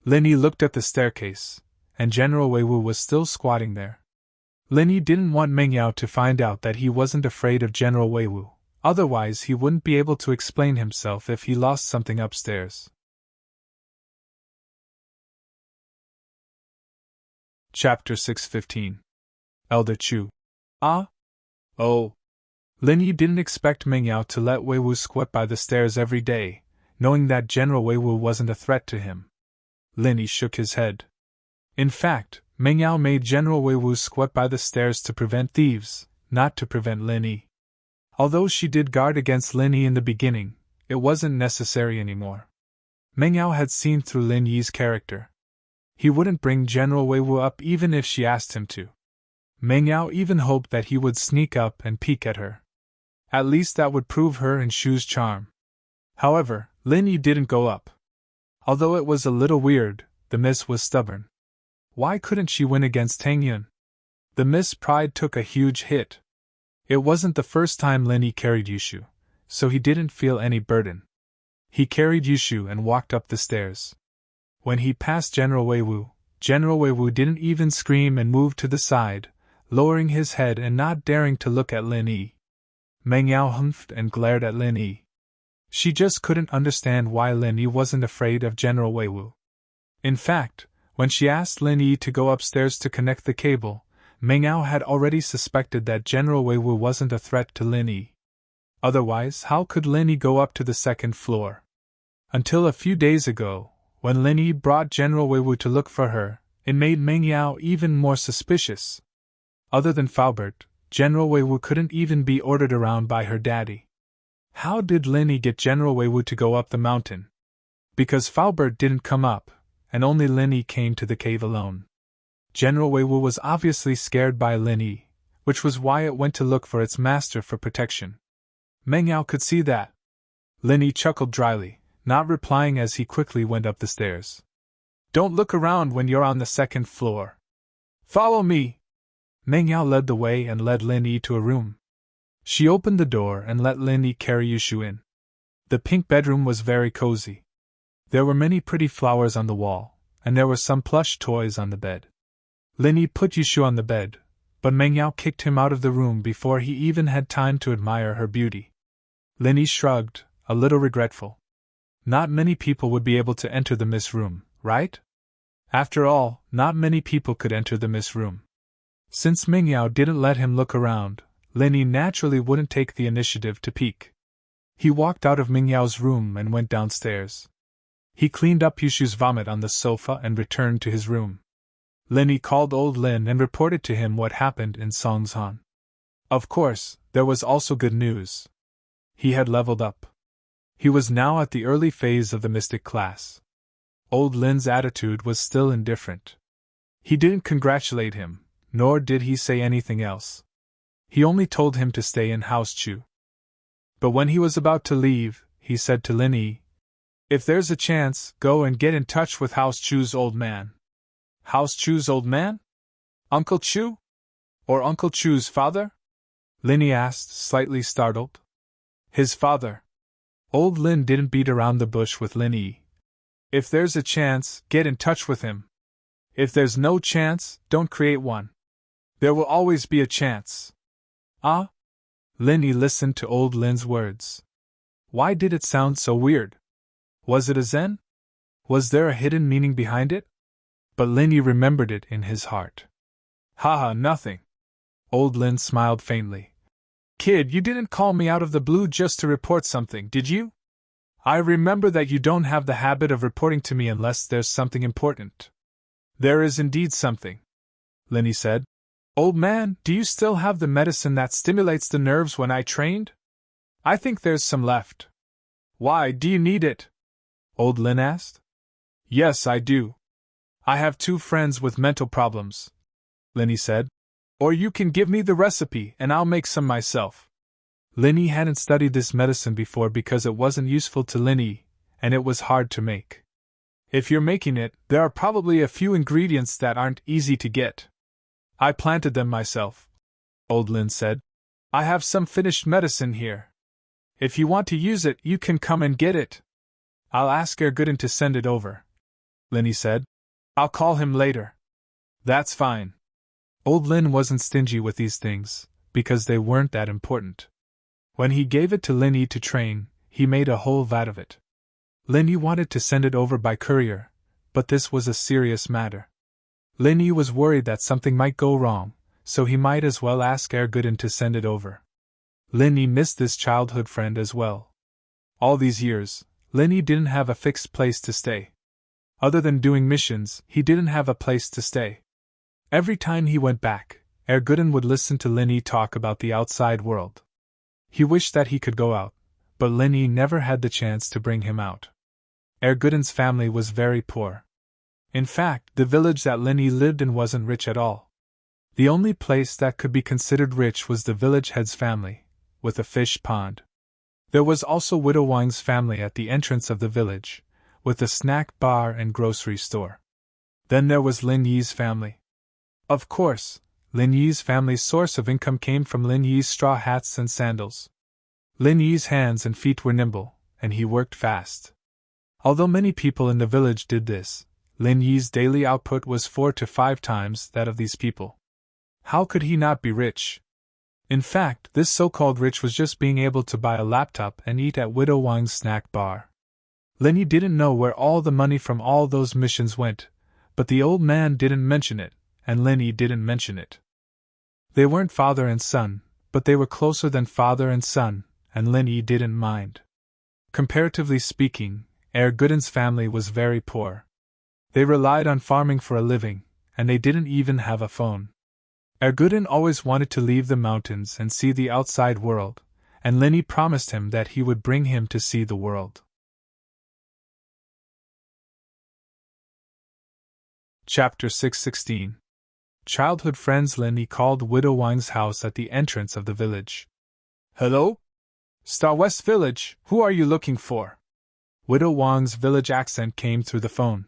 Linny looked at the staircase, and General Weiwu was still squatting there. Linny didn't want Meng Yao to find out that he wasn't afraid of General Weiwu, otherwise he wouldn't be able to explain himself if he lost something upstairs. Chapter 615. Elder Chu. Ah? Oh. Linny didn't expect Meng Yao to let Weiwu squat by the stairs every day, knowing that General Weiwu wasn't a threat to him. Linny shook his head. In fact, Meng Yao made General Weiwu squat by the stairs to prevent thieves, not to prevent Linny. Although she did guard against Linny in the beginning, it wasn't necessary anymore. Meng Yao had seen through Lin Yi's character. He wouldn't bring General Weiwu up even if she asked him to. Meng Yao even hoped that he would sneak up and peek at her. At least that would prove her and Shu's charm. However, Lin Yi didn't go up. Although it was a little weird, the Miss was stubborn. Why couldn't she win against Tang Yun? The Miss' pride took a huge hit. It wasn't the first time Lin Yi carried Yushu, so he didn't feel any burden. He carried Yushu and walked up the stairs. When he passed General Weiwu didn't even scream and moved to the side, lowering his head and not daring to look at Lin Yi. Meng Yao humphed and glared at Lin Yi. She just couldn't understand why Lin Yi wasn't afraid of General Weiwu. In fact, when she asked Lin Yi to go upstairs to connect the cable, Meng Yao had already suspected that General Weiwu wasn't a threat to Lin Yi. Otherwise, how could Lin Yi go up to the second floor? Until a few days ago, when Lin Yi brought General Weiwu to look for her, it made Meng Yao even more suspicious. Other than Faubert, General Weiwu couldn't even be ordered around by her daddy. How did Lin Yi get General Weiwu to go up the mountain? Because Faubert didn't come up, and only Lin Yi came to the cave alone. General Weiwu was obviously scared by Lin Yi, which was why it went to look for its master for protection. Meng Yao could see that. Lin Yi chuckled dryly, not replying as he quickly went up the stairs. Don't look around when you're on the second floor. Follow me! Meng Yao led the way and led Lin Yi to a room. She opened the door and let Lin Yi carry Yushu in. The pink bedroom was very cozy. There were many pretty flowers on the wall, and there were some plush toys on the bed. Lin Yi put Yushu on the bed, but Meng Yao kicked him out of the room before he even had time to admire her beauty. Lin Yi shrugged, a little regretful. Not many people would be able to enter the Miss room, right? After all, not many people could enter the Miss room. Since Meng Yao didn't let him look around, Lin Yi naturally wouldn't take the initiative to peek. He walked out of Meng Yao's room and went downstairs. He cleaned up Yushu's vomit on the sofa and returned to his room. Lin Yi called old Lin and reported to him what happened in Songzhan. Of course, there was also good news. He had leveled up. He was now at the early phase of the mystic class. Old Lin's attitude was still indifferent. He didn't congratulate him, nor did he say anything else. He only told him to stay in House Chu. But when he was about to leave, he said to Lin Yi, if there's a chance, go and get in touch with House Chu's old man. House Chu's old man? Uncle Chu? Or Uncle Chu's father? Lin Yi asked, slightly startled. His father. Old Lin didn't beat around the bush with Lin Yi. If there's a chance, get in touch with him. If there's no chance, don't create one. There will always be a chance. Ah? Lin Yi listened to old Lin's words. Why did it sound so weird? Was it a Zen? Was there a hidden meaning behind it? But Lin Yi remembered it in his heart. Haha, nothing. Old Lin smiled faintly. Kid, you didn't call me out of the blue just to report something, did you? I remember that you don't have the habit of reporting to me unless there's something important. There is indeed something, Lin Yi said. Old man, do you still have the medicine that stimulates the nerves when I trained? I think there's some left. Why, do you need it? Old Lin asked. Yes, I do. I have 2 friends with mental problems, Lin Yi said. Or you can give me the recipe and I'll make some myself. Lin Yi hadn't studied this medicine before because it wasn't useful to Lin Yi, and it was hard to make. If you're making it, there are probably a few ingredients that aren't easy to get. I planted them myself, Old Lin said. I have some finished medicine here. If you want to use it, you can come and get it. I'll ask Erguden to send it over, Lin Yi said. I'll call him later. That's fine. Old Lin wasn't stingy with these things, because they weren't that important. When he gave it to Lin Yi to train, he made a whole vat of it. Lin Yi wanted to send it over by courier, but this was a serious matter. Lin Yi was worried that something might go wrong, so he might as well ask Erguden to send it over. Lin Yi missed this childhood friend as well. All these years, Lin Yi didn't have a fixed place to stay. Other than doing missions, he didn't have a place to stay. Every time he went back, Erguden would listen to Lin Yi talk about the outside world. He wished that he could go out, but Lin Yi never had the chance to bring him out. Erguden's family was very poor. In fact, the village that Lin Yi lived in wasn't rich at all. The only place that could be considered rich was the village head's family, with a fish pond. There was also Widow Wang's family at the entrance of the village, with a snack bar and grocery store. Then there was Lin Yi's family. Of course, Lin Yi's family's source of income came from Lin Yi's straw hats and sandals. Lin Yi's hands and feet were nimble, and he worked fast. Although many people in the village did this, Lin Yi's daily output was 4 to 5 times that of these people. How could he not be rich? In fact, this so-called rich was just being able to buy a laptop and eat at Widow Wang's snack bar. Lin Yi didn't know where all the money from all those missions went, but the old man didn't mention it, and Lin Yi didn't mention it. They weren't father and son, but they were closer than father and son, and Lin Yi didn't mind. Comparatively speaking, Erguden's family was very poor. They relied on farming for a living, and they didn't even have a phone. Erguden always wanted to leave the mountains and see the outside world, and Lin Yi promised him that he would bring him to see the world. Chapter 616. Childhood friends. Lin Yi called Widow Wang's house at the entrance of the village. Hello? Star West Village, who are you looking for? Widow Wang's village accent came through the phone.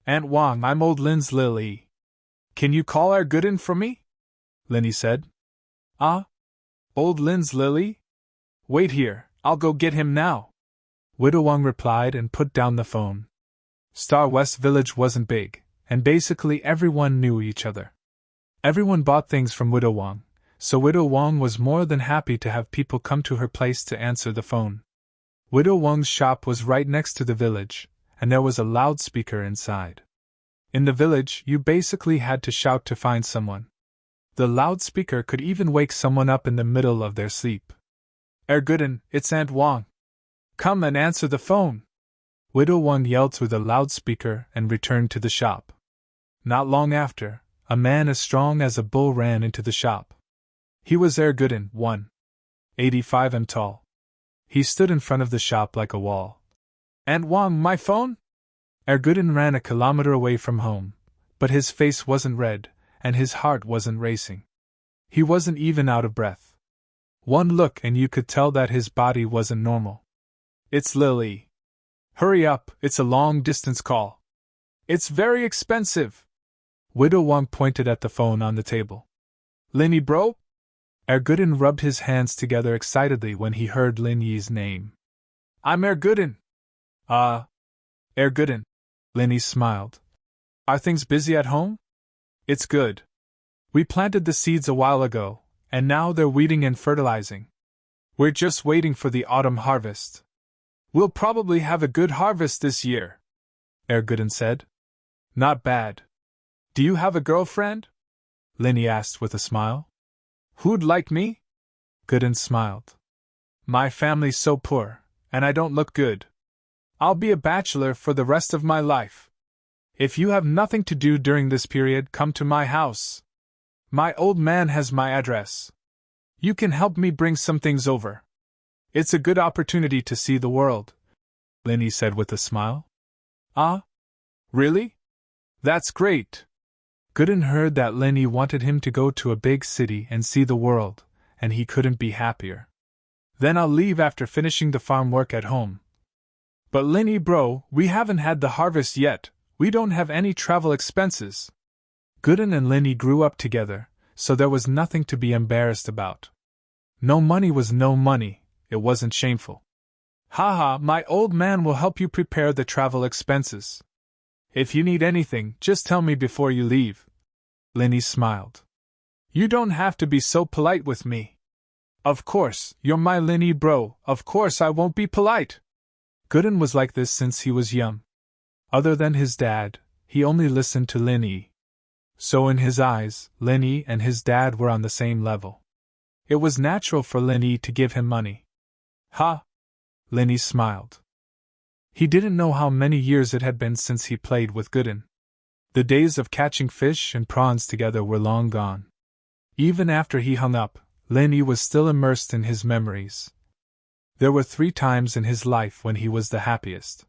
Aunt Wang, I'm Old Lin's Lily. Can you call Erguden for me? Lin Yi said. Ah? Old Lin's Lily? Wait here, I'll go get him now. Widow Wang replied and put down the phone. Star West Village wasn't big, and basically everyone knew each other. Everyone bought things from Widow Wang, so Widow Wang was more than happy to have people come to her place to answer the phone. Widow Wang's shop was right next to the village, and there was a loudspeaker inside. In the village, you basically had to shout to find someone. The loudspeaker could even wake someone up in the middle of their sleep. Erguden, it's Aunt Wang. Come and answer the phone. Widow Wang yelled through the loudspeaker and returned to the shop. Not long after, a man as strong as a bull ran into the shop. He was Erguden, 185 m tall. He stood in front of the shop like a wall. Aunt Wang, my phone? Erguden ran a kilometer away from home, but his face wasn't red, and his heart wasn't racing. He wasn't even out of breath. One look and you could tell that his body wasn't normal. It's Lily. Hurry up, it's a long-distance call. It's very expensive. Widow Wang pointed at the phone on the table. Lin Yi bro? Ergudin rubbed his hands together excitedly when he heard Lin Yi's name. I'm Ergudin. Ergudin. Lin Yi smiled. Are things busy at home? It's good. We planted the seeds a while ago, and now they're weeding and fertilizing. We're just waiting for the autumn harvest. We'll probably have a good harvest this year, Ergudin said. Not bad. Do you have a girlfriend? Lin Yi asked with a smile. Who'd like me? Gudin smiled. My family's so poor, and I don't look good. I'll be a bachelor for the rest of my life. If you have nothing to do during this period, come to my house. My old man has my address. You can help me bring some things over. It's a good opportunity to see the world, Lin Yi said with a smile. Ah? Really? That's great. Gudin heard that Lin Yi wanted him to go to a big city and see the world, and he couldn't be happier. Then I'll leave after finishing the farm work at home. But Lin Yi bro, we haven't had the harvest yet, we don't have any travel expenses. Gudin and Lin Yi grew up together, so there was nothing to be embarrassed about. No money was no money, it wasn't shameful. Haha, my old man will help you prepare the travel expenses. If you need anything, just tell me before you leave. Lin Yi smiled. You don't have to be so polite with me. Of course, you're my Lin Yi bro, of course I won't be polite. Gudin was like this since he was young. Other than his dad, he only listened to Lin Yi. So in his eyes, Lin Yi and his dad were on the same level. It was natural for Lin Yi to give him money. Ha! Lin Yi smiled. He didn't know how many years it had been since he played with Gudin. The days of catching fish and prawns together were long gone. Even after he hung up, Lin Yi was still immersed in his memories. There were 3 times in his life when he was the happiest.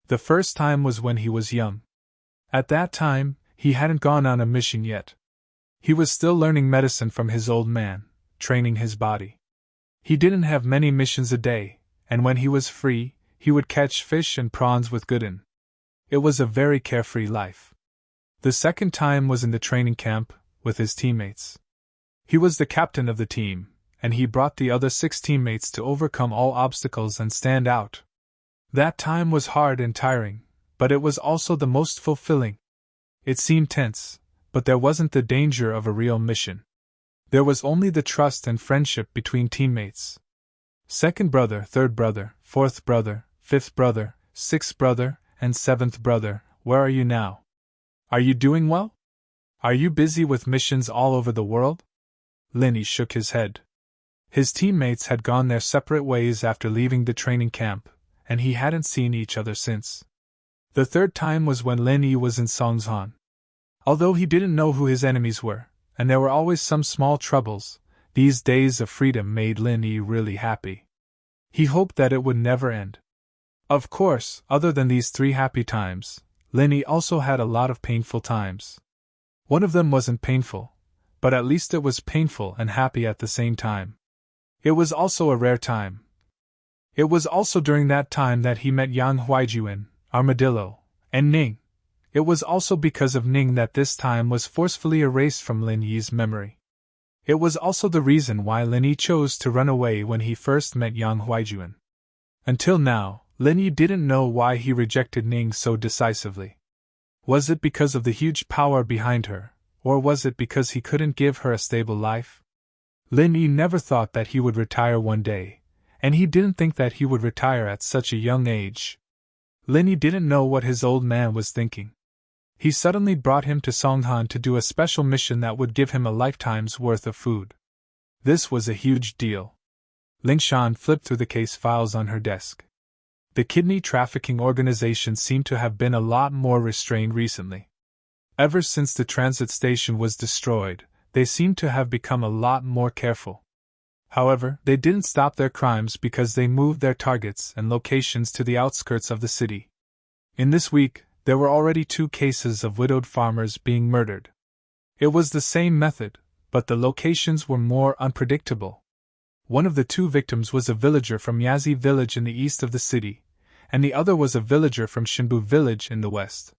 The first time was when he was young. At that time, he hadn't gone on a mission yet. He was still learning medicine from his old man, training his body. He didn't have many missions a day, and when he was free, he would catch fish and prawns with Gudin. It was a very carefree life. The second time was in the training camp, with his teammates. He was the captain of the team, and he brought the other 6 teammates to overcome all obstacles and stand out. That time was hard and tiring, but it was also the most fulfilling. It seemed tense, but there wasn't the danger of a real mission. There was only the trust and friendship between teammates. Second brother, third brother, fourth brother, fifth brother, sixth brother, and seventh brother, where are you now? Are you doing well? Are you busy with missions all over the world? Lin Yi shook his head. His teammates had gone their separate ways after leaving the training camp, and he hadn't seen each other since. The third time was when Lin Yi was in Songzhan. Although he didn't know who his enemies were, and there were always some small troubles, these days of freedom made Lin Yi really happy. He hoped that it would never end. Of course, other than these 3 happy times, Lin Yi also had a lot of painful times. One of them wasn't painful, but at least it was painful and happy at the same time. It was also a rare time. It was also during that time that he met Yang Huaijuan, Armadillo, and Ning. It was also because of Ning that this time was forcefully erased from Lin Yi's memory. It was also the reason why Lin Yi chose to run away when he first met Yang Huaijuan. Until now, Lin Yi didn't know why he rejected Ning so decisively. Was it because of the huge power behind her, or was it because he couldn't give her a stable life? Lin Yi never thought that he would retire one day, and he didn't think that he would retire at such a young age. Lin Yi didn't know what his old man was thinking. He suddenly brought him to Songhan to do a special mission that would give him a lifetime's worth of food. This was a huge deal. Ling Shan flipped through the case files on her desk. The kidney trafficking organization seemed to have been a lot more restrained recently. Ever since the transit station was destroyed, they seemed to have become a lot more careful. However, they didn't stop their crimes because they moved their targets and locations to the outskirts of the city. In this week, there were already 2 cases of widowed farmers being murdered. It was the same method, but the locations were more unpredictable. One of the 2 victims was a villager from Yazi village in the east of the city, and the other was a villager from Shinbu village in the west.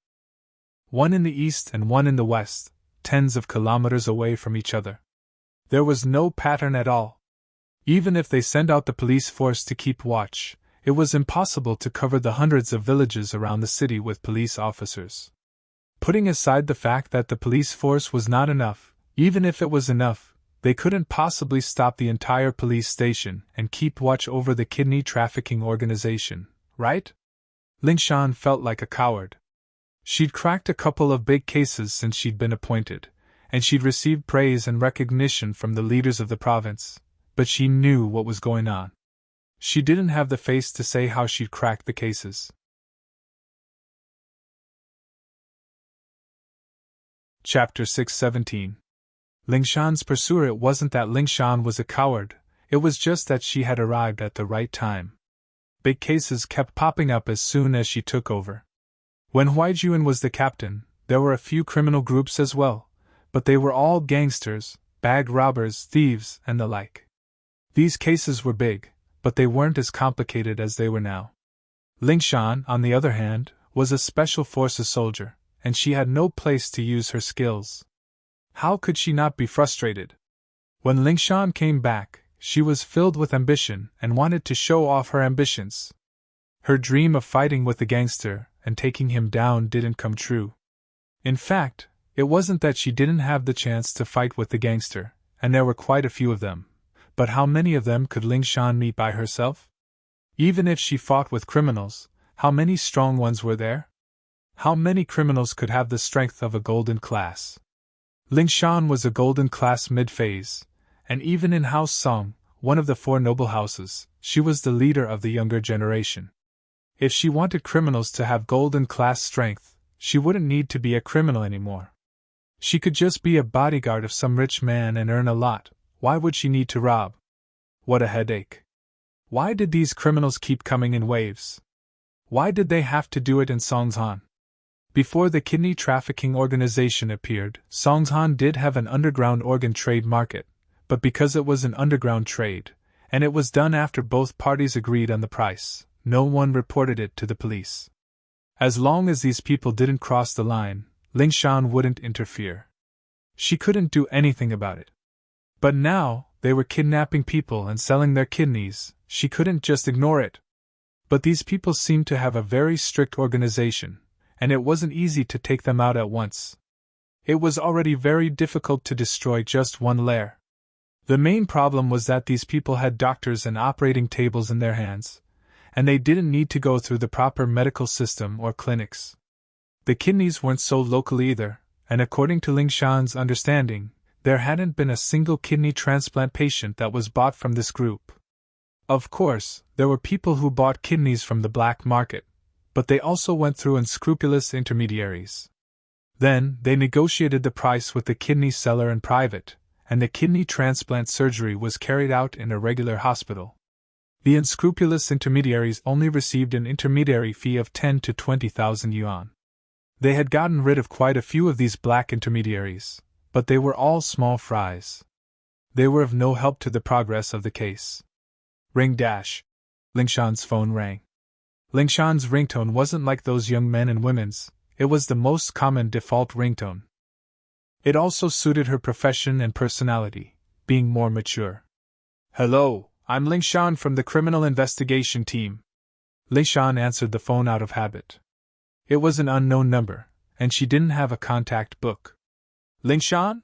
One in the east and one in the west, tens of kilometers away from each other. There was no pattern at all. Even if they sent out the police force to keep watch, it was impossible to cover the hundreds of villages around the city with police officers. Putting aside the fact that the police force was not enough, even if it was enough, they couldn't possibly stop the entire police station and keep watch over the kidney trafficking organization, right? Lingshan felt like a coward. She'd cracked a couple of big cases since she'd been appointed, and she'd received praise and recognition from the leaders of the province, but she knew what was going on. She didn't have the face to say how she'd cracked the cases. Chapter 617. Lingshan's pursuer. It wasn't that Lingshan was a coward, it was just that she had arrived at the right time. Big cases kept popping up as soon as she took over. When Huaijuan was the captain, there were a few criminal groups as well, but they were all gangsters, bag robbers, thieves, and the like. These cases were big, but they weren't as complicated as they were now. Lingshan, on the other hand, was a special forces soldier, and she had no place to use her skills. How could she not be frustrated? When Lingshan came back, she was filled with ambition and wanted to show off her ambitions. Her dream of fighting with the gangster and taking him down didn't come true. In fact, it wasn't that she didn't have the chance to fight with the gangster, and there were quite a few of them, but how many of them could Lingshan meet by herself? Even if she fought with criminals, how many strong ones were there? How many criminals could have the strength of a golden class? Lingshan was a golden class mid-phase, and even in House Song, one of the 4 noble houses, she was the leader of the younger generation. If she wanted criminals to have golden class strength, she wouldn't need to be a criminal anymore. She could just be a bodyguard of some rich man and earn a lot. Why would she need to rob? What a headache. Why did these criminals keep coming in waves? Why did they have to do it in Songshan? Before the kidney trafficking organization appeared, Songshan did have an underground organ trade market, but because it was an underground trade, and it was done after both parties agreed on the price, no one reported it to the police. As long as these people didn't cross the line, Lingshan wouldn't interfere. She couldn't do anything about it. But now, they were kidnapping people and selling their kidneys, she couldn't just ignore it. But these people seemed to have a very strict organization, and it wasn't easy to take them out at once. It was already very difficult to destroy just one lair. The main problem was that these people had doctors and operating tables in their hands, and they didn't need to go through the proper medical system or clinics. The kidneys weren't sold locally either, and according to Lingshan's understanding, there hadn't been a single kidney transplant patient that was bought from this group. Of course, there were people who bought kidneys from the black market, but they also went through unscrupulous intermediaries. Then, they negotiated the price with the kidney seller in private, and the kidney transplant surgery was carried out in a regular hospital. The unscrupulous intermediaries only received an intermediary fee of 10 to 20,000 yuan. They had gotten rid of quite a few of these black intermediaries, but they were all small fries. They were of no help to the progress of the case. Ring dash. Lingshan's phone rang. Lingshan's ringtone wasn't like those young men and women's, it was the most common default ringtone. It also suited her profession and personality, being more mature. Hello, I'm Lingshan from the Criminal Investigation Team. Lingshan answered the phone out of habit. It was an unknown number, and she didn't have a contact book. Lingshan?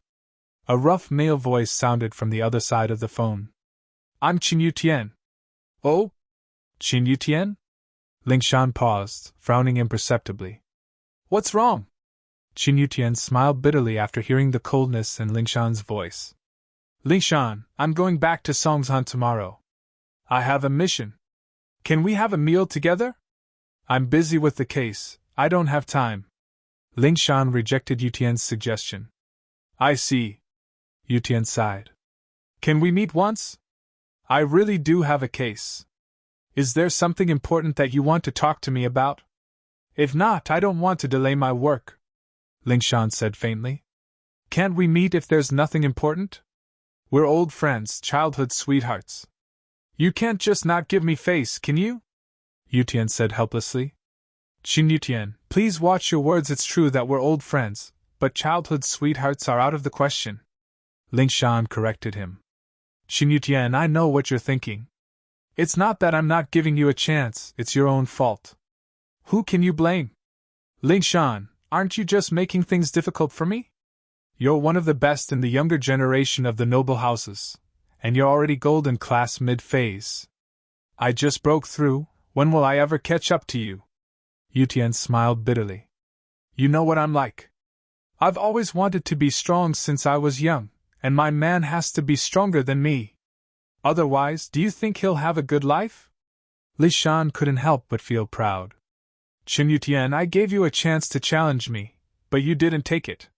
A rough male voice sounded from the other side of the phone. I'm Qin Yutian. Oh? Qin Yutian? Lingshan paused, frowning imperceptibly. What's wrong? Qin Yutian smiled bitterly after hearing the coldness in Lingshan's voice. Lingshan, I'm going back to Songshan tomorrow. I have a mission. Can we have a meal together? I'm busy with the case, I don't have time. Lingshan rejected Yutian's suggestion. I see. Yutian sighed. Can we meet once? I really do have a case. Is there something important that you want to talk to me about? If not, I don't want to delay my work. Lingshan said faintly. Can't we meet if there's nothing important? We're old friends, childhood sweethearts. You can't just not give me face, can you? Yutian said helplessly. Qin Yutian, please watch your words. It's true that we're old friends, but childhood sweethearts are out of the question. Ling Shan corrected him. Qin Yutian, I know what you're thinking. It's not that I'm not giving you a chance, it's your own fault. Who can you blame? Ling Shan, aren't you just making things difficult for me? You're one of the best in the younger generation of the noble houses, and you're already golden class mid-phase. I just broke through, when will I ever catch up to you? Yutian smiled bitterly. You know what I'm like. I've always wanted to be strong since I was young, and my man has to be stronger than me. Otherwise, do you think he'll have a good life? Li Shan couldn't help but feel proud. Qin Yutian, I gave you a chance to challenge me, but you didn't take it.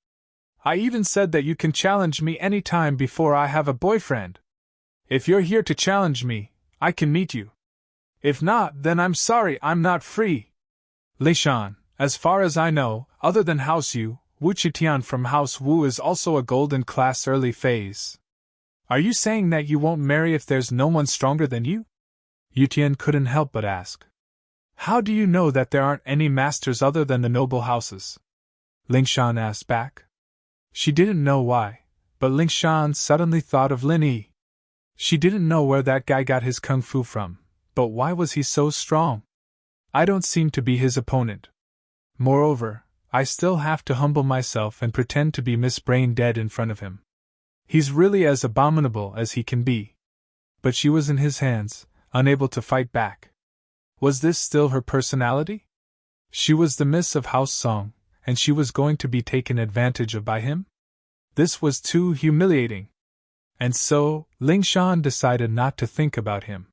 I even said that you can challenge me any time before I have a boyfriend. If you're here to challenge me, I can meet you. If not, then I'm sorry I'm not free. Li Shan, as far as I know, other than House Yu, Wu Qitian from House Wu is also a golden class early phase. Are you saying that you won't marry if there's no one stronger than you? Yutian couldn't help but ask. How do you know that there aren't any masters other than the noble houses? Ling Shan asked back. She didn't know why, but Ling Shan suddenly thought of Lin Yi. She didn't know where that guy got his kung fu from, but why was he so strong? I don't seem to be his opponent. Moreover, I still have to humble myself and pretend to be Miss Brain Dead in front of him. He's really as abominable as he can be. But she was in his hands, unable to fight back. Was this still her personality? She was the Miss of House Song, and she was going to be taken advantage of by him? This was too humiliating. And so, Ling Shan decided not to think about him.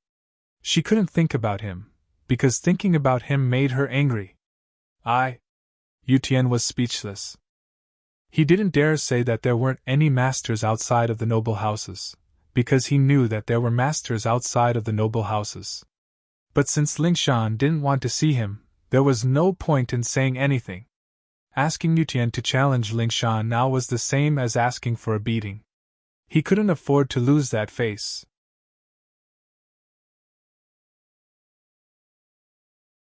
She couldn't think about him, because thinking about him made her angry. Yutian was speechless. He didn't dare say that there weren't any masters outside of the noble houses, because he knew that there were masters outside of the noble houses. But since Ling Shan didn't want to see him, there was no point in saying anything. Asking Yutian to challenge Ling Shan now was the same as asking for a beating. He couldn't afford to lose that face.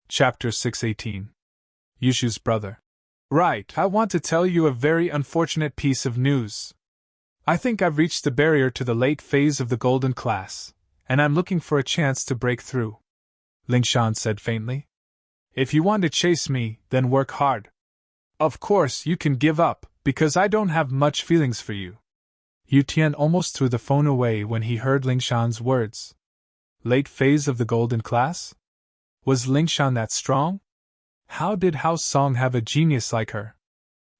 Chapter 618. Yushu's brother. Right, I want to tell you a very unfortunate piece of news. I think I've reached the barrier to the late phase of the golden class, and I'm looking for a chance to break through. Ling Shan said faintly. If you want to chase me, then work hard. Of course, you can give up, because I don't have much feelings for you. Yutian almost threw the phone away when he heard Ling Shan's words. Late phase of the golden class? Was Ling Shan that strong? How did House Song have a genius like her?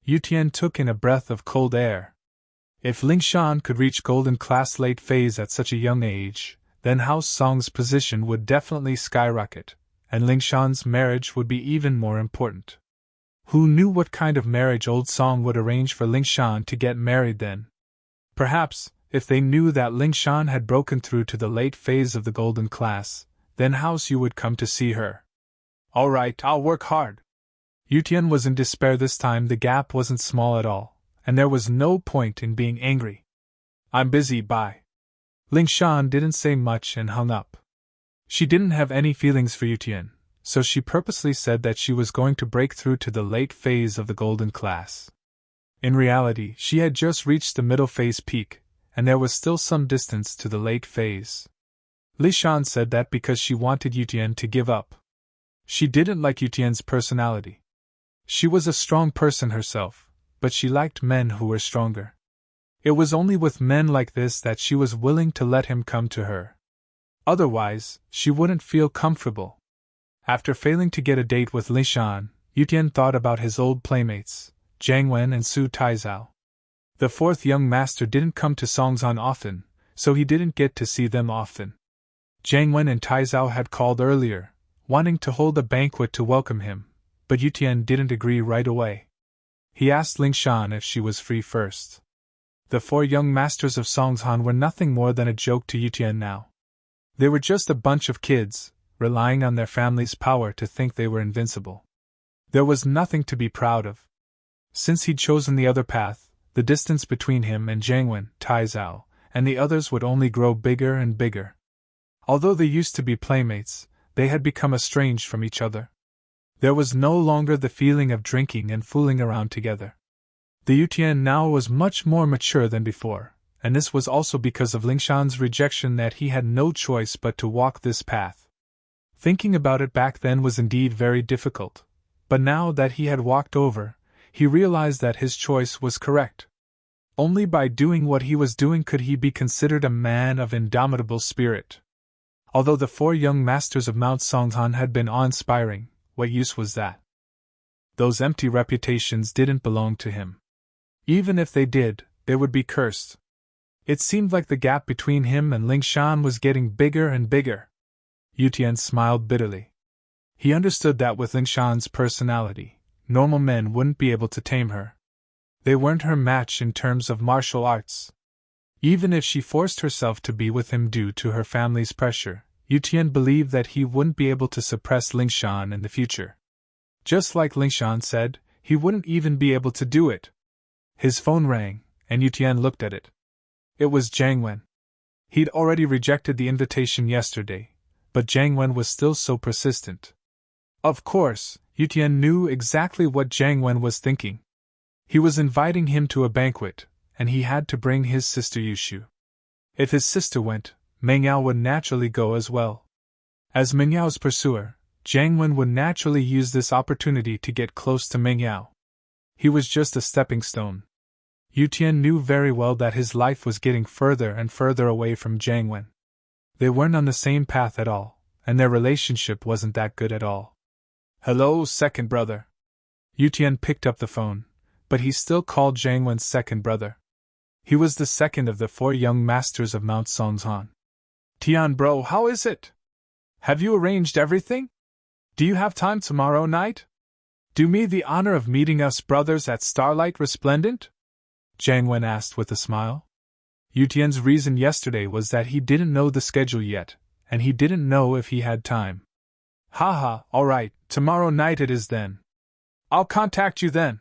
Yutian took in a breath of cold air. If Ling Shan could reach golden class late phase at such a young age, then House Song's position would definitely skyrocket, and Ling Shan's marriage would be even more important. Who knew what kind of marriage old Song would arrange for Ling Shan to get married then? Perhaps, if they knew that Ling Shan had broken through to the late phase of the golden class, then House Yu would come to see her. All right, I'll work hard. Yutian was in despair this time. The gap wasn't small at all, and there was no point in being angry. I'm busy, bye. Ling Shan didn't say much and hung up. She didn't have any feelings for Yutian, so she purposely said that she was going to break through to the late phase of the golden class. In reality, she had just reached the middle phase peak, and there was still some distance to the late phase. Li Shan said that because she wanted Yutian to give up. She didn't like Yutian's personality. She was a strong person herself, but she liked men who were stronger. It was only with men like this that she was willing to let him come to her. Otherwise, she wouldn't feel comfortable. After failing to get a date with Li Shan, Yutian thought about his old playmates, Jiang Wen and Su Taizao. The fourth young master didn't come to Songzhan often, so he didn't get to see them often. Jiang Wen and Taizao had called earlier, wanting to hold a banquet to welcome him, but Yutian didn't agree right away. He asked Ling Shan if she was free first. The four young masters of Songzhan were nothing more than a joke to Yutian now. They were just a bunch of kids, relying on their family's power to think they were invincible. There was nothing to be proud of. Since he'd chosen the other path, the distance between him and Jiang Wen, Taizao, and the others would only grow bigger and bigger. Although they used to be playmates, they had become estranged from each other. There was no longer the feeling of drinking and fooling around together. The Yutian now was much more mature than before, and this was also because of Lingshan's rejection that he had no choice but to walk this path. Thinking about it back then was indeed very difficult, but now that he had walked over, he realized that his choice was correct. Only by doing what he was doing could he be considered a man of indomitable spirit. Although the 4 young masters of Mount Songhan had been awe-inspiring, what use was that? Those empty reputations didn't belong to him. Even if they did, they would be cursed. It seemed like the gap between him and Lingshan was getting bigger and bigger. Yutian smiled bitterly. He understood that with Lingshan's personality, normal men wouldn't be able to tame her. They weren't her match in terms of martial arts. Even if she forced herself to be with him due to her family's pressure, Yutian believed that he wouldn't be able to suppress Lingshan in the future. Just like Lingshan said, he wouldn't even be able to do it. His phone rang, and Yutian looked at it. It was Jiang Wen. He'd already rejected the invitation yesterday, but Jiang Wen was still so persistent. Of course, Yutian knew exactly what Jiang Wen was thinking. He was inviting him to a banquet, and he had to bring his sister Yushu. If his sister went, Meng Yao would naturally go as well. As Meng Yao's pursuer, Jiang Wen would naturally use this opportunity to get close to Meng Yao. He was just a stepping stone. Yutian knew very well that his life was getting further and further away from Jiang Wen. They weren't on the same path at all, and their relationship wasn't that good at all. Hello, second brother. Yutian picked up the phone, but he still called Jiang Wen's second brother. He was the second of the 4 young masters of Mount Songhan. Tian bro, how is it? Have you arranged everything? Do you have time tomorrow night? Do me the honor of meeting us brothers at Starlight Resplendent? Jiang Wen asked with a smile. Yutian's reason yesterday was that he didn't know the schedule yet, and he didn't know if he had time. Haha, alright, tomorrow night it is then. I'll contact you then.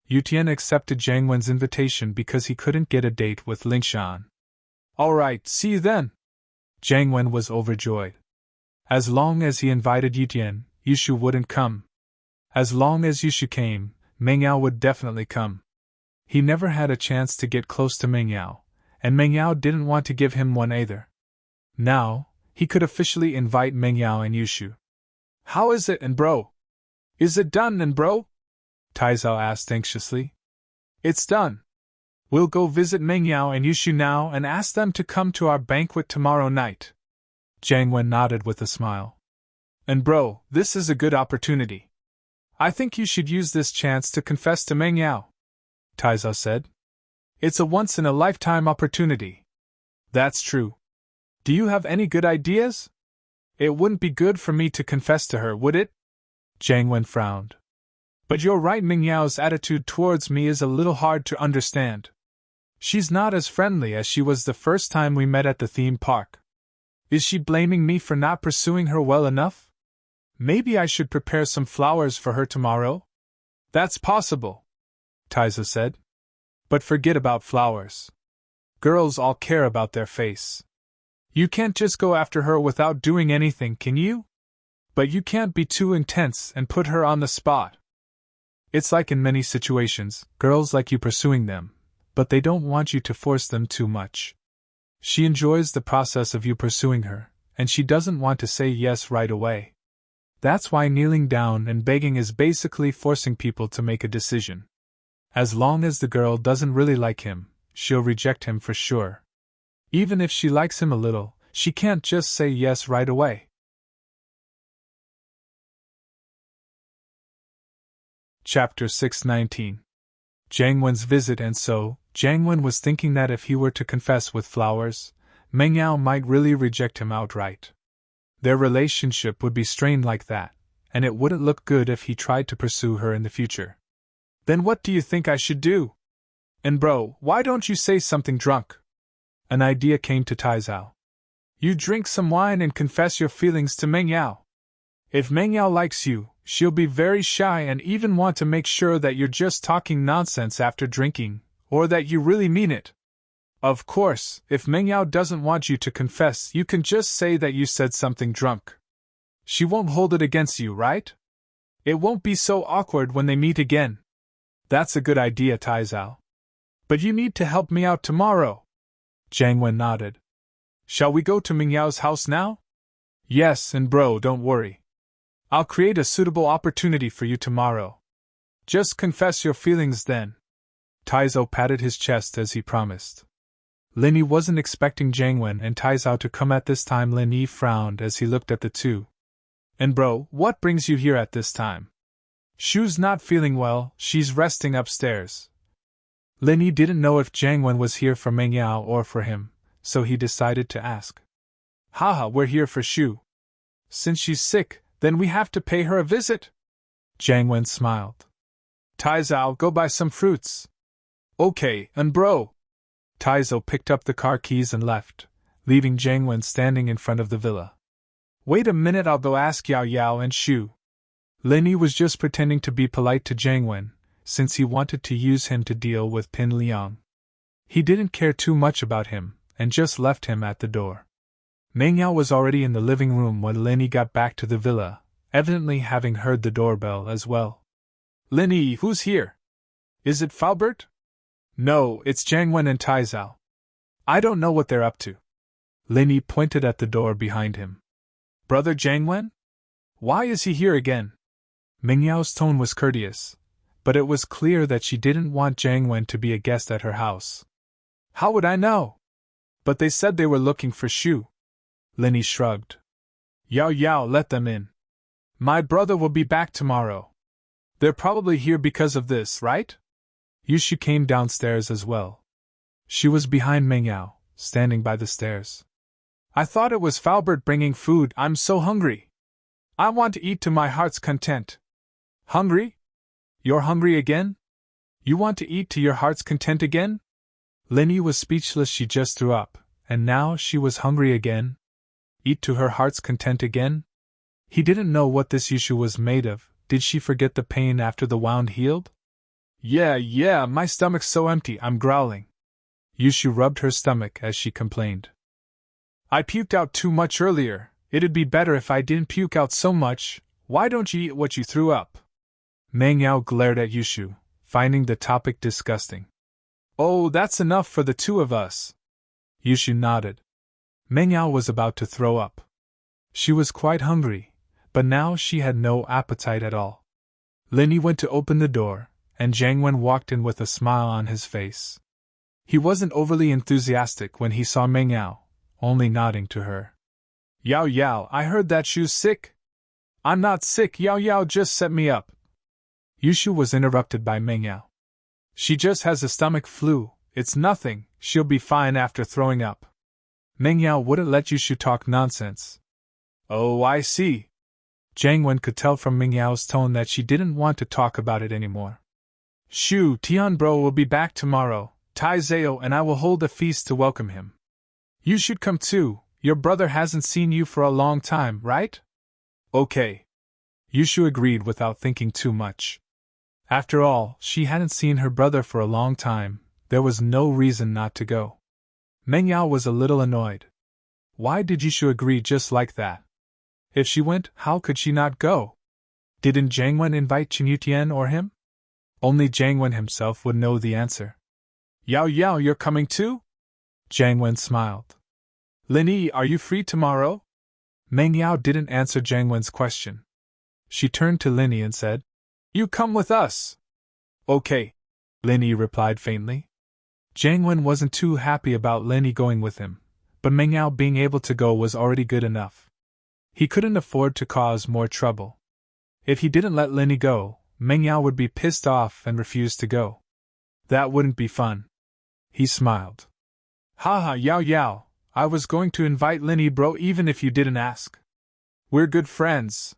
Yutian accepted Jiang Wen's invitation because he couldn't get a date with Lingshan. Alright, see you then. Jiang Wen was overjoyed. As long as he invited Yutian, Yushu wouldn't come. As long as Yushu came, Meng Yao would definitely come. He never had a chance to get close to Meng Yao, and Meng Yao didn't want to give him one either. Now, he could officially invite Meng Yao and Yushu. How is it, and bro? Is it done, and bro? Taizao asked anxiously. It's done. We'll go visit Meng Yao and Yushu now and ask them to come to our banquet tomorrow night. Jiang Wen nodded with a smile. And bro, this is a good opportunity. I think you should use this chance to confess to Meng Yao, Taizao said. It's a once-in-a-lifetime opportunity. That's true. Do you have any good ideas? It wouldn't be good for me to confess to her, would it? Jiang Wen frowned. But you're right, Meng Yao's attitude towards me is a little hard to understand. She's not as friendly as she was the first time we met at the theme park. Is she blaming me for not pursuing her well enough? Maybe I should prepare some flowers for her tomorrow? That's possible, Taizao said. But forget about flowers. Girls all care about their face. You can't just go after her without doing anything, can you? But you can't be too intense and put her on the spot. It's like in many situations, girls like you pursuing them, but they don't want you to force them too much. She enjoys the process of you pursuing her, and she doesn't want to say yes right away. That's why kneeling down and begging is basically forcing people to make a decision. As long as the girl doesn't really like him, she'll reject him for sure. Even if she likes him a little, she can't just say yes right away. Chapter 619. Jiang Wen's visit. And so, Jiang Wen was thinking that if he were to confess with flowers, Meng Yao might really reject him outright. Their relationship would be strained like that, and it wouldn't look good if he tried to pursue her in the future. Then what do you think I should do? And bro, why don't you say something drunk? An idea came to Taizao. You drink some wine and confess your feelings to Meng Yao. If Meng Yao likes you, she'll be very shy and even want to make sure that you're just talking nonsense after drinking, or that you really mean it. Of course, if Meng Yao doesn't want you to confess, you can just say that you said something drunk. She won't hold it against you, right? It won't be so awkward when they meet again. That's a good idea, Taizao. But you need to help me out tomorrow. Jiang Wen nodded. Shall we go to Ming Yao's house now? Yes, and bro, don't worry. I'll create a suitable opportunity for you tomorrow. Just confess your feelings then. Taizao patted his chest as he promised. Lin Yi wasn't expecting Jiang Wen and Taizao to come at this time. Lin Yi frowned as he looked at the two. And bro, what brings you here at this time? Shu's not feeling well, she's resting upstairs. Lin Yi didn't know if Jiang Wen was here for Meng Yao or for him, so he decided to ask. Haha, we're here for Shu. Since she's sick, then we have to pay her a visit? Jiang Wen smiled. Taizao, go buy some fruits. Okay, and bro. Taizao picked up the car keys and left, leaving Jiang Wen standing in front of the villa. Wait a minute, I'll go ask Yao Yao and Shu. Lin Yi was just pretending to be polite to Jiang Wen, since he wanted to use him to deal with Pin Liang. He didn't care too much about him, and just left him at the door. Meng Yao was already in the living room when Lin Yi got back to the villa, evidently having heard the doorbell as well. Lin Yi, who's here? Is it Faubert? No, it's Jiang Wen and Taizao. I don't know what they're up to. Lin Yi pointed at the door behind him. Brother Jiang Wen? Why is he here again? Meng Yao's tone was courteous, but it was clear that she didn't want Jiang Wen to be a guest at her house. How would I know? But they said they were looking for Shu. Lin Yi shrugged. Yao Yao, let them in. My brother will be back tomorrow. They're probably here because of this, right? Yushu came downstairs as well. She was behind Meng Yao, standing by the stairs. I thought it was Faubert bringing food. I'm so hungry. I want to eat to my heart's content. Hungry? You're hungry again? You want to eat to your heart's content again? Lin Yi was speechless. She just threw up, and now she was hungry again. Eat to her heart's content again? He didn't know what this Yushu was made of. Did she forget the pain after the wound healed? Yeah, my stomach's so empty, I'm growling. Yushu rubbed her stomach as she complained. I puked out too much earlier. It'd be better if I didn't puke out so much. Why don't you eat what you threw up? Meng Yao glared at Yushu, finding the topic disgusting. Oh, that's enough for the two of us. Yushu nodded. Meng Yao was about to throw up. She was quite hungry, but now she had no appetite at all. Lin Yi went to open the door, and Jiang Wen walked in with a smile on his face. He wasn't overly enthusiastic when he saw Meng Yao, only nodding to her. Yao Yao, I heard that Shu's sick. I'm not sick, Yao Yao just set me up. Yushu was interrupted by Meng Yao. She just has a stomach flu, it's nothing, she'll be fine after throwing up. Meng Yao wouldn't let Yushu talk nonsense. Oh, I see. Jiang Wen could tell from Meng Yao's tone that she didn't want to talk about it anymore. Shu, Tian bro will be back tomorrow. Tai Zao and I will hold a feast to welcome him. You should come too, your brother hasn't seen you for a long time, right? Okay. Yushu agreed without thinking too much. After all, she hadn't seen her brother for a long time, there was no reason not to go. Meng Yao was a little annoyed. Why did Yushu agree just like that? If she went, how could she not go? Didn't Jiang Wen invite Qin Yutian or him? Only Jiang Wen himself would know the answer. Yao Yao, you're coming too? Jiang Wen smiled. Lin Yi, are you free tomorrow? Meng Yao didn't answer Jiang Wen's question. She turned to Lin Yi and said, You come with us. Okay, Lin Yi replied faintly. Jiang Wen wasn't too happy about Lin Yi going with him, but Meng Yao being able to go was already good enough. He couldn't afford to cause more trouble. If he didn't let Lin Yi go, Meng Yao would be pissed off and refuse to go. That wouldn't be fun. He smiled. Haha, Yao Yao, I was going to invite Lin Yi bro even if you didn't ask. We're good friends.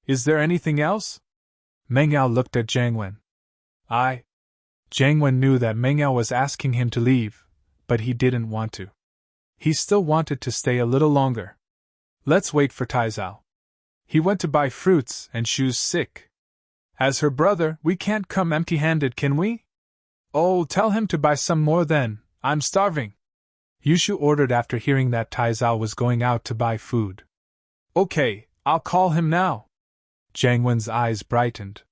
Is there anything else? Meng Yao looked at Jiang Wen. Jiang Wen knew that Meng Yao was asking him to leave, but he didn't want to. He still wanted to stay a little longer. Let's wait for Taizao. He went to buy fruits and Shu's sick. As her brother, we can't come empty-handed, can we? Oh, tell him to buy some more then, I'm starving. Yushu ordered after hearing that Taizao was going out to buy food. Okay, I'll call him now. Jiang Wen's eyes brightened.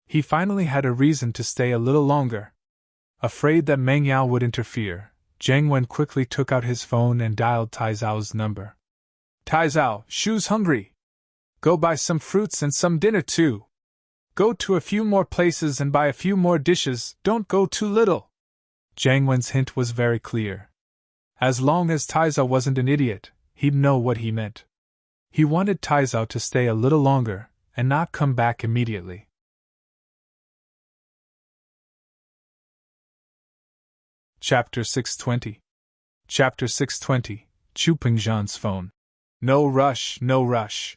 He finally had a reason to stay a little longer. Afraid that Meng Yao would interfere, Jiang Wen quickly took out his phone and dialed Tai Zhao's number. Tai Zhao, Shu's hungry. Go buy some fruits and some dinner too. Go to a few more places and buy a few more dishes, don't go too little. Jiang Wen's hint was very clear. As long as Tai Zhao wasn't an idiot, he'd know what he meant. He wanted Tai Zhao to stay a little longer, and not come back immediately. Chapter 620. Chapter 620, Chu Pingzhan's phone. No rush, no rush.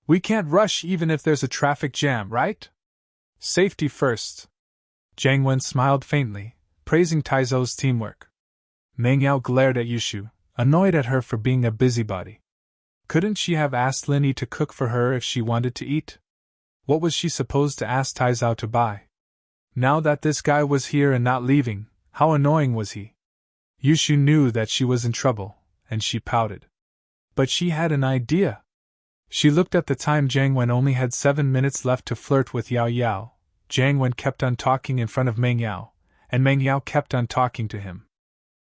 We can't rush even if there's a traffic jam, right? Safety first. Jiang Wen smiled faintly, praising Tai Zhou's teamwork. Meng Yao glared at Yushu, annoyed at her for being a busybody. Couldn't she have asked Lin Yi to cook for her if she wanted to eat? What was she supposed to ask Tai Zhao to buy? Now that this guy was here and not leaving, how annoying was he? Yushu knew that she was in trouble, and she pouted. But she had an idea. She looked at the time. Jiang Wen only had 7 minutes left to flirt with Yao Yao. Jiang Wen kept on talking in front of Meng Yao, and Meng Yao kept on talking to him.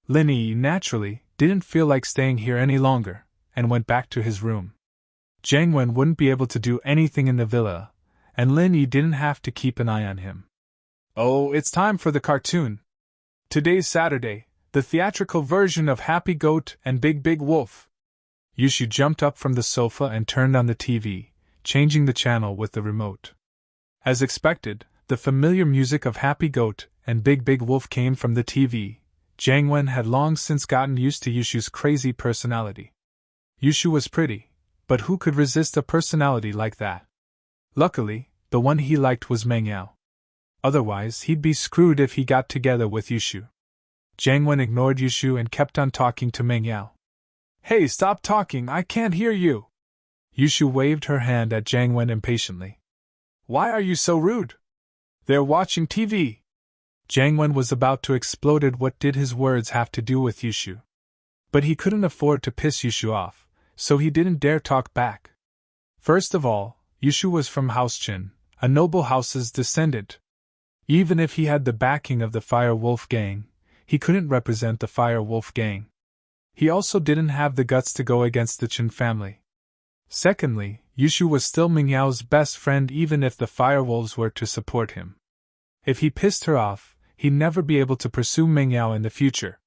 Lin Yi, naturally, didn't feel like staying here any longer, and went back to his room. Jiang Wen wouldn't be able to do anything in the villa, and Lin Yi didn't have to keep an eye on him. Oh, it's time for the cartoon. Today's Saturday, the theatrical version of Happy Goat and Big Big Wolf. Yushu jumped up from the sofa and turned on the TV, changing the channel with the remote. As expected, the familiar music of Happy Goat and Big Big Wolf came from the TV. Jiang Wen had long since gotten used to Yushu's crazy personality. Yushu was pretty, but who could resist a personality like that? Luckily, the one he liked was Meng Yao. Otherwise, he'd be screwed if he got together with Yushu. Jiang Wen ignored Yushu and kept on talking to Meng Yao. Hey, stop talking, I can't hear you! Yushu waved her hand at Jiang Wen impatiently. Why are you so rude? They're watching TV. Jiang Wen was about to explode at what did his words have to do with Yushu. But he couldn't afford to piss Yushu off, so he didn't dare talk back. First of all, Yushu was from House Qin, a noble house's descendant. Even if he had the backing of the Fire Wolf Gang, he couldn't represent the Fire Wolf Gang. He also didn't have the guts to go against the Qin family. Secondly, Yushu was still Meng Yao's best friend even if the Fire Wolves were to support him. If he pissed her off, he'd never be able to pursue Meng Yao in the future.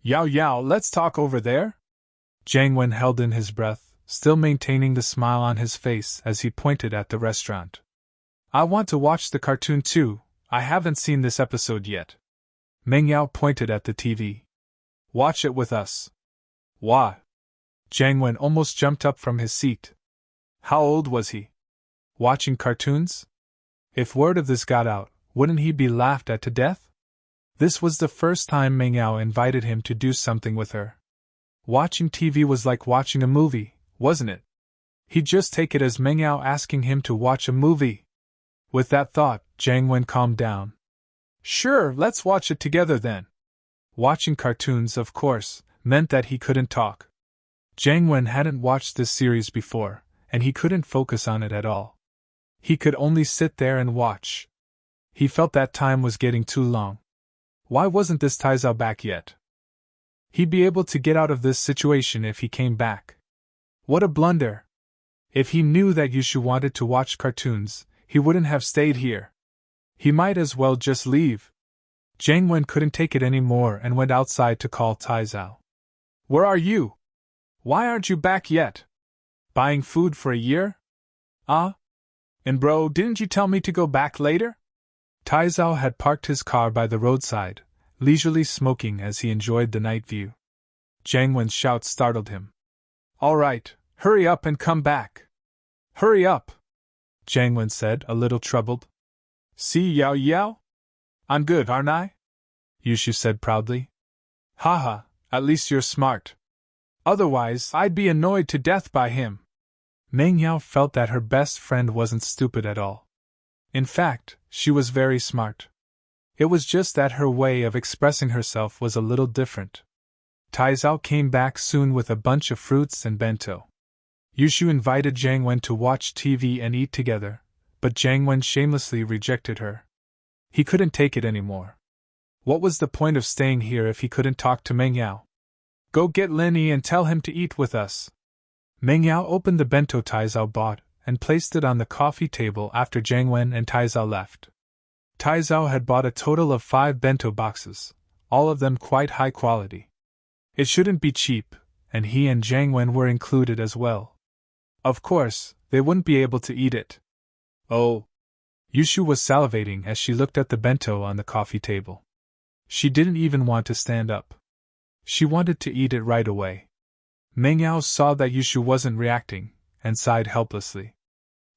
Yao Yao, let's talk over there? Jiang Wen held in his breath, still maintaining the smile on his face as he pointed at the restaurant. I want to watch the cartoon too, I haven't seen this episode yet. Meng Yao pointed at the TV. Watch it with us. Why? Jiang Wen almost jumped up from his seat. How old was he? Watching cartoons? If word of this got out, wouldn't he be laughed at to death? This was the first time Meng Yao invited him to do something with her. Watching TV was like watching a movie, wasn't it? He'd just take it as Meng Yao asking him to watch a movie. With that thought, Jiang Wen calmed down. Sure, let's watch it together then. Watching cartoons, of course, meant that he couldn't talk. Jiang Wen hadn't watched this series before, and he couldn't focus on it at all. He could only sit there and watch. He felt that time was getting too long. Why wasn't this Tai Zhao back yet? He'd be able to get out of this situation if he came back. What a blunder! If he knew that Yushu wanted to watch cartoons, he wouldn't have stayed here. He might as well just leave. Jiang Wen couldn't take it anymore and went outside to call Tai Zhao. Where are you? Why aren't you back yet? Buying food for a year? And bro, didn't you tell me to go back later? Tai Zhao had parked his car by the roadside, leisurely smoking as he enjoyed the night view. Jiang Wen's shout startled him. All right, hurry up and come back. Hurry up, Jiang Wen said, a little troubled. See, Yao Yao? I'm good, aren't I? Yushu said proudly. Haha, at least you're smart. Otherwise, I'd be annoyed to death by him. Meng Yao felt that her best friend wasn't stupid at all. In fact, she was very smart. It was just that her way of expressing herself was a little different. Tai Zhao came back soon with a bunch of fruits and bento. Yushu invited Jiang Wen to watch TV and eat together, but Jiang Wen shamelessly rejected her. He couldn't take it anymore. What was the point of staying here if he couldn't talk to Meng Yao? Go get Lin Yi and tell him to eat with us. Meng Yao opened the bento Taizao bought and placed it on the coffee table after Jiang Wen and Taizao left. Taizao had bought a total of 5 bento boxes, all of them quite high quality. It shouldn't be cheap, and he and Jiang Wen were included as well. Of course, they wouldn't be able to eat it. Oh! Yushu was salivating as she looked at the bento on the coffee table. She didn't even want to stand up. She wanted to eat it right away. Meng Yao saw that Yushu wasn't reacting, and sighed helplessly.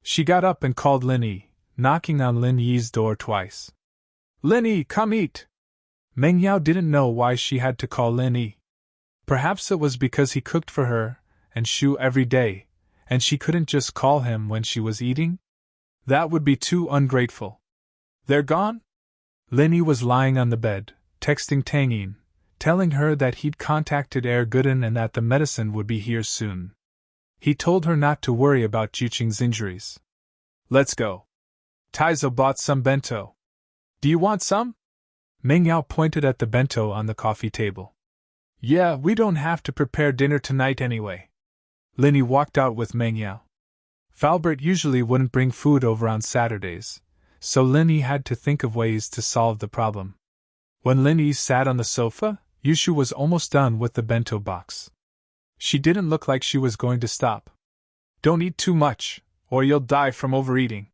She got up and called Lin Yi, knocking on Lin Yi's door twice. Lin Yi, come eat! Meng Yao didn't know why she had to call Lin Yi. Perhaps it was because he cooked for her and Shu every day, and she couldn't just call him when she was eating? That would be too ungrateful. They're gone? Lin Yi was lying on the bed, texting Tang Yin, telling her that he'd contacted Air Gooden and that the medicine would be here soon. He told her not to worry about Juqing's injuries. Let's go. Taizao bought some bento. Do you want some? Meng Yao pointed at the bento on the coffee table. Yeah, we don't have to prepare dinner tonight anyway. Lin Yi walked out with Meng Yao. Falbert usually wouldn't bring food over on Saturdays, so Lin Yi had to think of ways to solve the problem. When Lin Yi sat on the sofa, Yushu was almost done with the bento box. She didn't look like she was going to stop. Don't eat too much, or you'll die from overeating,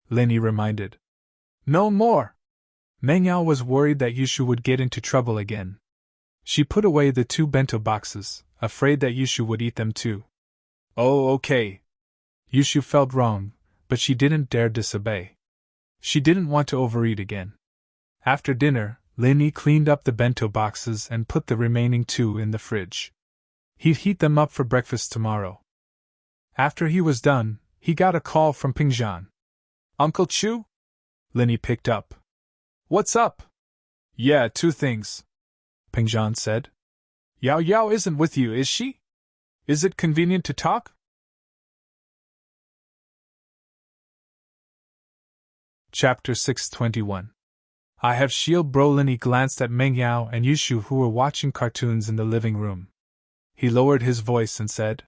Lin Yi reminded. No more! Meng Yao was worried that Yushu would get into trouble again. She put away the 2 bento boxes, afraid that Yushu would eat them too. Oh, okay. Yushu felt wrong, but she didn't dare disobey. She didn't want to overeat again. After dinner, Lin Yi cleaned up the bento boxes and put the remaining 2 in the fridge. He'd heat them up for breakfast tomorrow. After he was done, he got a call from Pingzhan. Uncle Chu? Lin Yi picked up. What's up? Yeah, 2 things, Pingzhan said. Yao Yao isn't with you, is she? Is it convenient to talk? Chapter 621. I have shield bro. Lin Yi glanced at Meng Yao and Yushu, who were watching cartoons in the living room. He lowered his voice and said,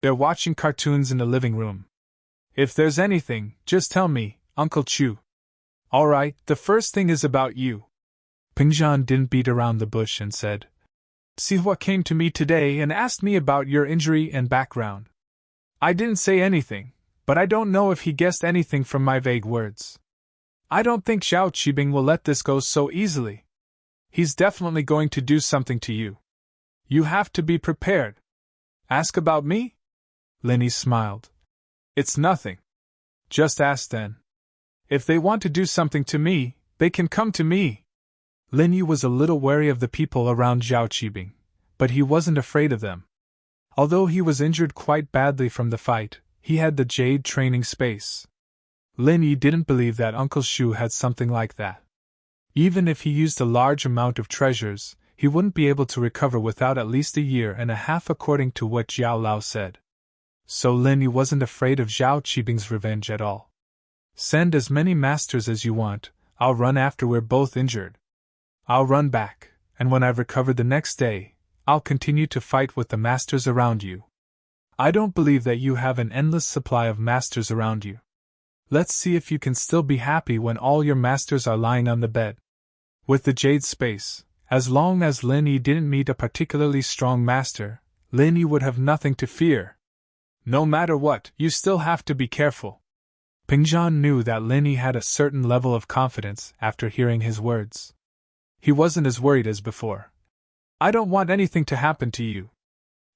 They're watching cartoons in the living room. If there's anything, just tell me, Uncle Chu. Alright, the first thing is about you. Pingzhan didn't beat around the bush and said, Sihua came to me today and asked me about your injury and background. I didn't say anything, but I don't know if he guessed anything from my vague words. I don't think Xiao Qibing will let this go so easily. He's definitely going to do something to you. You have to be prepared. Ask about me? Lin Yi smiled. It's nothing. Just ask then. If they want to do something to me, they can come to me. Lin Yi was a little wary of the people around Xiao Qibing, but he wasn't afraid of them. Although he was injured quite badly from the fight, he had the Jade training space. Lin Yi didn't believe that Uncle Shu had something like that. Even if he used a large amount of treasures, he wouldn't be able to recover without at least 1.5 years according to what Zhao Lao said. So Lin Yi wasn't afraid of Xiao Qibing's revenge at all. Send as many masters as you want, I'll run after we're both injured. I'll run back, and when I've recovered the next day, I'll continue to fight with the masters around you. I don't believe that you have an endless supply of masters around you. Let's see if you can still be happy when all your masters are lying on the bed. With the Jade space, as long as Lin Yi didn't meet a particularly strong master, Lin Yi would have nothing to fear. No matter what, you still have to be careful. Pingzhan knew that Lin Yi had a certain level of confidence after hearing his words. He wasn't as worried as before. I don't want anything to happen to you.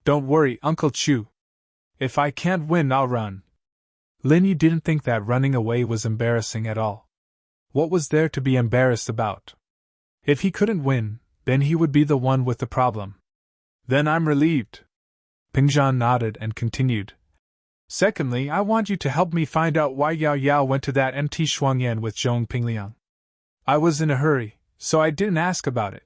Don't worry, Uncle Chu. If I can't win, I'll run. Lin Yi didn't think that running away was embarrassing at all. What was there to be embarrassed about? If he couldn't win, then he would be the one with the problem. Then I'm relieved. Pingzhan nodded and continued. Secondly, I want you to help me find out why Yao Yao went to that MT Shuangyan with Zhong Pingliang. I was in a hurry, so I didn't ask about it.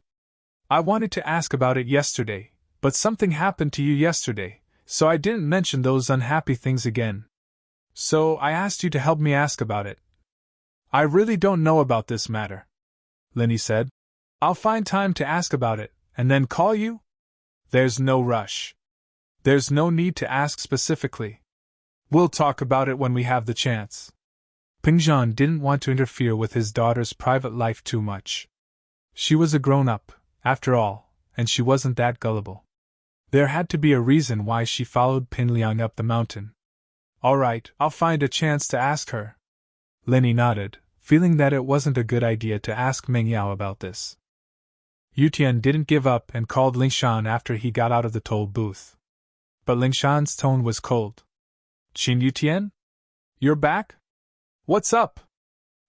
I wanted to ask about it yesterday, but something happened to you yesterday, so I didn't mention those unhappy things again. So I asked you to help me ask about it. I really don't know about this matter, Lin Yi said. I'll find time to ask about it, and then call you? There's no rush. There's no need to ask specifically. We'll talk about it when we have the chance. Pingzhan didn't want to interfere with his daughter's private life too much. She was a grown-up, after all, and she wasn't that gullible. There had to be a reason why she followed Pinliang up the mountain. All right, I'll find a chance to ask her. Lenny nodded, feeling that it wasn't a good idea to ask Meng Yao about this. Yutian didn't give up and called Lingshan after he got out of the toll booth. But Lingshan's tone was cold. Qin Yutian? You're back? What's up?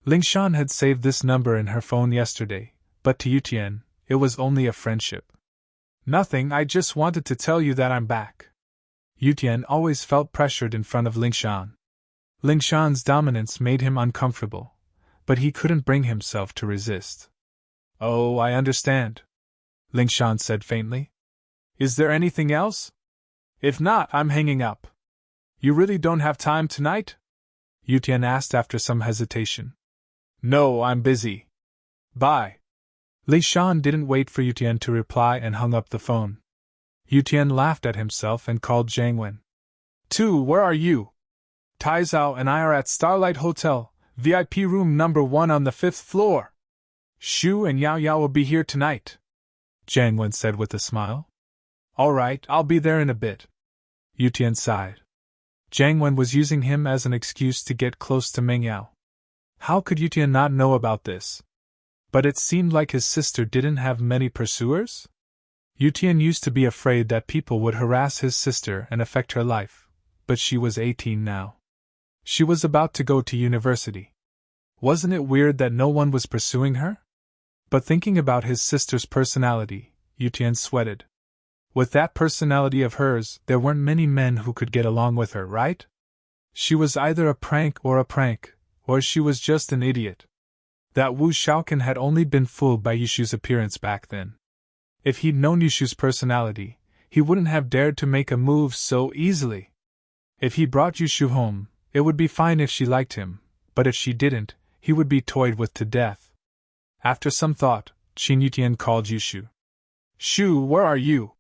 Lingshan had saved this number in her phone yesterday, but to Yutian, it was only a friendship. Nothing, I just wanted to tell you that I'm back. Yutian always felt pressured in front of Lingshan. Lingshan's dominance made him uncomfortable, but he couldn't bring himself to resist. Oh, I understand, Lingshan said faintly. Is there anything else? If not, I'm hanging up. You really don't have time tonight? Yutian asked after some hesitation. No, I'm busy. Bye. Lingshan didn't wait for Yutian to reply and hung up the phone. Yutian laughed at himself and called Zhang Wen. Tu, where are you? Tai Zhao and I are at Starlight Hotel, VIP room number 1 on the 5th floor. Shu and Yao Yao will be here tonight, Zhang Wen said with a smile. All right, I'll be there in a bit. Yutian sighed. Zhang Wen was using him as an excuse to get close to Meng Yao. How could Yutian not know about this? But it seemed like his sister didn't have many pursuers? Yutian used to be afraid that people would harass his sister and affect her life, but she was 18 now. She was about to go to university. Wasn't it weird that no one was pursuing her? But thinking about his sister's personality, Yutian sweated. With that personality of hers, there weren't many men who could get along with her, right? She was either a prank, or she was just an idiot. That Wu Shaoqin had only been fooled by Yushu's appearance back then. If he'd known Yushu's personality, he wouldn't have dared to make a move so easily. If he brought Yushu home, it would be fine if she liked him, but if she didn't, he would be toyed with to death. After some thought, Qin Yutian called Yushu. Shu, where are you?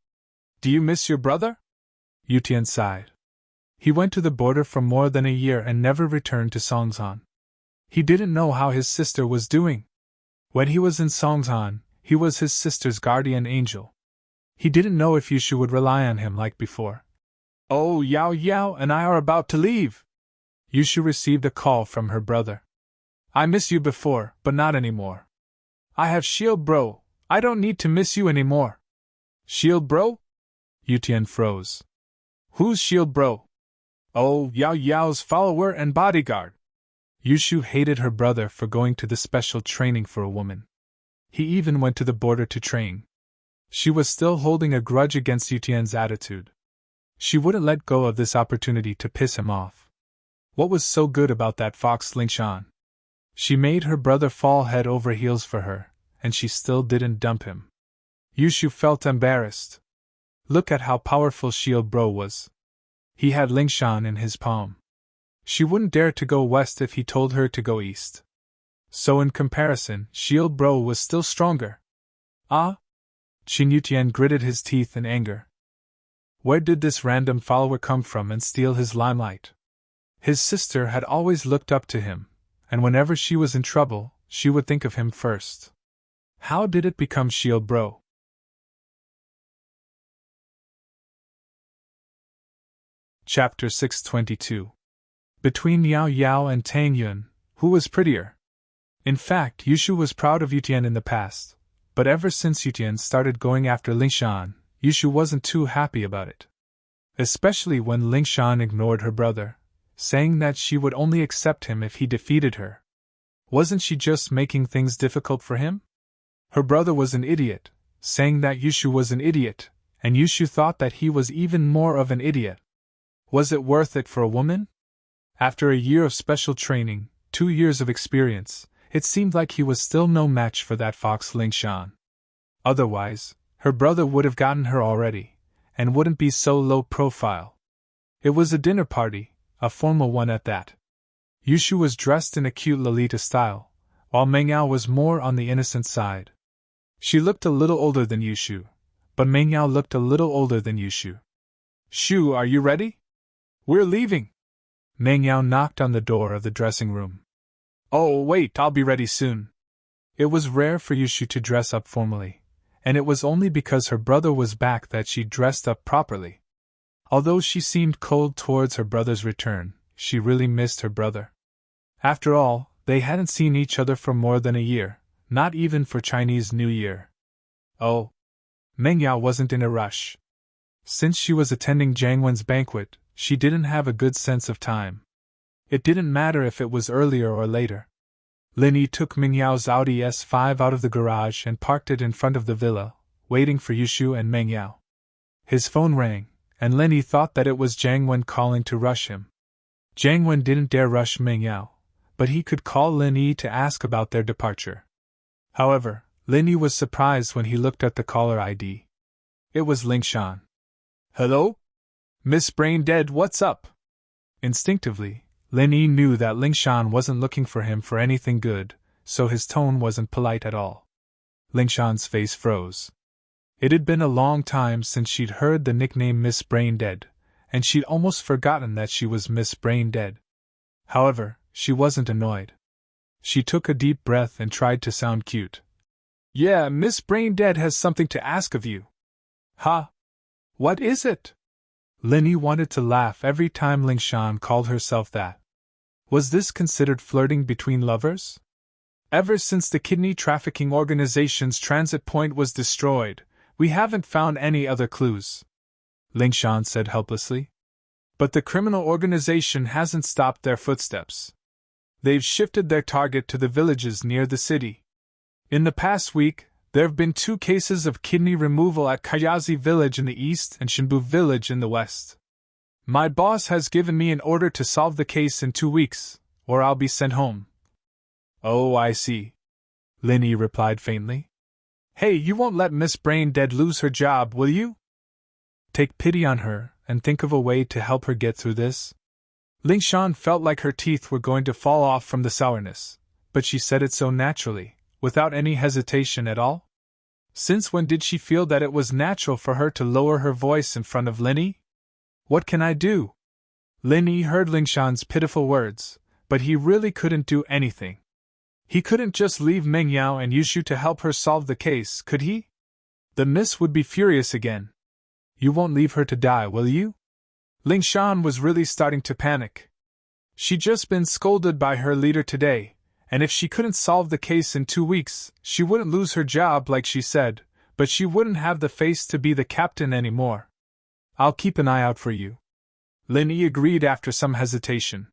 Do you miss your brother? Yutian sighed. He went to the border for more than a year and never returned to Songzhan. He didn't know how his sister was doing. When he was in Songzhan, he was his sister's guardian angel. He didn't know if Yushu would rely on him like before. Oh, Yao Yao and I are about to leave. Yushu received a call from her brother. I miss you before, but not anymore. I have Shield Bro. I don't need to miss you anymore. Shield Bro? Yutian froze. Who's Shield Bro? Oh, Yao Yao's follower and bodyguard. Yushu hated her brother for going to the special training for a woman. He even went to the border to train. She was still holding a grudge against Yutian's attitude. She wouldn't let go of this opportunity to piss him off. What was so good about that fox Lingshan? She made her brother fall head over heels for her, and she still didn't dump him. Yushu felt embarrassed. Look at how powerful Shield Bro was. He had Lingshan in his palm. She wouldn't dare to go west if he told her to go east. So in comparison, Shield Bro was still stronger. Ah? Qin Yutian gritted his teeth in anger. Where did this random follower come from and steal his limelight? His sister had always looked up to him, and whenever she was in trouble, she would think of him first. How did it become Shield Bro? Chapter 622. Between Yao Yao and Tang Yun, who was prettier? In fact, Yushu was proud of Yutian in the past, but ever since Yutian started going after Lingshan, Yushu wasn't too happy about it. Especially when Lingshan ignored her brother, saying that she would only accept him if he defeated her. Wasn't she just making things difficult for him? Her brother was an idiot, saying that Yushu was an idiot, and Yushu thought that he was even more of an idiot. Was it worth it for a woman? After a year of special training, 2 years of experience, it seemed like he was still no match for that fox Lingshan. Otherwise, her brother would have gotten her already, and wouldn't be so low profile. It was a dinner party, a formal one at that. Yushu was dressed in a cute Lolita style, while Meng Yao was more on the innocent side. She looked a little older than Yushu, but Meng Yao looked a little older than Yushu. Shu, are you ready? We're leaving. Meng Yao knocked on the door of the dressing room. Oh, wait, I'll be ready soon. It was rare for Yushu to dress up formally, and it was only because her brother was back that she dressed up properly. Although she seemed cold towards her brother's return, she really missed her brother. After all, they hadn't seen each other for more than a year, not even for Chinese New Year. Oh. Meng Yao wasn't in a rush. Since she was attending Jiang Wen's banquet, she didn't have a good sense of time. It didn't matter if it was earlier or later. Lin Yi took Meng Yao's Audi S5 out of the garage and parked it in front of the villa, waiting for Yushu and Meng Yao. His phone rang, and Lin Yi thought that it was Jiang Wen calling to rush him. Jiang Wen didn't dare rush Meng Yao, but he could call Lin Yi to ask about their departure. However, Lin Yi was surprised when he looked at the caller ID. It was Ling Shan. Hello? Miss Brain Dead, what's up? Instinctively, Lin Yi knew that Ling Shan wasn't looking for him for anything good, so his tone wasn't polite at all. Ling Shan's face froze. It had been a long time since she'd heard the nickname Miss Brain Dead, and she'd almost forgotten that she was Miss Brain Dead. However, she wasn't annoyed. She took a deep breath and tried to sound cute. Yeah, Miss Brain Dead has something to ask of you. Huh? What is it? Lin Yi wanted to laugh every time Ling Shan called herself that. Was this considered flirting between lovers? Ever since the kidney trafficking organization's transit point was destroyed, we haven't found any other clues, Ling Shan said helplessly. But the criminal organization hasn't stopped their footsteps. They've shifted their target to the villages near the city. In the past week, there have been 2 cases of kidney removal at Kayazi village in the east and Shinbu village in the west. My boss has given me an order to solve the case in 2 weeks, or I'll be sent home. Oh, I see, Lin Yi replied faintly. Hey, you won't let Miss Brain Dead lose her job, will you? Take pity on her and think of a way to help her get through this. Ling Shan felt like her teeth were going to fall off from the sourness, but she said it so naturally, without any hesitation at all. Since when did she feel that it was natural for her to lower her voice in front of Lin Yi? What can I do? Lin Yi heard Ling Shan's pitiful words, but he really couldn't do anything. He couldn't just leave Meng Yao and Yushu to help her solve the case, could he? The miss would be furious again. You won't leave her to die, will you? Ling Shan was really starting to panic. She'd just been scolded by her leader today, and if she couldn't solve the case in 2 weeks, she wouldn't lose her job like she said, but she wouldn't have the face to be the captain anymore. I'll keep an eye out for you. Lin Yi agreed after some hesitation.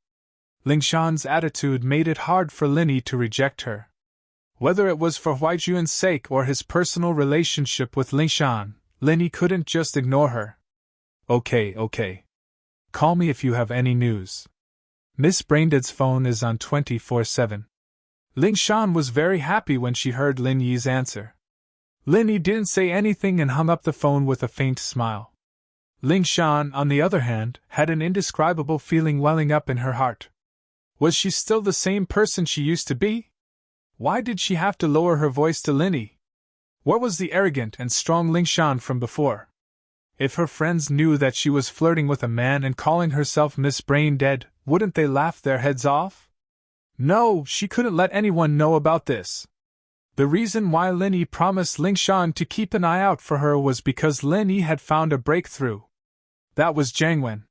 Ling Shan's attitude made it hard for Lin Yi to reject her. Whether it was for Huaijuan's sake or his personal relationship with Ling Shan, Lin Yi couldn't just ignore her. Okay. Call me if you have any news. Miss Braindead's phone is on 24/7. Ling Shan was very happy when she heard Lin Yi's answer. Lin Yi didn't say anything and hung up the phone with a faint smile. Ling Shan, on the other hand, had an indescribable feeling welling up in her heart. Was she still the same person she used to be? Why did she have to lower her voice to Lin Yi? Where was the arrogant and strong Ling Shan from before? If her friends knew that she was flirting with a man and calling herself Miss Brain Dead, wouldn't they laugh their heads off? No, she couldn't let anyone know about this. The reason why Lin Yi promised Ling Shan to keep an eye out for her was because Lin Yi had found a breakthrough. That was Jiang Wen.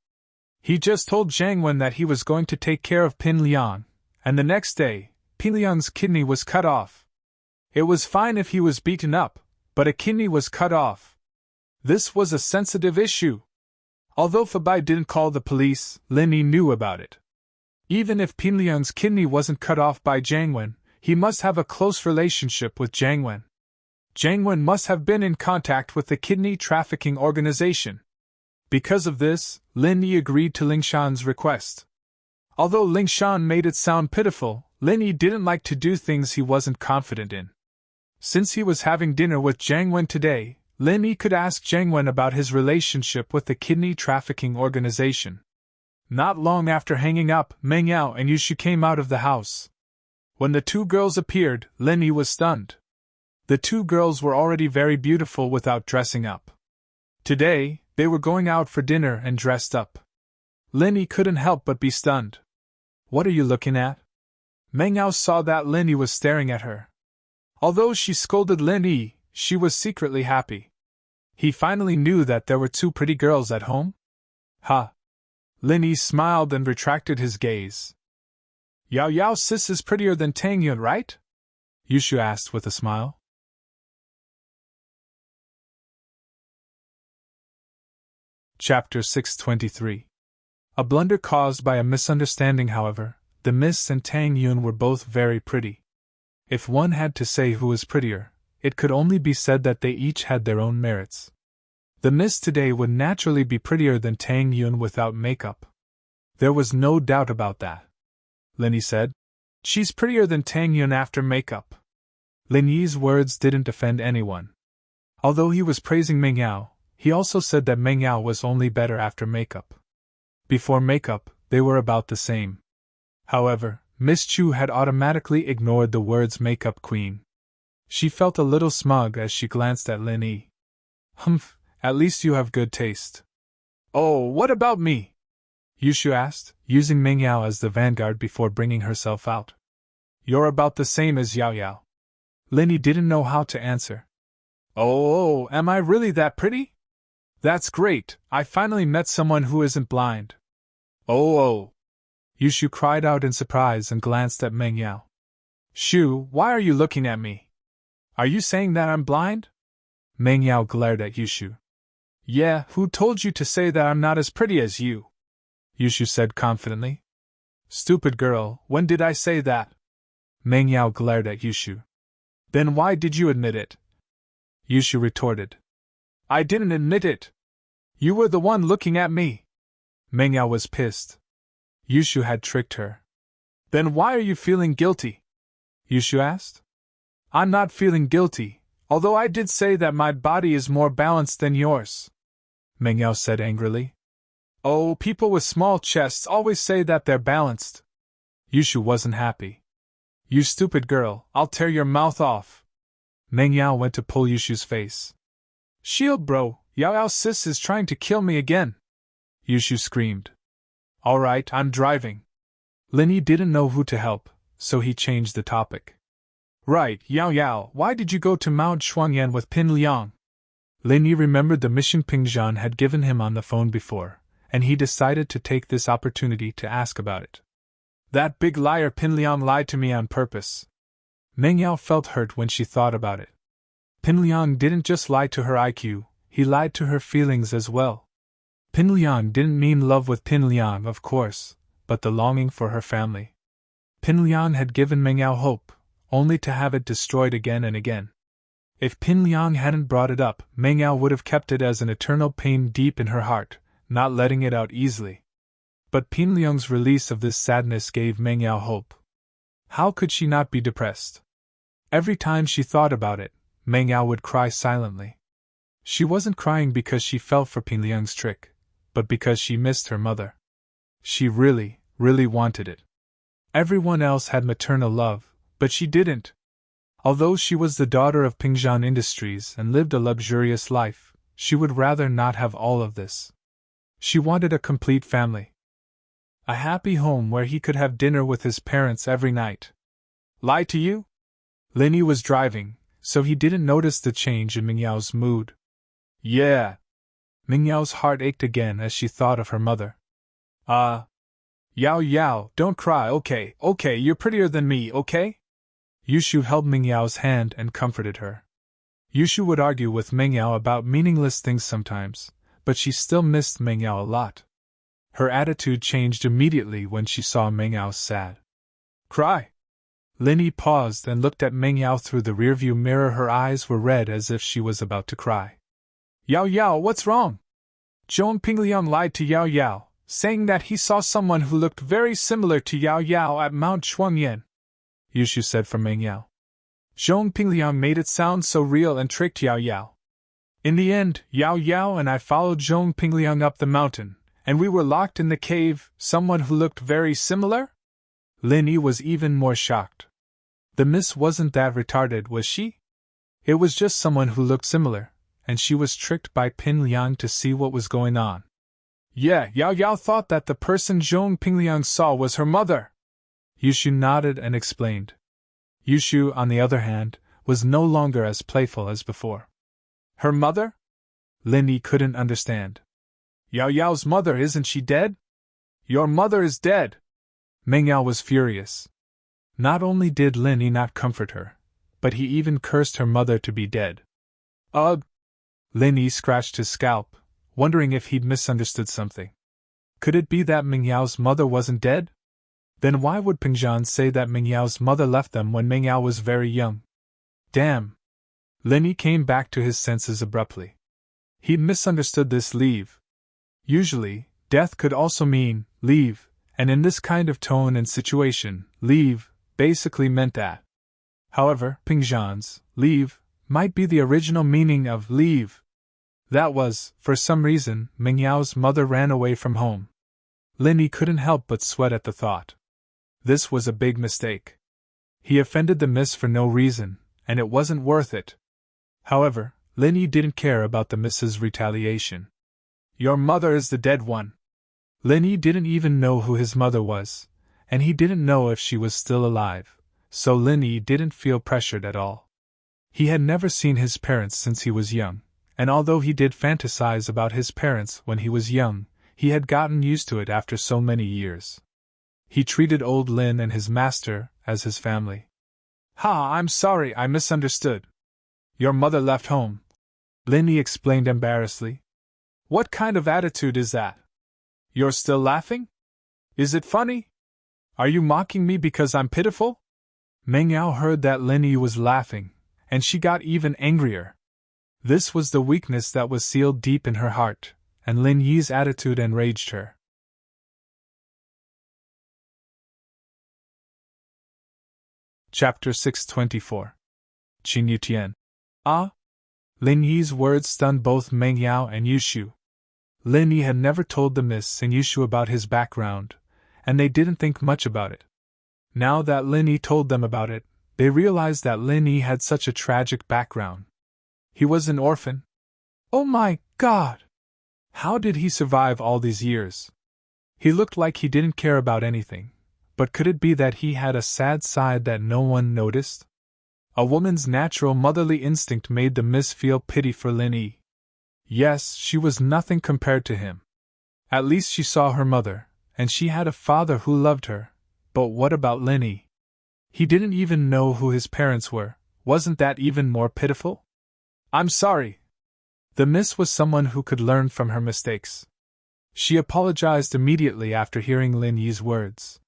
He just told Jiang Wen that he was going to take care of Pin Liang, and the next day, Pin Liang's kidney was cut off. It was fine if he was beaten up, but a kidney was cut off. This was a sensitive issue. Although Fabai didn't call the police, Lin Yi knew about it. Even if Pin Liang's kidney wasn't cut off by Jiang Wen, he must have a close relationship with Jiang Wen. Jiang Wen must have been in contact with the kidney trafficking organization. Because of this, Lin Yi agreed to Ling Shan's request. Although Ling Shan made it sound pitiful, Lin Yi didn't like to do things he wasn't confident in. Since he was having dinner with Jiang Wen today, Lin Yi could ask Jiang Wen about his relationship with the kidney trafficking organization. Not long after hanging up, Meng Yao and Yushu came out of the house. When the 2 girls appeared, Lin Yi was stunned. The two girls were already very beautiful without dressing up. Today, they were going out for dinner and dressed up. Linny couldn't help but be stunned. "What are you looking at?" Meng Yao saw that Linny was staring at her. Although she scolded Linny, she was secretly happy. He finally knew that there were two pretty girls at home. Ha! Linny smiled and retracted his gaze. "Yao Yao's sis is prettier than Tang Yun, right?" Yushu asked with a smile. Chapter 623. A blunder caused by a misunderstanding. However, the Miss and Tang Yun were both very pretty. If one had to say who was prettier, it could only be said that they each had their own merits. The Miss today would naturally be prettier than Tang Yun without makeup. There was no doubt about that. Linny said, "She's prettier than Tang Yun after makeup." Linny's words didn't offend anyone. Although he was praising Meng Yao, he also said that Meng Yao was only better after makeup. Before makeup, they were about the same. However, Miss Chu had automatically ignored the words makeup queen. She felt a little smug as she glanced at Linny. "Humph, at least you have good taste." "Oh, what about me?" Yushu asked, using Meng Yao as the vanguard before bringing herself out. "You're about the same as Yao Yao." Linny didn't know how to answer. Oh, am I really that pretty? That's great, I finally met someone who isn't blind." Oh. Yushu cried out in surprise and glanced at Meng Yao. "Shu, why are you looking at me? Are you saying that I'm blind?" Meng Yao glared at Yushu. "Yeah, who told you to say that I'm not as pretty as you?" Yushu said confidently. "Stupid girl, when did I say that?" Meng Yao glared at Yushu. "Then why did you admit it?" Yushu retorted. "I didn't admit it. You were the one looking at me." Meng Yao was pissed. Yushu had tricked her. "Then why are you feeling guilty?" Yushu asked. "I'm not feeling guilty, although I did say that my body is more balanced than yours," Meng Yao said angrily. "Oh, people with small chests always say that they're balanced." Yushu wasn't happy. "You stupid girl, I'll tear your mouth off." Meng Yao went to pull Yushu's face. "Shield bro, Yao Yao's sis is trying to kill me again," Yushu screamed. "Alright, I'm driving." Linny didn't know who to help, so he changed the topic. "Right, Yao Yao, why did you go to Mount Shuangyan with Pin Liang?" Linny remembered the mission Ping Zhan had given him on the phone before, and he decided to take this opportunity to ask about it. "That big liar Pin Liang lied to me on purpose." Meng Yao felt hurt when she thought about it. Pin Liang didn't just lie to her IQ, he lied to her feelings as well. Pin Liang didn't mean love with Pin Liang, of course, but the longing for her family. Pin Liang had given Meng Yao hope, only to have it destroyed again and again. If Pin Liang hadn't brought it up, Meng Yao would have kept it as an eternal pain deep in her heart, not letting it out easily. But Pin Liang's release of this sadness gave Meng Yao hope. How could she not be depressed? Every time she thought about it, Meng Yao would cry silently. She wasn't crying because she fell for Pin Liang's trick, but because she missed her mother. She really, really wanted it. Everyone else had maternal love, but she didn't. Although she was the daughter of Pingzhan Industries and lived a luxurious life, she would rather not have all of this. She wanted a complete family. A happy home where he could have dinner with his parents every night. Lie to you? Linny was driving, so he didn't notice the change in Meng Yao's mood. Yeah. Meng Yao's heart ached again as she thought of her mother. Yao Yao, don't cry, okay, you're prettier than me, okay? Yushu held Meng Yao's hand and comforted her. Yushu would argue with Meng Yao about meaningless things sometimes, but she still missed Meng Yao a lot. Her attitude changed immediately when she saw Meng Yao sad. Cry? Linny paused and looked at Meng Yao through the rearview mirror. Her eyes were red as if she was about to cry. Yao Yao, what's wrong? Zhong Pingliang lied to Yao Yao, saying that he saw someone who looked very similar to Yao Yao at Mount Shuangyan, Yushu said for Meng Yao. Zhong Pingliang made it sound so real and tricked Yao Yao. In the end, Yao Yao and I followed Zhong Pingliang up the mountain, and we were locked in the cave. Someone who looked very similar? Linny was even more shocked. The miss wasn't that retarded, was she? It was just someone who looked similar, and she was tricked by Pin Liang to see what was going on. Yeah, Yao Yao thought that the person Zhong Pingliang saw was her mother. Yushu nodded and explained. Yushu, on the other hand, was no longer as playful as before. Her mother? Lin Yi couldn't understand. Yao Yao's mother, isn't she dead? Your mother is dead! Meng Yao was furious. Not only did Lin Yi not comfort her, but he even cursed her mother to be dead. Ugh! Lin Yi scratched his scalp, wondering if he'd misunderstood something. Could it be that Meng Yao's mother wasn't dead? Then why would Peng Zhan say that Meng Yao's mother left them when Meng Yao was very young? Damn! Lin Yi came back to his senses abruptly. He'd misunderstood this leave. Usually, death could also mean leave, and in this kind of tone and situation, leave basically meant that. However, Peng Zhan's leave might be the original meaning of leave. That was, for some reason, Meng Yao's mother ran away from home. Lin Yi couldn't help but sweat at the thought. This was a big mistake. He offended the miss for no reason, and it wasn't worth it. However, Lin Yi didn't care about the miss's retaliation. Your mother is the dead one. Lin Yi didn't even know who his mother was, and he didn't know if she was still alive, so Lin Yi didn't feel pressured at all. He had never seen his parents since he was young, and although he did fantasize about his parents when he was young, he had gotten used to it after so many years. He treated old Lin and his master as his family. Ha, I'm sorry, I misunderstood. Your mother left home. Lin Yi explained embarrassedly. What kind of attitude is that? You're still laughing? Is it funny? Are you mocking me because I'm pitiful? Meng Yao heard that Lin Yi was laughing, and she got even angrier. This was the weakness that was sealed deep in her heart, and Lin Yi's attitude enraged her. Chapter 624. Qin Yutian. Ah! Lin Yi's words stunned both Meng Yao and Yushu. Lin Yi had never told the Miss and Yushu about his background, and they didn't think much about it. Now that Lin Yi told them about it, they realized that Lin Yi had such a tragic background. He was an orphan. Oh my God! How did he survive all these years? He looked like he didn't care about anything, but could it be that he had a sad side that no one noticed? A woman's natural motherly instinct made the Miss feel pity for Lin Yi. Yes, she was nothing compared to him. At least she saw her mother, and she had a father who loved her. But what about Lin Yi? He didn't even know who his parents were. Wasn't that even more pitiful? I'm sorry. The Miss was someone who could learn from her mistakes. She apologized immediately after hearing Lin Yi's words.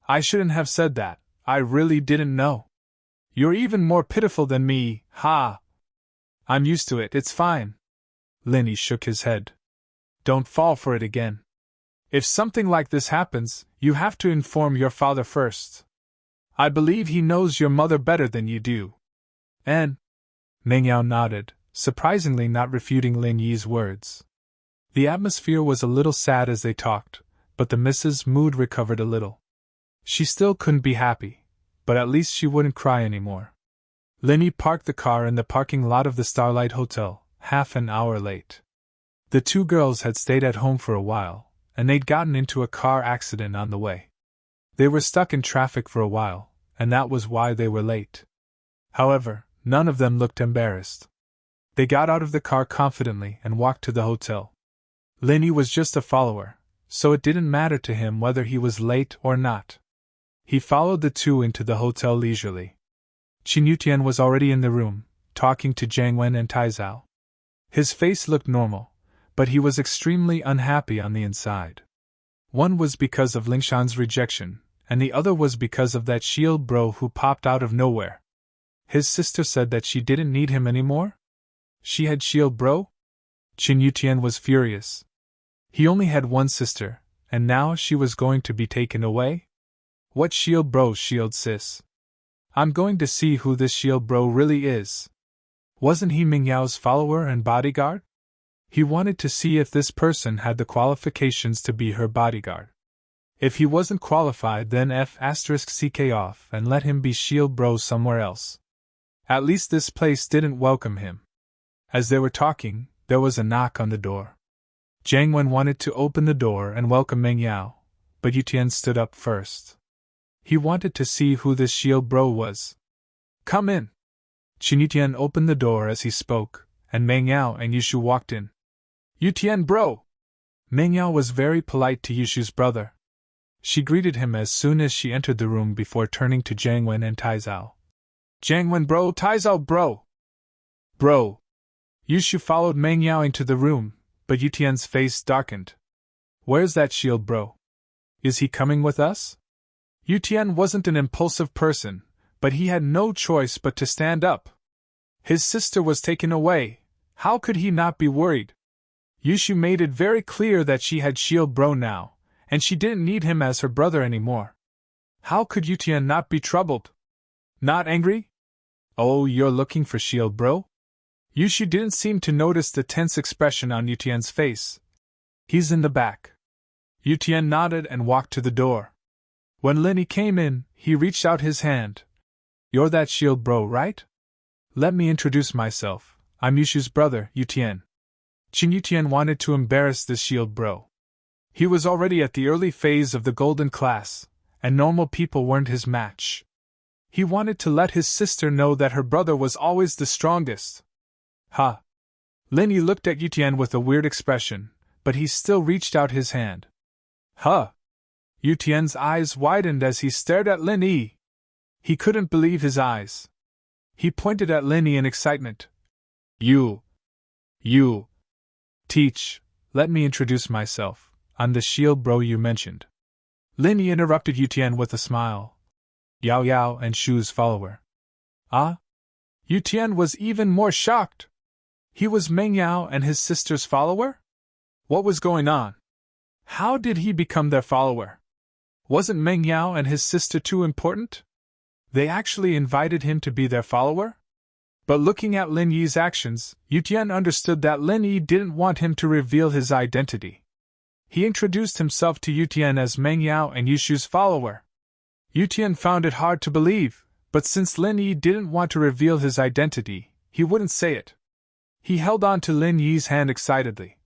I shouldn't have said that. I really didn't know. You're even more pitiful than me, ha! I'm used to it, it's fine. Lin Yi shook his head. Don't fall for it again. If something like this happens, you have to inform your father first. I believe he knows your mother better than you do. And? Meng Yao nodded, surprisingly not refuting Lin Yi's words. The atmosphere was a little sad as they talked, but the Mrs. mood recovered a little. She still couldn't be happy, but at least she wouldn't cry anymore. Lin Yi parked the car in the parking lot of the Starlight Hotel, half an hour late. The two girls had stayed at home for a while, and they'd gotten into a car accident on the way. They were stuck in traffic for a while, and that was why they were late. However, none of them looked embarrassed. They got out of the car confidently and walked to the hotel. Lin Yi was just a follower, so it didn't matter to him whether he was late or not. He followed the two into the hotel leisurely. Qin Yutian was already in the room, talking to Jiang Wen and Tai Zhao. His face looked normal, but he was extremely unhappy on the inside. One was because of Lingshan's rejection, and the other was because of that shield bro who popped out of nowhere. His sister said that she didn't need him anymore? She had shield bro? Qin Yutian was furious. He only had one sister, and now she was going to be taken away? What shield bro, shield sis? I'm going to see who this shield bro really is. Wasn't he Ming Yao's follower and bodyguard? He wanted to see if this person had the qualifications to be her bodyguard. If he wasn't qualified, then F***ck off and let him be shield bro somewhere else. At least this place didn't welcome him. As they were talking, there was a knock on the door. Jiang Wen wanted to open the door and welcome Meng Yao, but Yu Tian stood up first. He wanted to see who this shield bro was. Come in. Qin Yu Tian opened the door as he spoke, and Meng Yao and Yushu walked in. Yu Tian bro! Meng Yao was very polite to Yushu's brother. She greeted him as soon as she entered the room before turning to Jiang Wen and Taizao. Jiang Wen bro, Taizao bro! Bro! Yushu followed Meng Yao into the room, but Yu Tian's face darkened. Where's that shield bro? Is he coming with us? Yu Tian wasn't an impulsive person, but he had no choice but to stand up. His sister was taken away. How could he not be worried? Yushu made it very clear that she had shield bro now, and she didn't need him as her brother anymore. How could Yu Tian not be troubled? Not angry? Oh, you're looking for shield bro? Yushu didn't seem to notice the tense expression on Yu Tian's face. He's in the back. Yu Tian nodded and walked to the door. When Linny came in, he reached out his hand. You're that shield bro, right? Let me introduce myself. I'm Yushu's brother, Yu Tian. Qin Yu Tian wanted to embarrass this shield bro. He was already at the early phase of the golden class, and normal people weren't his match. He wanted to let his sister know that her brother was always the strongest. Ha! Linny looked at Yu Tian with a weird expression, but he still reached out his hand. Huh! Yu Tian's eyes widened as he stared at Lin Yi. He couldn't believe his eyes. He pointed at Lin Yi in excitement. You! Teach, let me introduce myself. I'm the shield bro you mentioned. Lin Yi interrupted Yu Tian with a smile. Yao Yao and Shu's follower. Ah? Yu Tian was even more shocked. He was Meng Yao and his sister's follower? What was going on? How did he become their follower? Wasn't Meng Yao and his sister too important? They actually invited him to be their follower? But looking at Lin Yi's actions, Yu Tian understood that Lin Yi didn't want him to reveal his identity. He introduced himself to Yu Tian as Meng Yao and Yushu's follower. Yu Tian found it hard to believe, but since Lin Yi didn't want to reveal his identity, he wouldn't say it. He held on to Lin Yi's hand excitedly.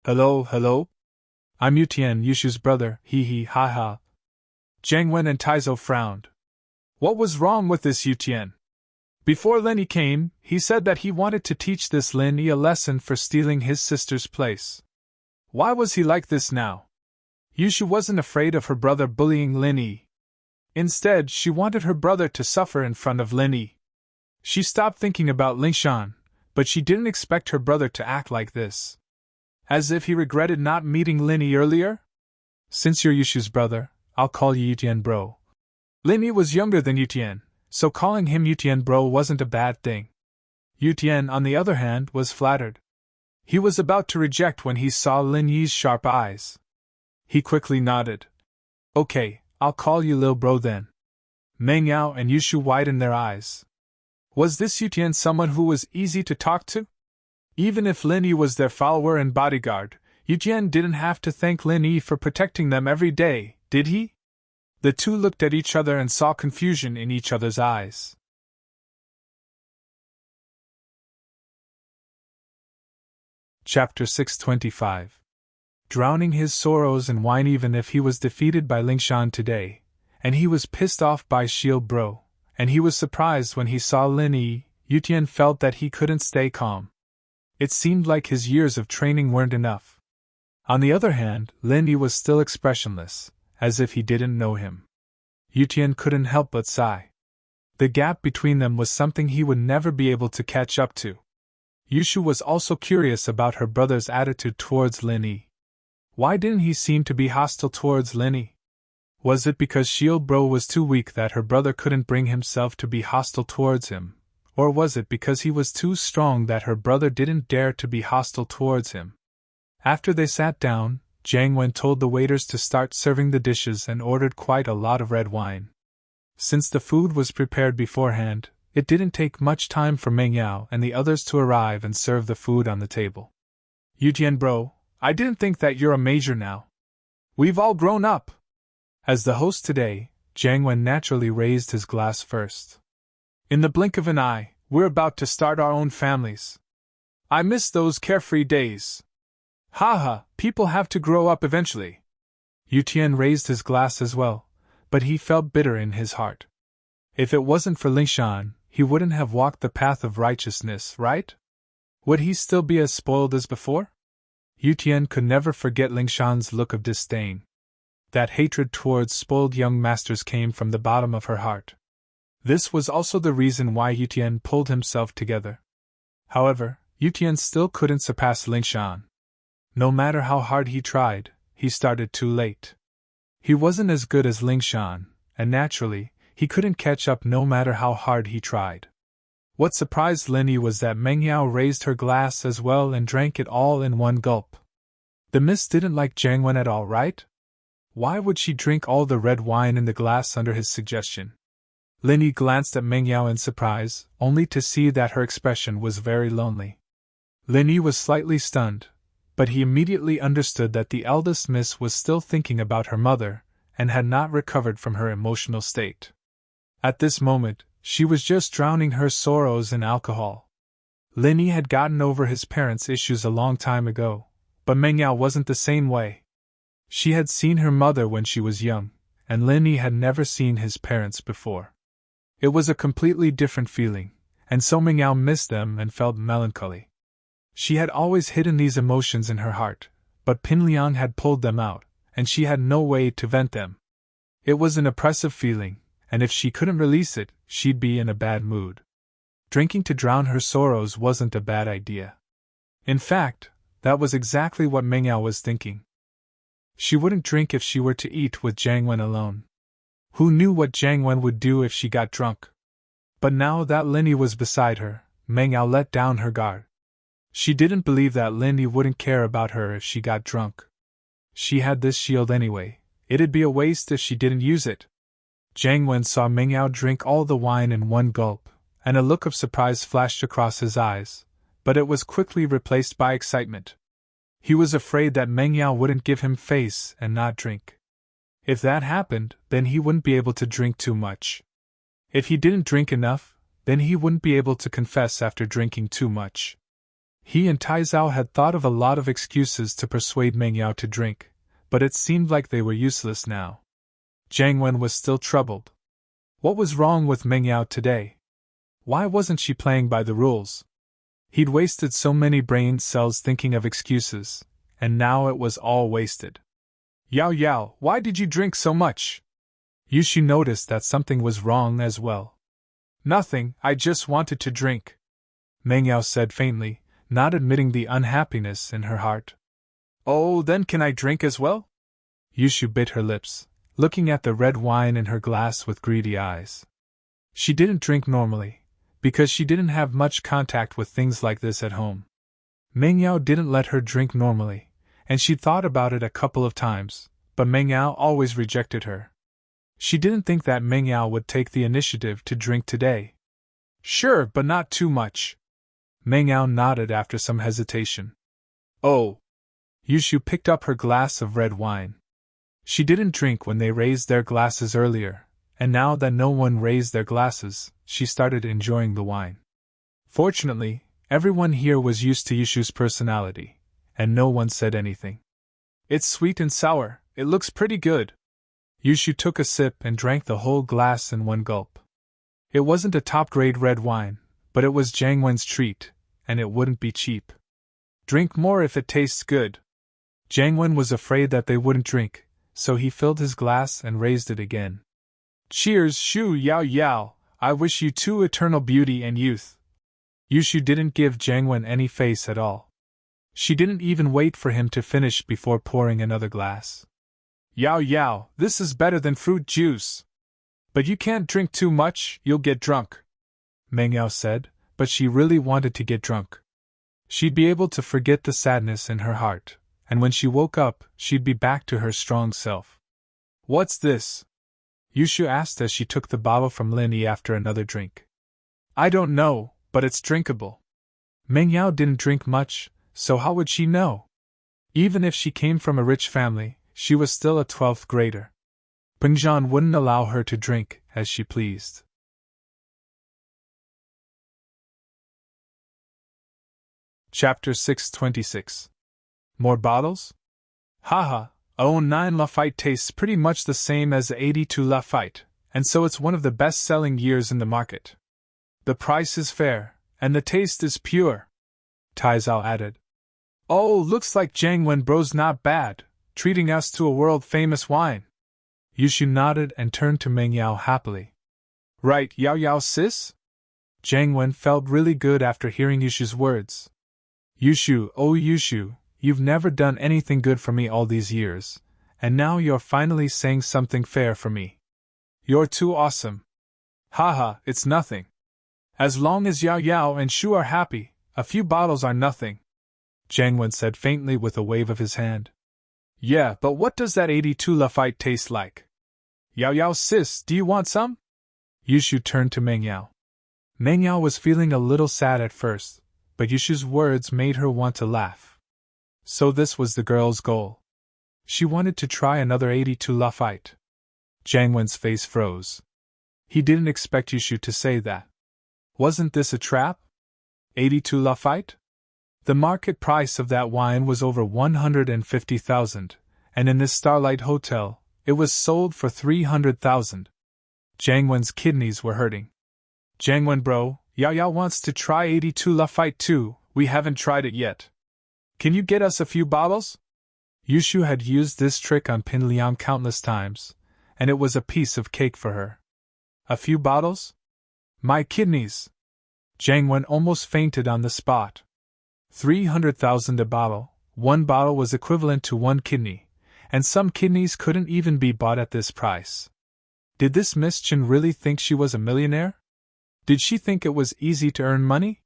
Hello? I'm Yu Tian, Yushu's brother, hee ha ha. Jiang Wen and Taizou frowned. What was wrong with this Yu Tian? Before Lin Yi came, he said that he wanted to teach this Lin Yi a lesson for stealing his sister's place. Why was he like this now? Yushu wasn't afraid of her brother bullying Lin Yi. Instead, she wanted her brother to suffer in front of Lin Yi. She stopped thinking about Lingshan, but she didn't expect her brother to act like this. As if he regretted not meeting Lin Yi earlier? Since you're Yushu's brother, I'll call you Yu Tian bro. Lin Yi was younger than Yu Tian, so calling him Yu Tian bro wasn't a bad thing. Yu Tian, on the other hand, was flattered. He was about to reject when he saw Lin Yi's sharp eyes. He quickly nodded. Okay, I'll call you Lil Bro then. Meng Yao and Yushu widened their eyes. Was this Yu Tian someone who was easy to talk to? Even if Lin Yi was their follower and bodyguard, Yu Tian didn't have to thank Lin Yi for protecting them every day, did he? The two looked at each other and saw confusion in each other's eyes. Chapter 625. Drowning his sorrows in wine even if he was defeated by Lingshan today, and he was pissed off by Shield Bro, and he was surprised when he saw Lin Yi, Yu Tian felt that he couldn't stay calm. It seemed like his years of training weren't enough. On the other hand, Lin Yi was still expressionless, as if he didn't know him. Yu Tian couldn't help but sigh. The gap between them was something he would never be able to catch up to. Yushu was also curious about her brother's attitude towards Lin Yi. Why didn't he seem to be hostile towards Lin Yi? Was it because Shield Bro was too weak that her brother couldn't bring himself to be hostile towards him? Or was it because he was too strong that her brother didn't dare to be hostile towards him? After they sat down, Jiang Wen told the waiters to start serving the dishes and ordered quite a lot of red wine. Since the food was prepared beforehand, it didn't take much time for Meng Yao and the others to arrive and serve the food on the table. Yu Tian Bro, I didn't think that you're a major now. We've all grown up. As the host today, Jiang Wen naturally raised his glass first. In the blink of an eye, We're about to start our own families. I miss those carefree days. Haha, people have to grow up eventually. Yutian raised his glass as well, but he felt bitter in his heart. If it wasn't for Lingshan, he wouldn't have walked the path of righteousness, right? Would he still be as spoiled as before? Yutian could never forget Lingshan's look of disdain. That hatred towards spoiled young masters came from the bottom of her heart. This was also the reason why Yutian pulled himself together. However, Yutian still couldn't surpass Lingshan. No matter how hard he tried, he started too late. He wasn't as good as Lingshan, and naturally, he couldn't catch up no matter how hard he tried. What surprised Linny was that Meng Yao raised her glass as well and drank it all in one gulp. The miss didn't like Jiang Wen at all, right? Why would she drink all the red wine in the glass under his suggestion? Linny glanced at Meng Yao in surprise, only to see that her expression was very lonely. Linny was slightly stunned, but he immediately understood that the eldest miss was still thinking about her mother, and had not recovered from her emotional state. At this moment, she was just drowning her sorrows in alcohol. Linny had gotten over his parents' issues a long time ago, but Meng Yao wasn't the same way. She had seen her mother when she was young, and Linny had never seen his parents before. It was a completely different feeling, and so Meng Yao missed them and felt melancholy. She had always hidden these emotions in her heart, but Pin Liang had pulled them out, and she had no way to vent them. It was an oppressive feeling, and if she couldn't release it, she'd be in a bad mood. Drinking to drown her sorrows wasn't a bad idea. In fact, that was exactly what Meng Yao was thinking. She wouldn't drink if she were to eat with Jiang Wen alone. Who knew what Jiang Wen would do if she got drunk? But now that Linny was beside her, Meng Yao let down her guard. She didn't believe that Linny wouldn't care about her if she got drunk. She had this shield anyway, it'd be a waste if she didn't use it. Jiang Wen saw Meng Yao drink all the wine in one gulp, and a look of surprise flashed across his eyes, but it was quickly replaced by excitement. He was afraid that Meng Yao wouldn't give him face and not drink. If that happened, then he wouldn't be able to drink too much. If he didn't drink enough, then he wouldn't be able to confess after drinking too much. He and Tai Zhao had thought of a lot of excuses to persuade Meng Yao to drink, but it seemed like they were useless now. Jiang Wen was still troubled. What was wrong with Meng Yao today? Why wasn't she playing by the rules? He'd wasted so many brain cells thinking of excuses, and now it was all wasted. Yao Yao, why did you drink so much? Yushu noticed that something was wrong as well. Nothing, I just wanted to drink, Meng Yao said faintly, not admitting the unhappiness in her heart. Oh, then can I drink as well? Yushu bit her lips, looking at the red wine in her glass with greedy eyes. She didn't drink normally, because she didn't have much contact with things like this at home. Meng Yao didn't let her drink normally, and she'd thought about it a couple of times, but Meng Yao always rejected her. She didn't think that Meng Yao would take the initiative to drink today. Sure, but not too much. Meng Yao nodded after some hesitation. Oh. Yushu picked up her glass of red wine. She didn't drink when they raised their glasses earlier, and now that no one raised their glasses, she started enjoying the wine. Fortunately, everyone here was used to Yushu's personality, and no one said anything. It's sweet and sour, it looks pretty good. Yushu took a sip and drank the whole glass in one gulp. It wasn't a top-grade red wine, but it was Jiang Wen's treat, and it wouldn't be cheap. Drink more if it tastes good. Jiang Wen was afraid that they wouldn't drink, so he filled his glass and raised it again. Cheers, Shu Yao Yao, I wish you two eternal beauty and youth. Yushu didn't give Jiang Wen any face at all. She didn't even wait for him to finish before pouring another glass. Yao Yao, this is better than fruit juice. But you can't drink too much, you'll get drunk, Meng Yao said, but she really wanted to get drunk. She'd be able to forget the sadness in her heart, and when she woke up, she'd be back to her strong self. What's this? Yushu asked as she took the bottle from Linny after another drink. I don't know, but it's drinkable. Meng Yao didn't drink much, so how would she know? Even if she came from a rich family, she was still a 12th grader. Pengzhan wouldn't allow her to drink as she pleased. Chapter 626. More bottles? Haha, 09 Lafite tastes pretty much the same as the 82 Lafite, and so it's one of the best-selling years in the market. The price is fair, and the taste is pure, Taizao added. Oh, looks like Jiangwen bro's not bad, treating us to a world-famous wine. Yushu nodded and turned to Meng Yao happily. Right, Yao Yao sis? Jiangwen felt really good after hearing Yushu's words. Yushu, oh Yushu, you've never done anything good for me all these years, and now you're finally saying something fair for me. You're too awesome. Haha, it's nothing. As long as Yao Yao and Shu are happy, a few bottles are nothing, Jiangwen said faintly with a wave of his hand. Yeah, but what does that 82 Lafite taste like? Yao Yao sis, do you want some? Yushu turned to Meng Yao. Meng Yao was feeling a little sad at first, but Yushu's words made her want to laugh. So this was the girl's goal. She wanted to try another 82 Lafite. Jiangwen's face froze. He didn't expect Yushu to say that. Wasn't this a trap? 82 Lafite? The market price of that wine was over 150,000, and in this Starlight Hotel, it was sold for 300,000. Jiangwen's kidneys were hurting. Jiangwen bro, Yao Yao wants to try 82 Lafite too, we haven't tried it yet. Can you get us a few bottles? Yushu had used this trick on Pin Liang countless times, and it was a piece of cake for her. A few bottles? My kidneys! Jiangwen almost fainted on the spot. 300,000 a bottle, one bottle was equivalent to one kidney, and some kidneys couldn't even be bought at this price. Did this Miss Chen really think she was a millionaire? Did she think it was easy to earn money?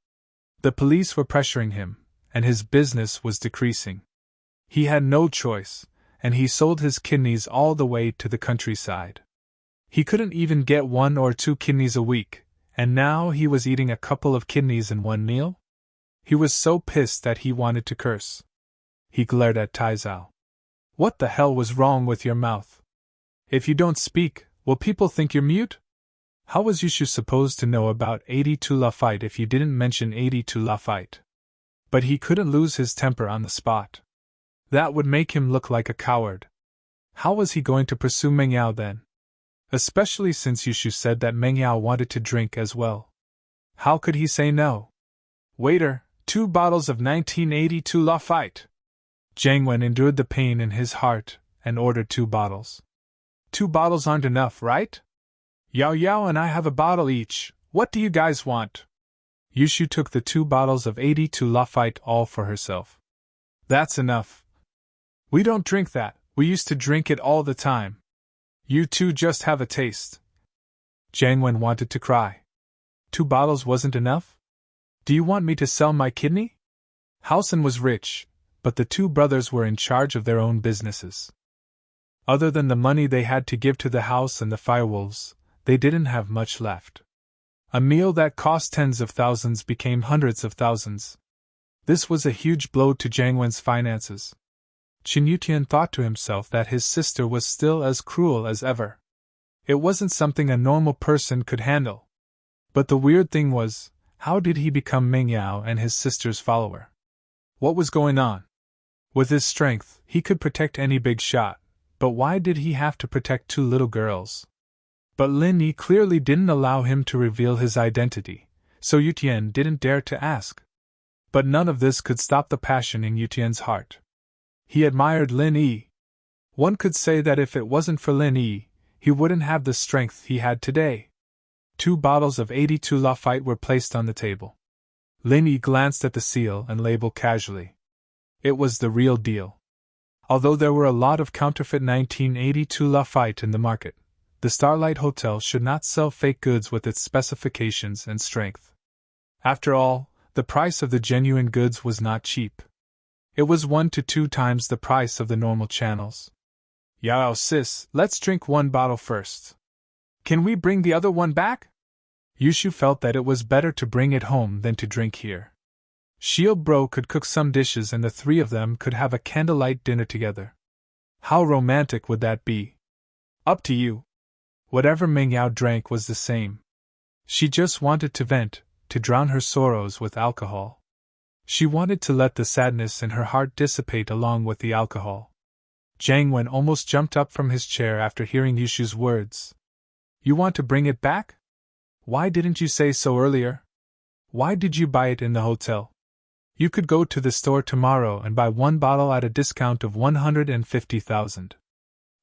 The police were pressuring him, and his business was decreasing. He had no choice, and he sold his kidneys all the way to the countryside. He couldn't even get 1 or 2 kidneys a week, and now he was eating a couple of kidneys in one meal? He was so pissed that he wanted to curse. He glared at Taizao. What the hell was wrong with your mouth? If you don't speak, will people think you're mute? How was Yushu supposed to know about 82 Lafite if you didn't mention 82 Lafite? But he couldn't lose his temper on the spot. That would make him look like a coward. How was he going to pursue Meng Yao then? Especially since Yushu said that Meng Yao wanted to drink as well. How could he say no? Waiter, 2 bottles of 1982 Lafite. Jiangwen endured the pain in his heart and ordered 2 bottles. 2 bottles aren't enough, right? Yao Yao and I have a bottle each. What do you guys want? Yushu took the 2 bottles of 82 Lafite all for herself. That's enough. We don't drink that, we used to drink it all the time. You two just have a taste. Jiangwen wanted to cry. 2 bottles wasn't enough? Do you want me to sell my kidney? Housen was rich, but the 2 brothers were in charge of their own businesses. Other than the money they had to give to the house and the firewolves, they didn't have much left. A meal that cost tens of thousands became hundreds of thousands. This was a huge blow to Jiangwen's finances. Qin Yutian thought to himself that his sister was still as cruel as ever. It wasn't something a normal person could handle. But the weird thing was, how did he become Meng Yao and his sister's follower? What was going on? With his strength, he could protect any big shot, but why did he have to protect 2 little girls? But Lin Yi clearly didn't allow him to reveal his identity, so Yutian didn't dare to ask. But none of this could stop the passion in Yutian's heart. He admired Lin Yi. One could say that if it wasn't for Lin Yi, he wouldn't have the strength he had today. 2 bottles of 82 Lafite were placed on the table. Lin Yi glanced at the seal and label casually. It was the real deal. Although there were a lot of counterfeit 1982 Lafite in the market, the Starlight Hotel should not sell fake goods with its specifications and strength. After all, the price of the genuine goods was not cheap. It was 1 to 2 times the price of the normal channels. Yao sis, let's drink 1 bottle first. Can we bring the other one back? Yushu felt that it was better to bring it home than to drink here. Shield Bro could cook some dishes and the 3 of them could have a candlelight dinner together. How romantic would that be? Up to you. Whatever Meng Yao drank was the same. She just wanted to vent, to drown her sorrows with alcohol. She wanted to let the sadness in her heart dissipate along with the alcohol. Jiang Wen almost jumped up from his chair after hearing Yushu's words. You want to bring it back? Why didn't you say so earlier? Why did you buy it in the hotel? You could go to the store tomorrow and buy one bottle at a discount of 150,000.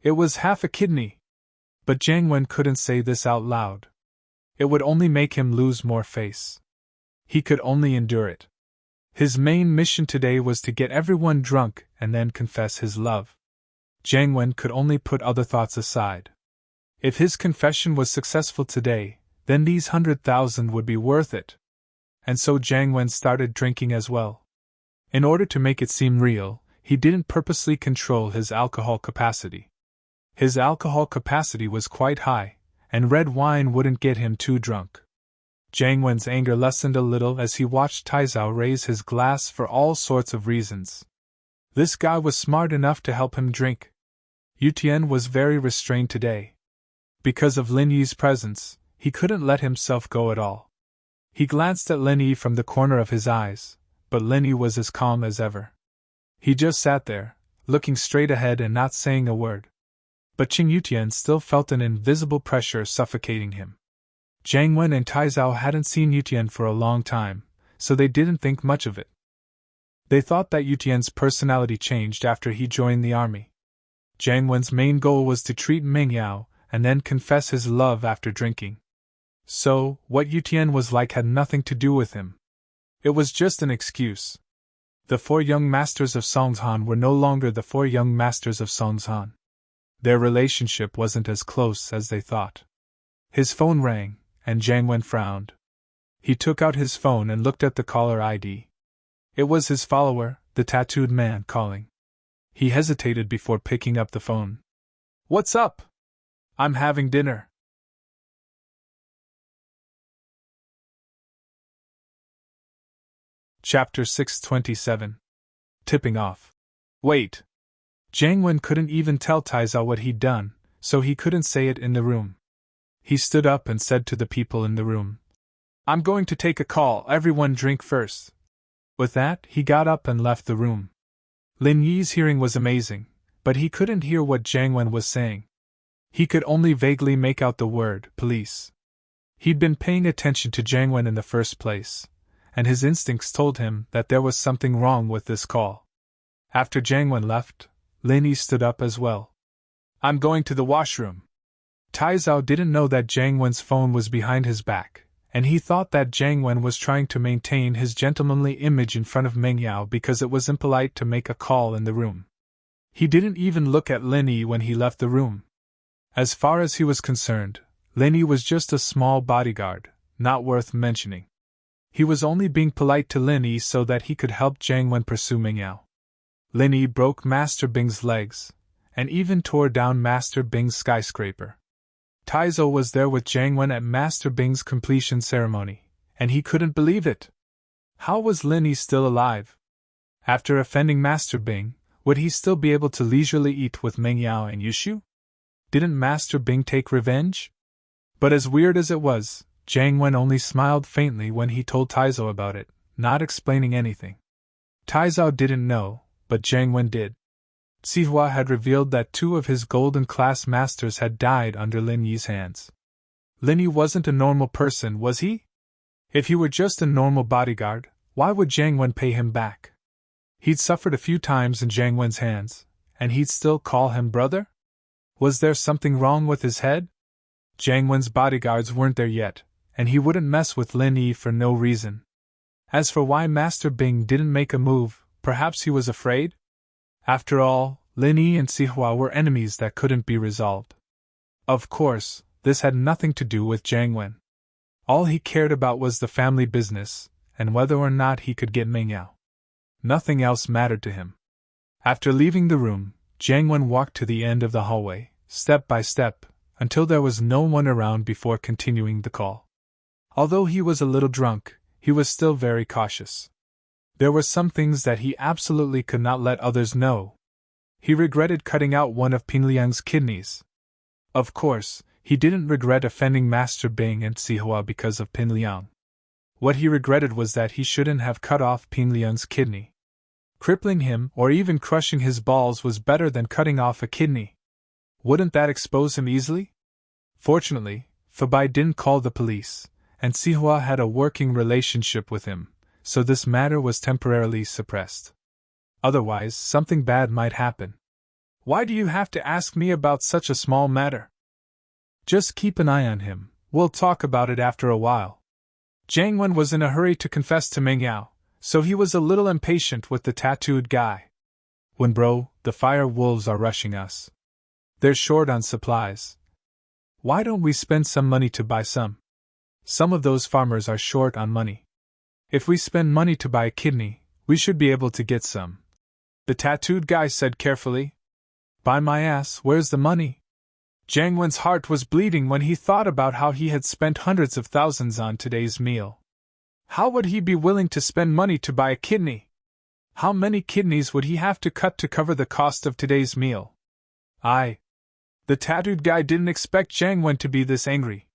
It was half a kidney. But Jiang Wen couldn't say this out loud. It would only make him lose more face. He could only endure it. His main mission today was to get everyone drunk and then confess his love. Jiang Wen could only put other thoughts aside. If his confession was successful today, then these 100,000 would be worth it. And so Jiang Wen started drinking as well. In order to make it seem real, he didn't purposely control his alcohol capacity. His alcohol capacity was quite high, and red wine wouldn't get him too drunk. Jiang Wen's anger lessened a little as he watched Taizao raise his glass for all sorts of reasons. This guy was smart enough to help him drink. Yu Tian was very restrained today. Because of Lin Yi's presence, he couldn't let himself go at all. He glanced at Lin Yi from the corner of his eyes, but Lin Yi was as calm as ever. He just sat there, looking straight ahead and not saying a word. But Qing Yutian still felt an invisible pressure suffocating him. Jiang Wen and Taizao hadn't seen Yutian for a long time, so they didn't think much of it. They thought that Yutian's personality changed after he joined the army. Jiang Wen's main goal was to treat Meng Yao and then confess his love after drinking. So, what Yutian was like had nothing to do with him. It was just an excuse. The four young masters of Songzhan were no longer the four young masters of Songzhan. Their relationship wasn't as close as they thought. His phone rang, and Jiang Wen frowned. He took out his phone and looked at the caller ID. It was his follower, the tattooed man, calling. He hesitated before picking up the phone. What's up? I'm having dinner. Chapter 627. Tipping off. Wait. Jiang Wen couldn't even tell Taizao what he'd done, so he couldn't say it in the room. He stood up and said to the people in the room, I'm going to take a call, everyone drink first. With that, he got up and left the room. Lin Yi's hearing was amazing, but he couldn't hear what Jiang Wen was saying. He could only vaguely make out the word, police. He'd been paying attention to Jiang Wen in the first place, and his instincts told him that there was something wrong with this call. After Jiang Wen left, Lin Yi stood up as well. I'm going to the washroom. Taizao didn't know that Jiang Wen's phone was behind his back, and he thought that Jiang Wen was trying to maintain his gentlemanly image in front of Meng Yao because it was impolite to make a call in the room. He didn't even look at Lin Yi when he left the room. As far as he was concerned, Lin Yi was just a small bodyguard, not worth mentioning. He was only being polite to Lin Yi so that he could help Jiang Wen pursue Meng Yao. Lin Yi broke Master Bing's legs, and even tore down Master Bing's skyscraper. Taizao was there with Jiang Wen at Master Bing's completion ceremony, and he couldn't believe it. How was Lin Yi still alive? After offending Master Bing, would he still be able to leisurely eat with Meng Yao and Yushu? Didn't Master Bing take revenge? But as weird as it was, Jiang Wen only smiled faintly when he told Taizao about it, not explaining anything. Taizao didn't know, but Jiang Wen did. Sihua had revealed that 2 of his golden class masters had died under Lin Yi's hands. Lin Yi wasn't a normal person, was he? If he were just a normal bodyguard, why would Jiang Wen pay him back? He'd suffered a few times in Jiang Wen's hands, and he'd still call him brother? Was there something wrong with his head? Jiang Wen's bodyguards weren't there yet, and he wouldn't mess with Lin Yi for no reason. As for why Master Bing didn't make a move, perhaps he was afraid? After all, Lin Yi and Sihua were enemies that couldn't be resolved. Of course, this had nothing to do with Jiang Wen. All he cared about was the family business, and whether or not he could get Meng Yao. Nothing else mattered to him. After leaving the room, Jiang Wen walked to the end of the hallway, step by step, until there was no one around before continuing the call. Although he was a little drunk, he was still very cautious. There were some things that he absolutely could not let others know. He regretted cutting out one of Ping Liang's kidneys. Of course, he didn't regret offending Master Bing and Sihua because of Ping Liang. What he regretted was that he shouldn't have cut off Ping Liang's kidney. Crippling him or even crushing his balls was better than cutting off a kidney. Wouldn't that expose him easily? Fortunately, Fabai didn't call the police, and Sihua had a working relationship with him, so this matter was temporarily suppressed. Otherwise, something bad might happen. Why do you have to ask me about such a small matter? Just keep an eye on him. We'll talk about it after a while. Jiang Wen was in a hurry to confess to Meng Yao, so he was a little impatient with the tattooed guy. When bro, the fire wolves are rushing us. They're short on supplies. Why don't we spend some money to buy some? Some of those farmers are short on money. If we spend money to buy a kidney, we should be able to get some. The tattooed guy said carefully. By my ass, where's the money? Jiang Wen's heart was bleeding when he thought about how he had spent hundreds of thousands on today's meal. How would he be willing to spend money to buy a kidney? How many kidneys would he have to cut to cover the cost of today's meal? The tattooed guy didn't expect Jiang Wen to be this angry.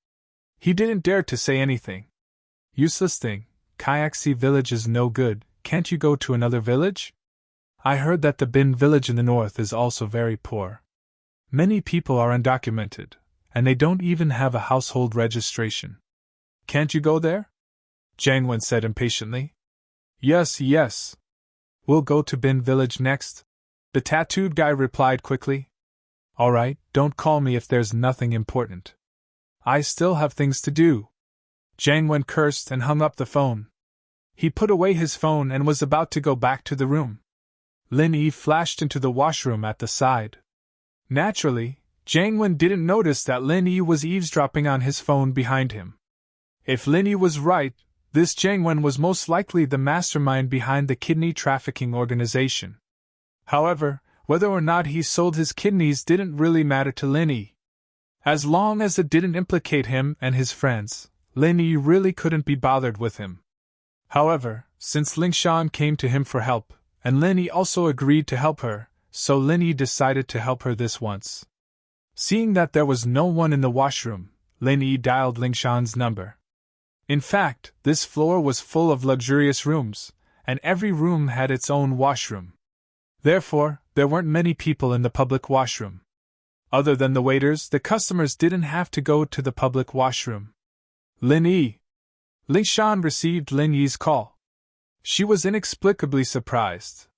He didn't dare to say anything. Useless thing, Kyaxi village is no good, can't you go to another village? I heard that the Bin village in the north is also very poor. Many people are undocumented, and they don't even have a household registration. Can't you go there? Jiang Wen said impatiently. Yes. We'll go to Bin village next, the tattooed guy replied quickly. All right, don't call me if there's nothing important. I still have things to do. Jiang Wen cursed and hung up the phone. He put away his phone and was about to go back to the room. Lin Yi flashed into the washroom at the side. Naturally, Jiang Wen didn't notice that Lin Yi was eavesdropping on his phone behind him. If Lin Yi was right, this Jiang Wen was most likely the mastermind behind the kidney trafficking organization. However, whether or not he sold his kidneys didn't really matter to Lin Yi. As long as it didn't implicate him and his friends, Lin Yi really couldn't be bothered with him. However, since Ling Shan came to him for help, and Lin Yi also agreed to help her, so Lin Yi decided to help her this once. Seeing that there was no one in the washroom, Lin Yi dialed Ling Shan's number. In fact, this floor was full of luxurious rooms, and every room had its own washroom. Therefore, there weren't many people in the public washroom. Other than the waiters, the customers didn't have to go to the public washroom. Lin Yi. Ling Shan received Lin Yi's call. She was inexplicably surprised.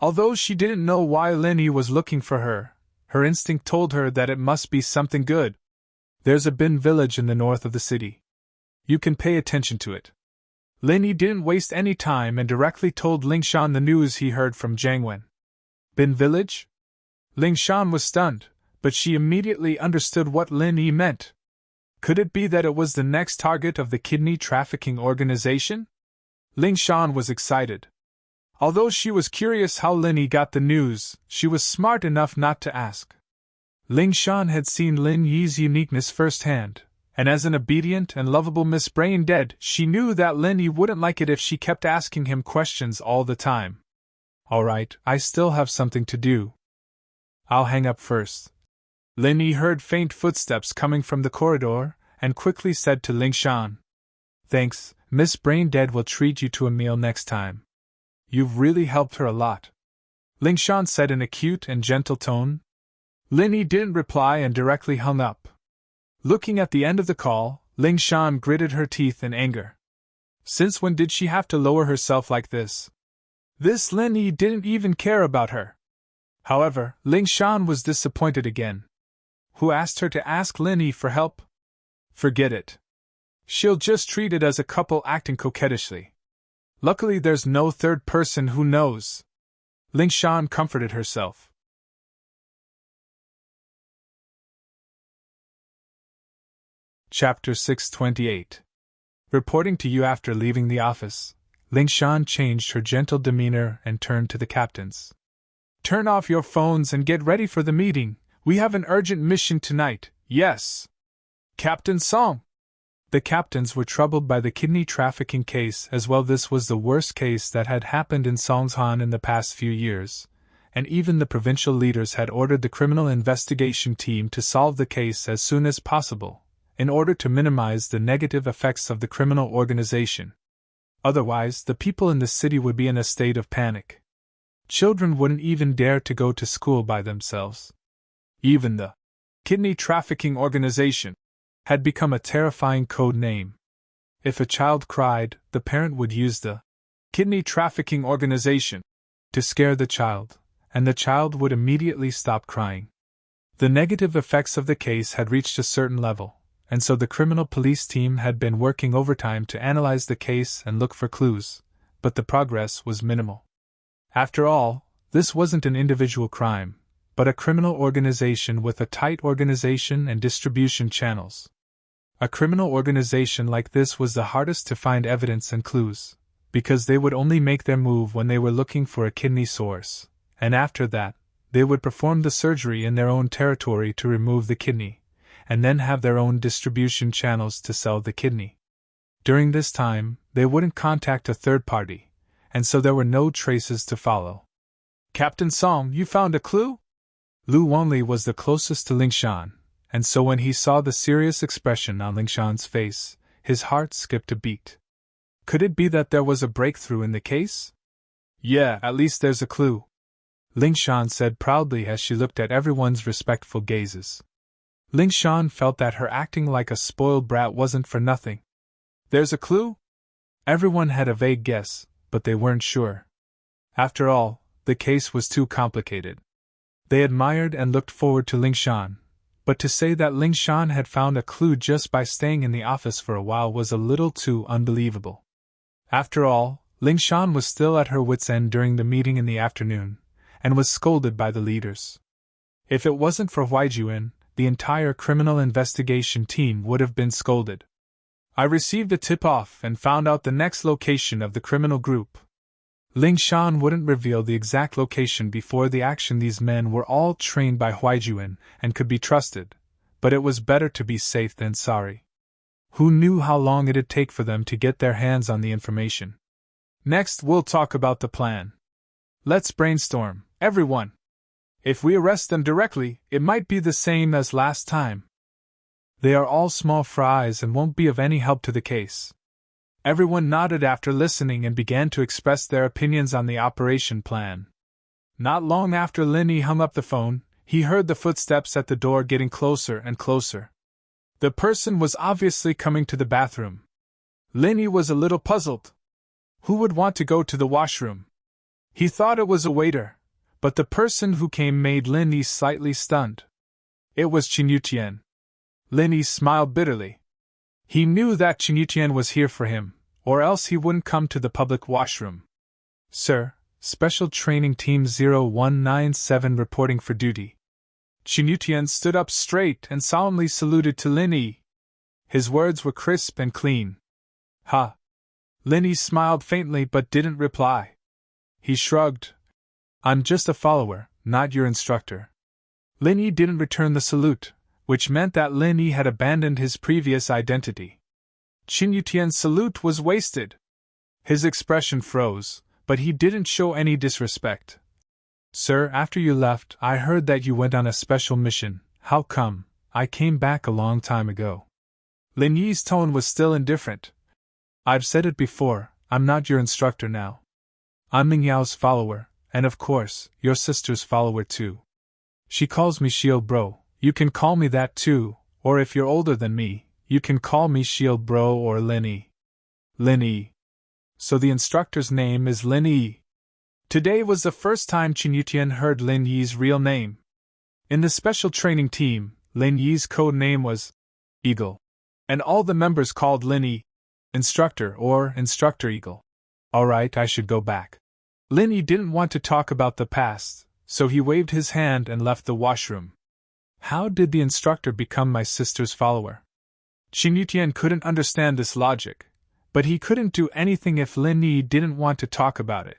Although she didn't know why Lin Yi was looking for her, her instinct told her that it must be something good. There's a Bin village in the north of the city. You can pay attention to it. Lin Yi didn't waste any time and directly told Ling Shan the news he heard from Jiang Wen. Bin village? Ling Shan was stunned, but she immediately understood what Lin Yi meant. Could it be that it was the next target of the kidney trafficking organization? Ling Shan was excited. Although she was curious how Lin Yi got the news, she was smart enough not to ask. Ling Shan had seen Lin Yi's uniqueness firsthand, and as an obedient and lovable Miss Brain Dead, she knew that Lin Yi wouldn't like it if she kept asking him questions all the time. All right, I still have something to do. I'll hang up first. Lin Yi heard faint footsteps coming from the corridor, and quickly said to Ling Shan. Thanks, Miss Brain Dead will treat you to a meal next time. You've really helped her a lot. Ling Shan said in a cute and gentle tone. Lin Yi didn't reply and directly hung up. Looking at the end of the call, Ling Shan gritted her teeth in anger. Since when did she have to lower herself like this? This Lin Yi didn't even care about her. However, Ling Shan was disappointed again. Who asked her to ask Lin Yi for help? Forget it. She'll just treat it as a couple acting coquettishly. Luckily there's no third person who knows. Ling Shan comforted herself. Chapter 628. Reporting to you after leaving the office, Ling Shan changed her gentle demeanor and turned to the captains. Turn off your phones and get ready for the meeting. We have an urgent mission tonight, yes. Captain Song. The captains were troubled by the kidney trafficking case as well. This was the worst case that had happened in Songshan in the past few years, and even the provincial leaders had ordered the criminal investigation team to solve the case as soon as possible, in order to minimize the negative effects of the criminal organization. Otherwise, the people in the city would be in a state of panic. Children wouldn't even dare to go to school by themselves. Even the kidney trafficking organization had become a terrifying code name. If a child cried, the parent would use the kidney trafficking organization to scare the child, and the child would immediately stop crying. The negative effects of the case had reached a certain level, and so the criminal police team had been working overtime to analyze the case and look for clues, but the progress was minimal. After all, this wasn't an individual crime, but a criminal organization with a tight organization and distribution channels. A criminal organization like this was the hardest to find evidence and clues, because they would only make their move when they were looking for a kidney source, and after that, they would perform the surgery in their own territory to remove the kidney, and then have their own distribution channels to sell the kidney. During this time, they wouldn't contact a third party, and so there were no traces to follow. Captain Song, you found a clue? Lu Wanli was the closest to Lingshan, and so when he saw the serious expression on Lingshan's face, his heart skipped a beat. Could it be that there was a breakthrough in the case? Yeah, at least there's a clue, Lingshan said proudly as she looked at everyone's respectful gazes. Lingshan felt that her acting like a spoiled brat wasn't for nothing. There's a clue? Everyone had a vague guess, but they weren't sure. After all, the case was too complicated. They admired and looked forward to Lingshan, but to say that Lingshan had found a clue just by staying in the office for a while was a little too unbelievable. After all, Lingshan was still at her wits' end during the meeting in the afternoon, and was scolded by the leaders. If it wasn't for Huijuan, the entire criminal investigation team would have been scolded. I received a tip-off and found out the next location of the criminal group. Lingshan wouldn't reveal the exact location before the action. These men were all trained by Huijuan and could be trusted, but it was better to be safe than sorry. Who knew how long it'd take for them to get their hands on the information? Next, we'll talk about the plan. Let's brainstorm, everyone. If we arrest them directly, it might be the same as last time. They are all small fries and won't be of any help to the case. Everyone nodded after listening and began to express their opinions on the operation plan. Not long after Lin Yi hung up the phone, he heard the footsteps at the door getting closer and closer. The person was obviously coming to the bathroom. Lin Yi was a little puzzled. Who would want to go to the washroom? He thought it was a waiter, but the person who came made Lin Yi slightly stunned. It was Qin Yutian. Lin Yi smiled bitterly. He knew that Qin Yutian was here for him, or else he wouldn't come to the public washroom. Sir, Special Training Team 0197 reporting for duty. Qin Yutian stood up straight and solemnly saluted to Lin Yi. His words were crisp and clean. Ha! Lin Yi smiled faintly but didn't reply. He shrugged. I'm just a follower, not your instructor. Lin Yi didn't return the salute, which meant that Lin Yi had abandoned his previous identity. Qin Yutian's salute was wasted. His expression froze, but he didn't show any disrespect. Sir, after you left, I heard that you went on a special mission. How come? I came back a long time ago. Lin Yi's tone was still indifferent. I've said it before, I'm not your instructor now. I'm Ming Yao's follower, and of course, your sister's follower too. She calls me Shield Bro. You can call me that too, or if you're older than me, you can call me Shield Bro or Lin Yi. Lin Yi. So the instructor's name is Lin Yi. Today was the first time Qin Yutian heard Lin Yi's real name. In the special training team, Lin Yi's code name was Eagle, and all the members called Lin Yi Instructor or Instructor Eagle. Alright, I should go back. Lin Yi didn't want to talk about the past, so he waved his hand and left the washroom. How did the instructor become my sister's follower? Qin Yutian couldn't understand this logic, but he couldn't do anything if Lin Yi didn't want to talk about it.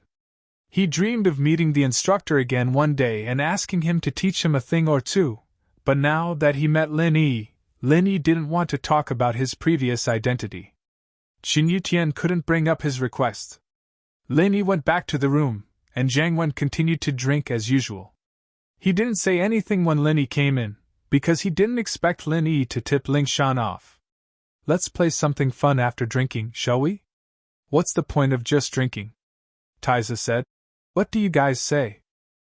He dreamed of meeting the instructor again one day and asking him to teach him a thing or two, but now that he met Lin Yi didn't want to talk about his previous identity. Qin Yutian couldn't bring up his request. Lin Yi went back to the room, and Zhang Wen continued to drink as usual. He didn't say anything when Lin Yi came in, because he didn't expect Lin Yi to tip Lingshan off. Let's play something fun after drinking, shall we? What's the point of just drinking? Taiza said. What do you guys say?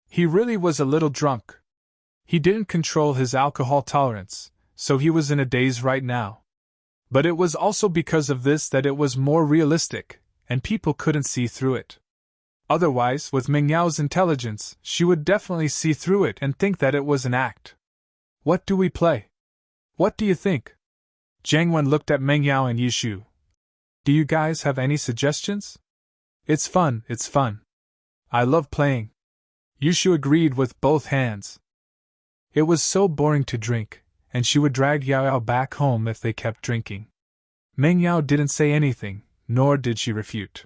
He really was a little drunk. He didn't control his alcohol tolerance, so he was in a daze right now. But it was also because of this that it was more realistic, and people couldn't see through it. Otherwise, with Meng Yao's intelligence, she would definitely see through it and think that it was an act. What do we play? What do you think? Jiang Wen looked at Meng Yao and Yishu. Do you guys have any suggestions? It's fun. I love playing. Yishu agreed with both hands. It was so boring to drink, and she would drag Yao Yao back home if they kept drinking. Meng Yao didn't say anything, nor did she refute.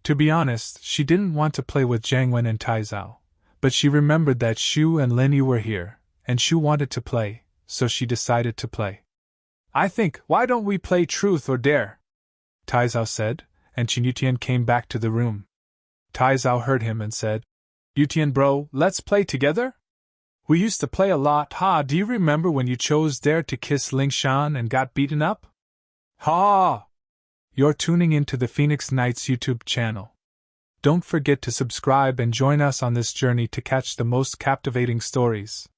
To be honest, she didn't want to play with Jiang Wen and Tai Zhao, but she remembered that Shu and Lin Yu were here, and Shu wanted to play, so she decided to play. I think, why don't we play Truth or Dare? Tai Zhao said, and Qin Yutian came back to the room. Tai Zhao heard him and said, Yutian bro, let's play together? We used to play a lot, do you remember when you chose Dare to kiss Ling Shan and got beaten up? Ha! You're tuning into the Phoenix Knights YouTube channel. Don't forget to subscribe and join us on this journey to catch the most captivating stories.